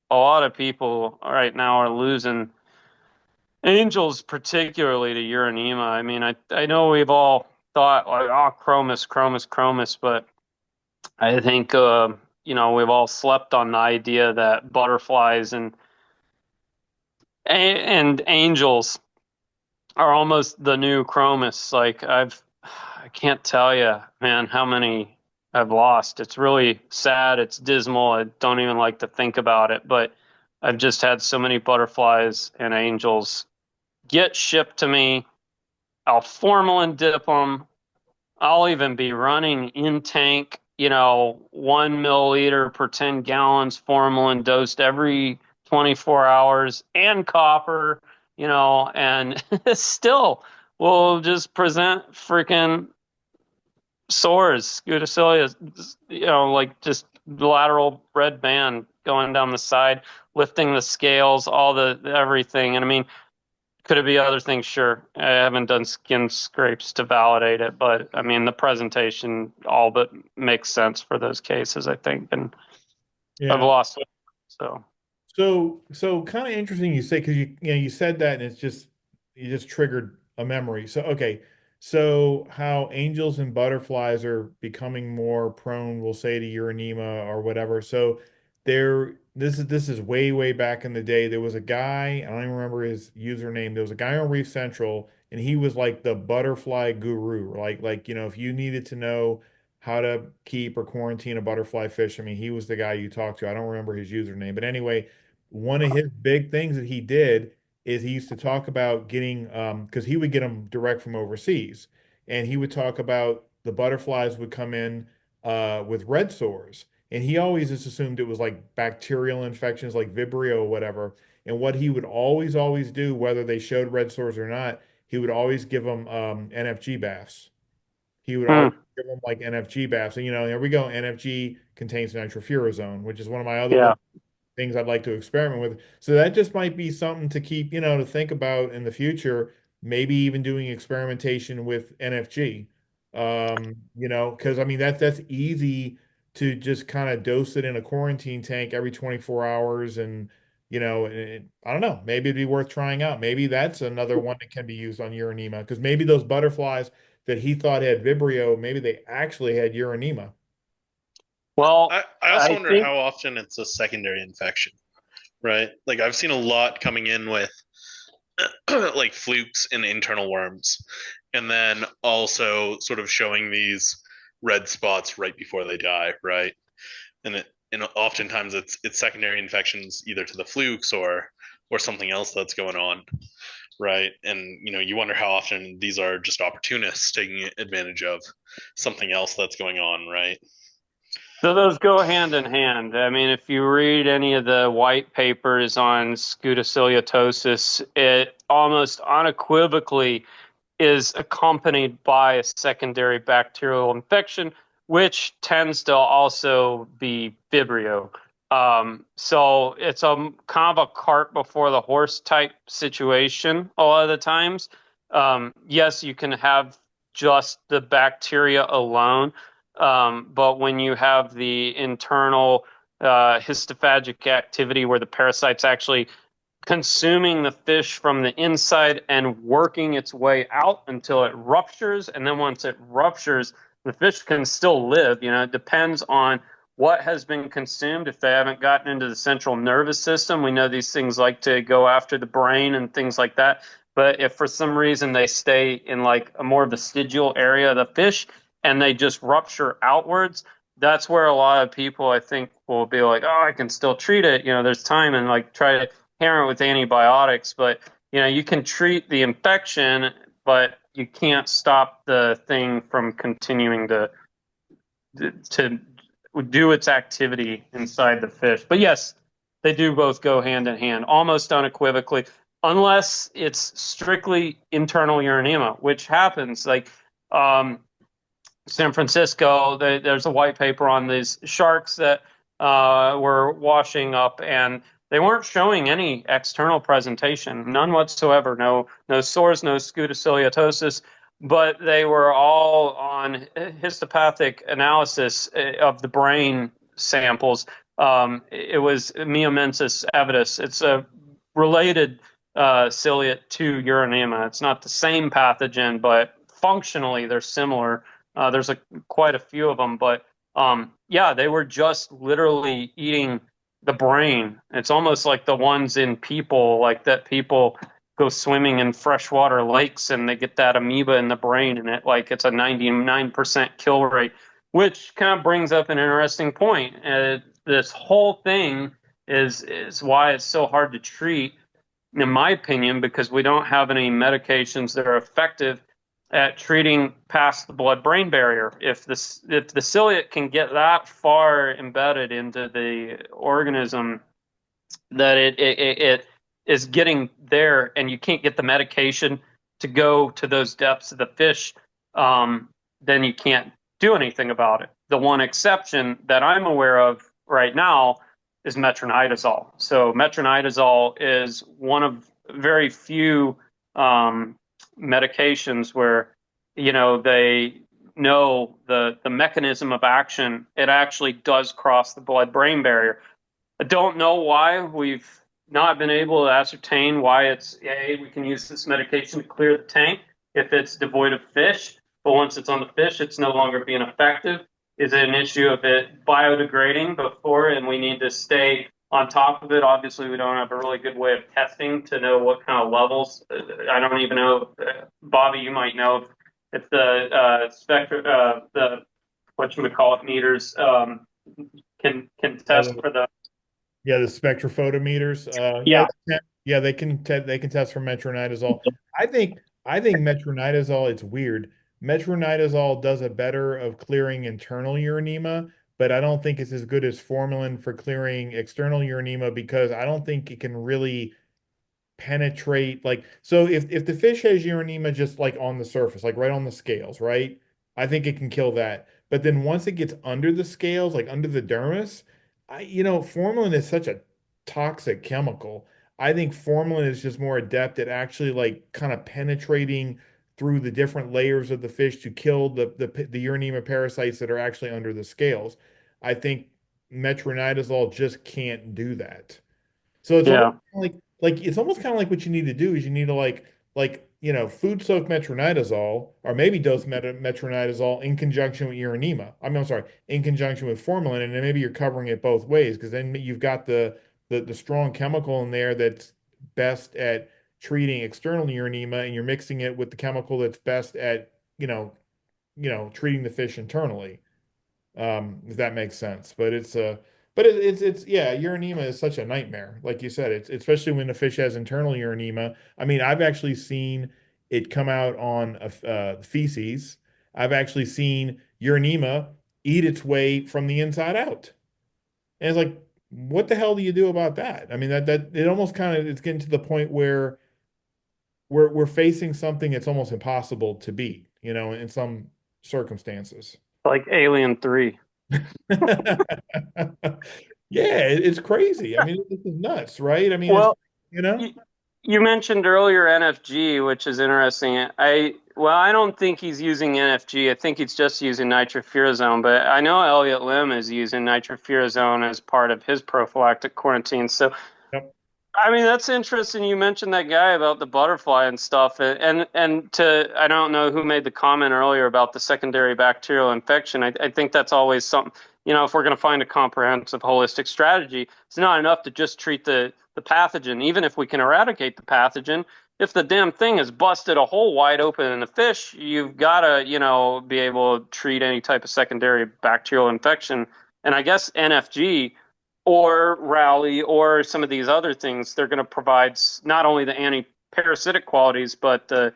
a lot of people right now are losing angels, particularly to Uranema. I mean, I know we've all thought like, oh, Chromis, Chromis, Chromis, but I think we've all slept on the idea that butterflies and angels are almost the new Chromis. Like I can't tell you, man, how many I've lost. It's really sad. It's dismal. I don't even like to think about it, but I've just had so many butterflies and angels get shipped to me. I'll formalin dip them. I'll even be running in tank, 1 milliliter per 10 gallons formalin dosed every 24 hours and copper, and still will just present freaking sores, scuticilia, like just lateral red band going down the side, lifting the scales, all the everything. And I mean, could it be other things? Sure. I haven't done skin scrapes to validate it, but I mean, the presentation all but makes sense for those cases, I think. And I've
Yeah.
lost it. So,
So kind of interesting you say because you said that and you just triggered a memory. So okay, so how angels and butterflies are becoming more prone, we'll say, to uranema or whatever. So this is way back in the day. There was a guy, I don't even remember his username. There was a guy on Reef Central, and he was like the butterfly guru. Like if you needed to know how to keep or quarantine a butterfly fish, I mean, he was the guy you talked to. I don't remember his username, but anyway one of his big things that he did is he used to talk about getting because he would get them direct from overseas, and he would talk about the butterflies would come in with red sores, and he always just assumed it was like bacterial infections like Vibrio or whatever. And what he would always do, whether they showed red sores or not, he would always give them NFG baths. He would always
hmm,
give them like NFG baths, and here we go. NFG contains nitrofurazone, which is one of my other
yeah.
little things I'd like to experiment with. So that just might be something to keep, to think about in the future, maybe even doing experimentation with NFG. Because I mean that's easy to just kind of dose it in a quarantine tank every 24 hours and I don't know, maybe it'd be worth trying out. Maybe that's another one that can be used on uranema because maybe those butterflies that he thought had Vibrio, maybe they actually had uranema.
Well,
I also
I
wonder
think,
how often it's a secondary infection. right? Like I've seen a lot coming in with like flukes and internal worms, and then also sort of showing these red spots right before they die, right? And oftentimes it's secondary infections either to the flukes or something else that's going on, right? And you wonder how often these are just opportunists taking advantage of something else that's going on, right?
So those go hand in hand. I mean, if you read any of the white papers on scutociliatosis, it almost unequivocally is accompanied by a secondary bacterial infection, which tends to also be Vibrio. So it's a kind of a cart before the horse type situation a lot of the times. Yes, you can have just the bacteria alone, but when you have the internal histophagic activity where the parasite's actually consuming the fish from the inside and working its way out until it ruptures. And then once it ruptures, the fish can still live. It depends on what has been consumed. If they haven't gotten into the central nervous system, we know these things like to go after the brain and things like that. But if for some reason they stay in like a more vestigial area of the fish and they just rupture outwards, that's where a lot of people, I think, will be like, oh, I can still treat it. There's time, and like try to parent with antibiotics, but you can treat the infection, but you can't stop the thing from continuing to do its activity inside the fish. But yes, they do both go hand in hand, almost unequivocally, unless it's strictly internal urinema, which happens. Like San Francisco, there's a white paper on these sharks that were washing up, and they weren't showing any external presentation, none whatsoever. No sores, no scutociliatosis, but they were all on histopathic analysis of the brain samples. It was Miomensis avidus. It's a related ciliate to urinema. It's not the same pathogen, but functionally they're similar. There's quite a few of them, but yeah, they were just literally eating the brain. It's almost like the ones in people, like that people go swimming in freshwater lakes and they get that amoeba in the brain, and it's a 99% kill rate, which kind of brings up an interesting point. This whole thing is why it's so hard to treat, in my opinion, because we don't have any medications that are effective at treating past the blood-brain barrier. If the ciliate can get that far embedded into the organism that it is getting there, and you can't get the medication to go to those depths of the fish, then you can't do anything about it. The one exception that I'm aware of right now is metronidazole. So metronidazole is one of very few medications where they know the mechanism of action. It actually does cross the blood-brain barrier. I don't know why we've not been able to ascertain why we can use this medication to clear the tank if it's devoid of fish, but once it's on the fish, it's no longer being effective. Is it an issue of it biodegrading before, and we need to stay on top of it? Obviously, we don't have a really good way of testing to know what kind of levels. I don't even know, Bobby, you might know if the the whatchamacallit meters can test for the.
Yeah, the spectrophotometers.
Yeah.
Yeah, they can test for metronidazole. I think metronidazole, it's weird. Metronidazole does a better of clearing internal urinema, but I don't think it's as good as formalin for clearing external urinema, because I don't think it can really penetrate. Like, so if the fish has urinema just like on the surface, like right on the scales, right? I think it can kill that. But then once it gets under the scales, like under the dermis, formalin is such a toxic chemical. I think formalin is just more adept at actually like kind of penetrating through the different layers of the fish to kill the urinema parasites that are actually under the scales. I think metronidazole just can't do that. So it's
Yeah.
almost like it's almost kind of like what you need to do is you need to food soak metronidazole, or maybe dose metronidazole in conjunction with urinema. I'm sorry, in conjunction with formalin, and then maybe you're covering it both ways, because then you've got the the strong chemical in there that's best at treating external urinema, and you're mixing it with the chemical that's best at, treating the fish internally. If that makes sense. But it's yeah, urinema is such a nightmare. Like you said, it's especially when the fish has internal urinema. I mean, I've actually seen it come out on feces. I've actually seen urinema eat its way from the inside out. And it's like, what the hell do you do about that? I mean, that it almost kind of it's getting to the point where we're facing something that's almost impossible to beat, in some circumstances.
Like Alien 3.
Yeah, it's crazy. I mean, this is nuts, right? I mean,
Well,
you know,
you, you mentioned earlier NFG, which is interesting. I don't think he's using NFG. I think he's just using nitrofurazone, but I know Elliot Lim is using nitrofurazone as part of his prophylactic quarantine. So
yep.
I mean, that's interesting. You mentioned that guy about the butterfly and stuff, and to I don't know who made the comment earlier about the secondary bacterial infection. I think that's always something. If we're going to find a comprehensive, holistic strategy, it's not enough to just treat the pathogen. Even if we can eradicate the pathogen, if the damn thing has busted a hole wide open in the fish, you've got to be able to treat any type of secondary bacterial infection. And I guess NFG or Rally or some of these other things, they're going to provide not only the anti-parasitic qualities, but the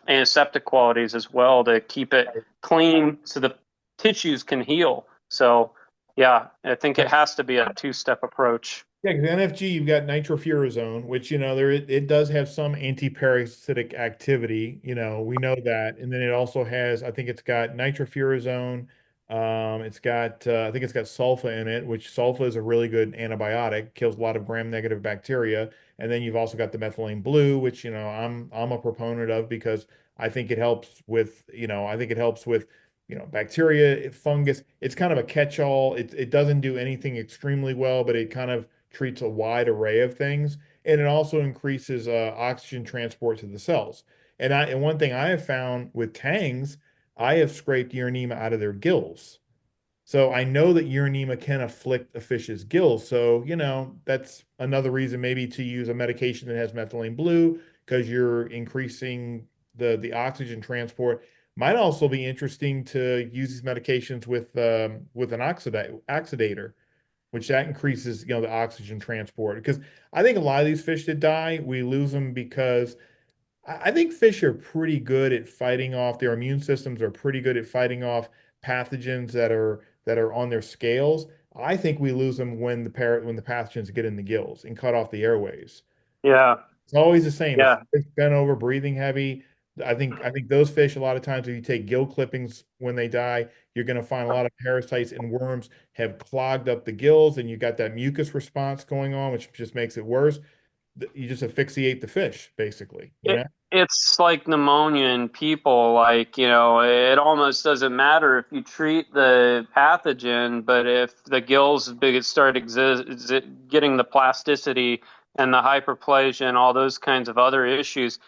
antiseptic qualities as well to keep it clean so the tissues can heal. So yeah, I think it has to be a two-step approach.
Yeah, because NFG, you've got nitrofurazone, which it does have some anti-parasitic activity. We know that, and then it also has, I think it's got nitrofurazone. It's got, I think it's got sulfa in it, which sulfa is a really good antibiotic, kills a lot of gram-negative bacteria. And then you've also got the methylene blue, which I'm a proponent of because I think it helps with, bacteria, fungus. It's kind of a catch-all. It doesn't do anything extremely well, but it kind of treats a wide array of things, and it also increases oxygen transport to the cells. And one thing I have found with tangs, I have scraped urinema out of their gills. So I know that urinema can afflict a fish's gills. So, that's another reason maybe to use a medication that has methylene blue because you're increasing the oxygen transport. Might also be interesting to use these medications with an oxidator, which that increases, the oxygen transport. Because I think a lot of these fish that die, we lose them because I think fish are pretty good at fighting off, their immune systems are pretty good at fighting off pathogens that are on their scales. I think we lose them when the pathogens get in the gills and cut off the airways.
Yeah,
It's always the same. If
yeah.
it's bent over, breathing heavy, I think those fish a lot of times if you take gill clippings when they die, you're going to find a lot of parasites and worms have clogged up the gills, and you got that mucus response going on, which just makes it worse. You just asphyxiate the fish, basically.
It's like pneumonia in people. Like, it almost doesn't matter if you treat the pathogen, but if the gills start getting the plasticity and the hyperplasia and all those kinds of other issues,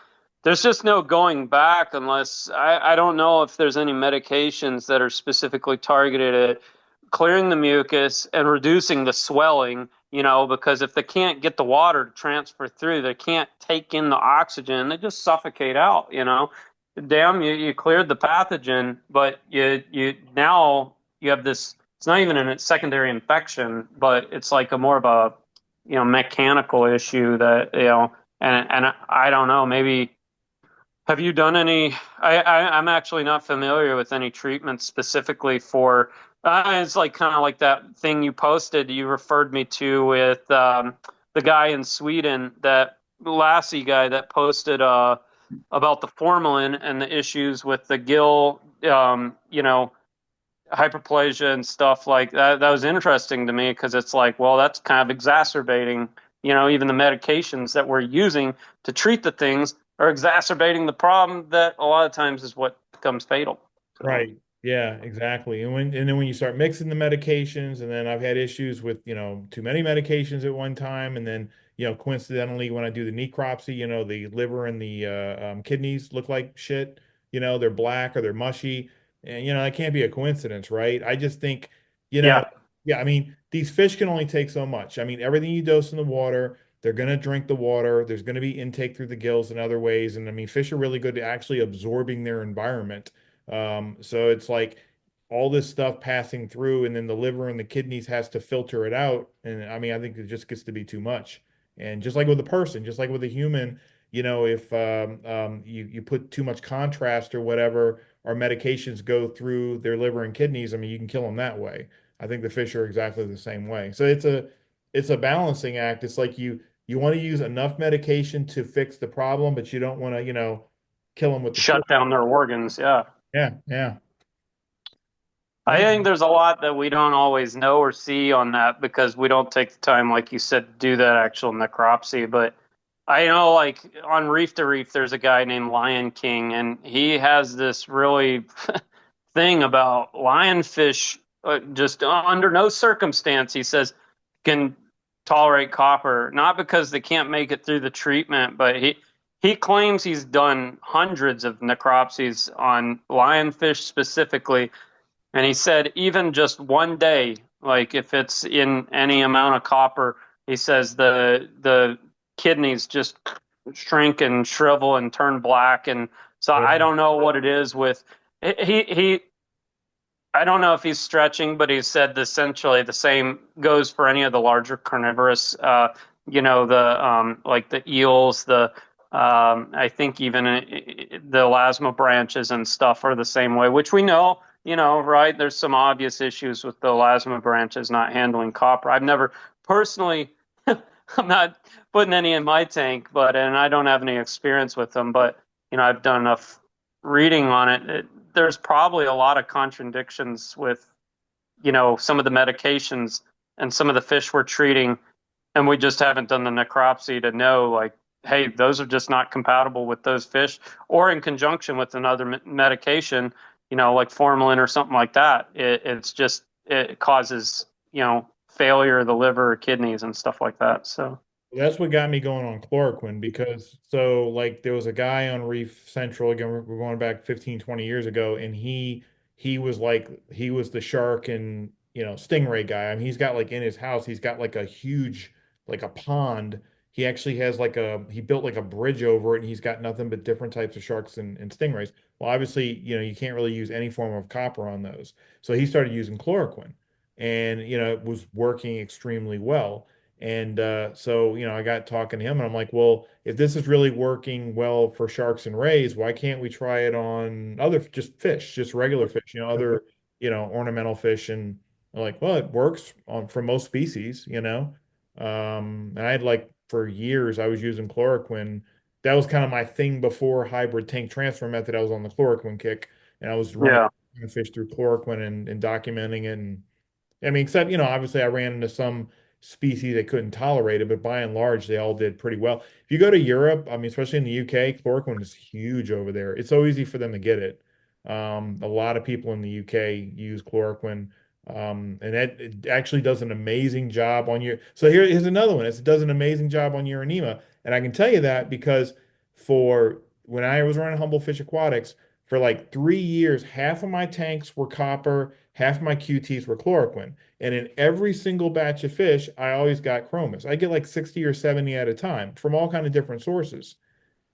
there's just no going back unless I don't know if there's any medications that are specifically targeted at clearing the mucus and reducing the swelling, because if they can't get the water to transfer through, they can't take in the oxygen, they just suffocate out. Damn, you cleared the pathogen, but you now you have this, it's not even a secondary infection, but it's like a more of a, mechanical issue that, and I don't know, maybe have you done any? I'm actually not familiar with any treatment specifically for. It's like kind of like that thing you posted. You referred me to with the guy in Sweden, that Lassie guy that posted about the formalin and the issues with the gill, hyperplasia and stuff like that. That was interesting to me because it's like, well, that's kind of exacerbating, even the medications that we're using to treat the things are exacerbating the problem that a lot of times is what becomes fatal. So,
Right. Yeah, exactly. And then when you start mixing the medications, and then I've had issues with, too many medications at one time, and then, coincidentally when I do the necropsy, the liver and the kidneys look like shit, they're black or they're mushy. And that can't be a coincidence, right? I just think, you know,
yeah,
Yeah, I mean, these fish can only take so much. I mean, everything you dose in the water, they're going to drink the water. There's going to be intake through the gills and other ways. And I mean, fish are really good at actually absorbing their environment. So it's like all this stuff passing through, and then the liver and the kidneys has to filter it out. And I mean, I think it just gets to be too much. And just like with a person, just like with a human, if you put too much contrast or whatever, or medications go through their liver and kidneys, I mean, you can kill them that way. I think the fish are exactly the same way. So it's a balancing act. It's like you want to use enough medication to fix the problem, but you don't want to, kill them with the
Shut
cure.
down their organs. Yeah.
Yeah, yeah.
I
Yeah.
think there's a lot that we don't always know or see on that because we don't take the time, like you said, to do that actual necropsy. But I know, like on Reef to Reef, there's a guy named Lion King, and he has this really thing about lionfish. Just under no circumstance, he says, can tolerate copper. Not because they can't make it through the treatment, but he claims he's done hundreds of necropsies on lionfish specifically, and he said even just one day, like if it's in any amount of copper, he says the kidneys just shrink and shrivel and turn black. And so I
Yeah.
don't know what it is with he I don't know if he's stretching, but he said essentially the same goes for any of the larger carnivorous, the like the eels, the I think even the elasma branches and stuff are the same way, which we know, right? There's some obvious issues with the elasma branches not handling copper. I've never personally, I'm not putting any in my tank, and I don't have any experience with them, but I've done enough reading on it. There's probably a lot of contradictions with, some of the medications and some of the fish we're treating, and we just haven't done the necropsy to know, like, hey, those are just not compatible with those fish, or in conjunction with another medication, like formalin or something like that. It causes, failure of the liver or kidneys and stuff like that. So,
That's what got me going on chloroquine because so like there was a guy on Reef Central, again, we're going back 15, 20 years ago, and he was the shark and stingray guy. I mean, he's got like in his house, he's got like a huge like a pond. He actually has he built like a bridge over it, and he's got nothing but different types of sharks and stingrays. Well, obviously, you can't really use any form of copper on those. So he started using chloroquine, and it was working extremely well. And so, I got talking to him, and I'm like, well, if this is really working well for sharks and rays, why can't we try it on other just fish, just regular fish, other, ornamental fish? And I'm like, well, it works for most species. And I had like for years, I was using chloroquine. That was kind of my thing before hybrid tank transfer method. I was on the chloroquine kick, and I was running
yeah.
fish through chloroquine and documenting it. And I mean, except, obviously I ran into some species that couldn't tolerate it, but by and large, they all did pretty well. If you go to Europe, I mean, especially in the UK, chloroquine is huge over there. It's so easy for them to get it. A lot of people in the UK use chloroquine, and it actually does an amazing job on your. So here's another one. It does an amazing job on your anemia, and I can tell you that because for when I was running Humble Fish Aquatics for like 3 years, half of my tanks were copper, half of my QTs were chloroquine. And in every single batch of fish, I always got chromis. I get like 60 or 70 at a time from all kind of different sources.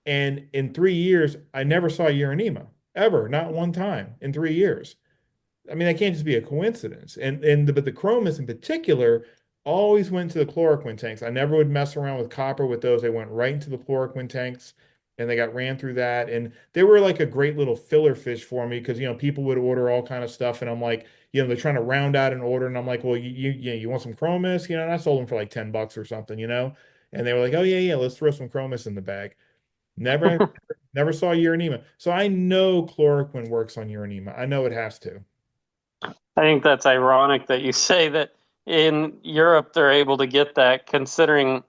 And in 3 years, I never saw urinema ever, not one time in 3 years. I mean, that can't just be a coincidence. But the chromis in particular always went to the chloroquine tanks. I never would mess around with copper with those. They went right into the chloroquine tanks, and they got ran through that. And they were like a great little filler fish for me because people would order all kind of stuff, and I'm like, they're trying to round out an order, and I'm like, well, you want some chromis, and I sold them for like $10 or something. And they were like, oh yeah, yeah, let's throw some chromis in the bag. Never, never saw urinema. So I know chloroquine works on urinema. I know it has to.
I think that's ironic that you say that in Europe they're able to get that, considering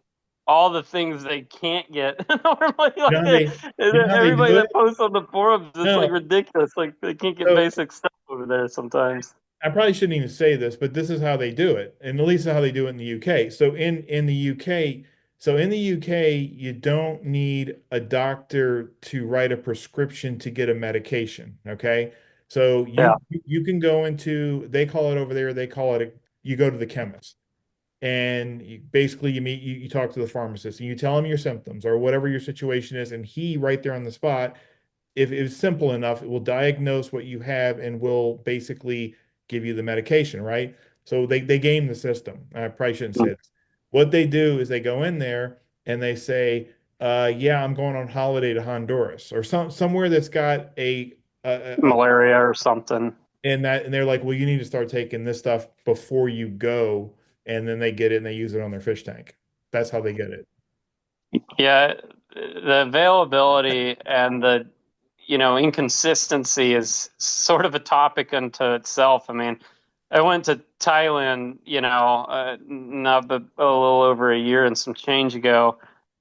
all the things they can't get normally.
You know
Like
how they, you know how they
everybody
do it?
that posts on the forums, it's like
No.
ridiculous. Like they can't get
So
basic stuff over there sometimes.
I probably shouldn't even say this, but this is how they do it, and at least how they do it in the UK. So in the UK, you don't need a doctor to write a prescription to get a medication. Okay, so
Yeah.
you can go into, they call it over there, they call it you go to the chemist. And basically you talk to the pharmacist and you tell him your symptoms or whatever your situation is, and he right there on the spot, if it's simple enough, it will diagnose what you have and will basically give you the medication, right? So they game the system. I probably shouldn't say this. What they do is they go in there and they say, yeah, I'm going on holiday to Honduras or somewhere that's got a
Malaria or something.
and they're like, well, you need to start taking this stuff before you go, and then they get it and they use it on their fish tank. That's how they get it.
Yeah, the availability and the inconsistency is sort of a topic unto itself. I mean, I went to Thailand, not but a little over a year and some change ago,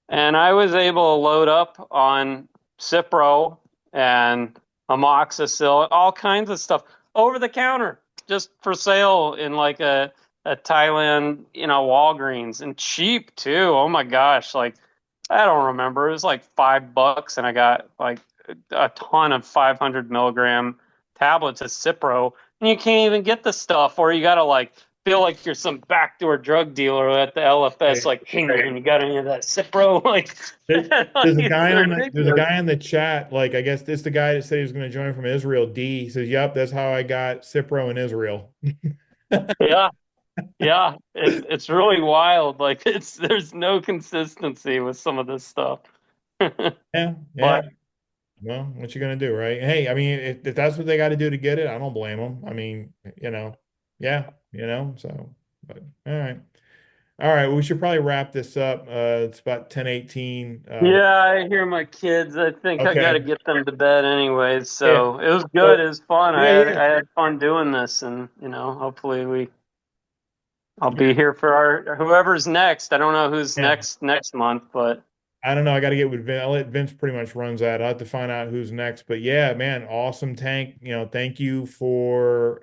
and I was able to load up on Cipro and amoxicillin, all kinds of stuff over the counter, just for sale in like a Thailand, Walgreens, and cheap too. Oh my gosh, like I don't remember. It was like $5, and I got like a ton of 500 milligram tablets of Cipro, and you can't even get the stuff, or you gotta like feel like you're some backdoor drug dealer at the LFS. Like, hey man, you got any of that Cipro? Like,
There's a guy on there's a
ridiculous.
guy in the chat. Like, I guess this the guy that said he was going to join from Israel. D. He says, "Yep, that's how I got Cipro in Israel."
Yeah, yeah, it's really wild. Like, there's no consistency with some of this stuff.
Yeah, yeah.
But
Well, what you gonna do, right? Hey, I mean, if that's what they got to do to get it, I don't blame them. I mean, yeah, so, but all right. We should probably wrap this up. It's about 10:18.
yeah, I hear my kids. I think I got to
Okay.
get them to bed anyways.
Yeah.
So it was good.
So,
It was fun. I
yeah,
had
yeah,
I had fun doing this, and hopefully I'll
yeah,
be here for our whoever's next. I don't know who's
yeah.
next month, but
I don't know. I got to get with Vince. I'll let Vince pretty much runs that. I'll have to find out who's next. But yeah, man, awesome tank. Thank you for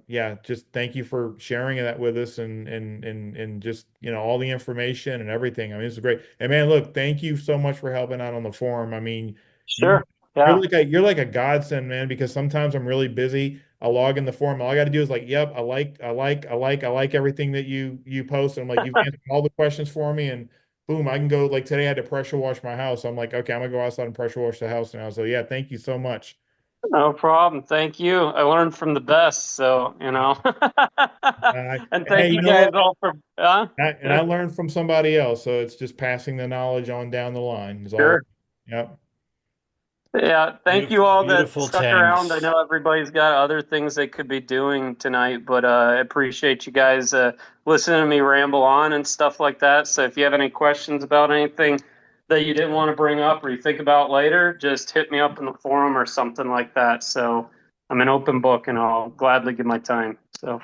yeah, just thank you for sharing that with us and just all the information and everything. I mean, this is great. And man, look, thank you so much for helping out on the forum. I mean, you
sure, yeah.
you're like a godsend, man, because sometimes I'm really busy. I log in the forum. All I got to do is like, yep, I like everything that you post. And I'm like, you've answered all the questions for me and boom, I can go like today I had to pressure wash my house. I'm like, okay, I'm gonna go outside and pressure wash the house now. So yeah, thank you so much.
No problem. Thank you. I learned from the best, so And
Hey,
thank
you
you
know
guys
what?
all for
I learned from somebody else, so it's just passing the knowledge on down the line. Is all.
Sure.
Yep.
Yeah, thank you
Beautiful,
all that
beautiful
stuck around. I
tanks.
know everybody's got other things they could be doing tonight, but I appreciate you guys listening to me ramble on and stuff like that. So if you have any questions about anything that you didn't want to bring up or you think about later, just hit me up in the forum or something like that. So I'm an open book and I'll gladly give my time. So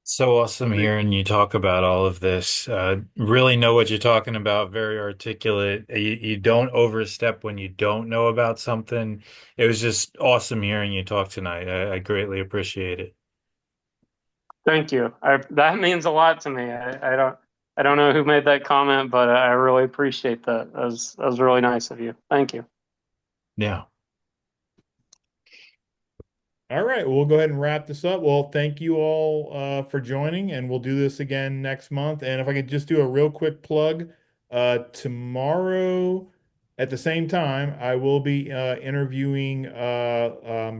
So awesome hearing you talk about all of this. Really know what you're talking about. Very articulate. You don't overstep when you don't know about something. It was just awesome hearing you talk tonight. I greatly appreciate it.
thank you. That means a lot to me. I don't know who made that comment, but I really appreciate that. That was really nice of you. Thank you.
Yeah.
All right, we'll go ahead and wrap this up. Well, thank you all for joining, and we'll do this again next month. And if I could just do a real quick plug, tomorrow at the same time, I will be interviewing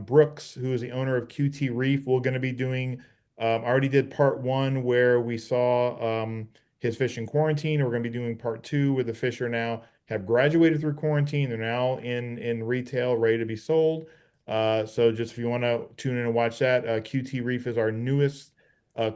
Brooks, who is the owner of QT Reef. We're going to be doing, I already did part one where we saw his fish in quarantine. We're going to be doing part two where the fish are now have graduated through quarantine. They're now in retail, ready to be sold. So just if you want to tune in and watch that, QT Reef is our newest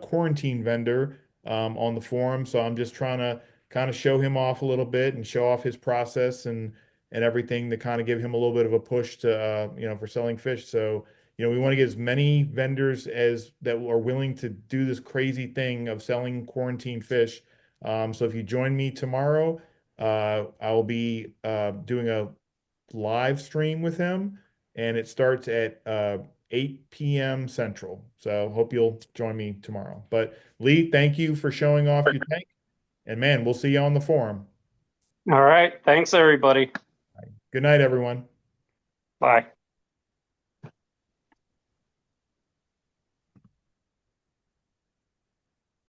quarantine vendor on the forum. So I'm just trying to kind of show him off a little bit and show off his process and everything to kind of give him a little bit of a push to for selling fish. So we want to get as many vendors as that are willing to do this crazy thing of selling quarantine fish. So if you join me tomorrow, I'll be doing a live stream with him and it starts at 8 p.m. Central. So hope you'll join me tomorrow. But Lee, thank you for showing off your tank. And man, we'll see you on the forum.
All right. Thanks, everybody.
Good night, everyone.
Bye.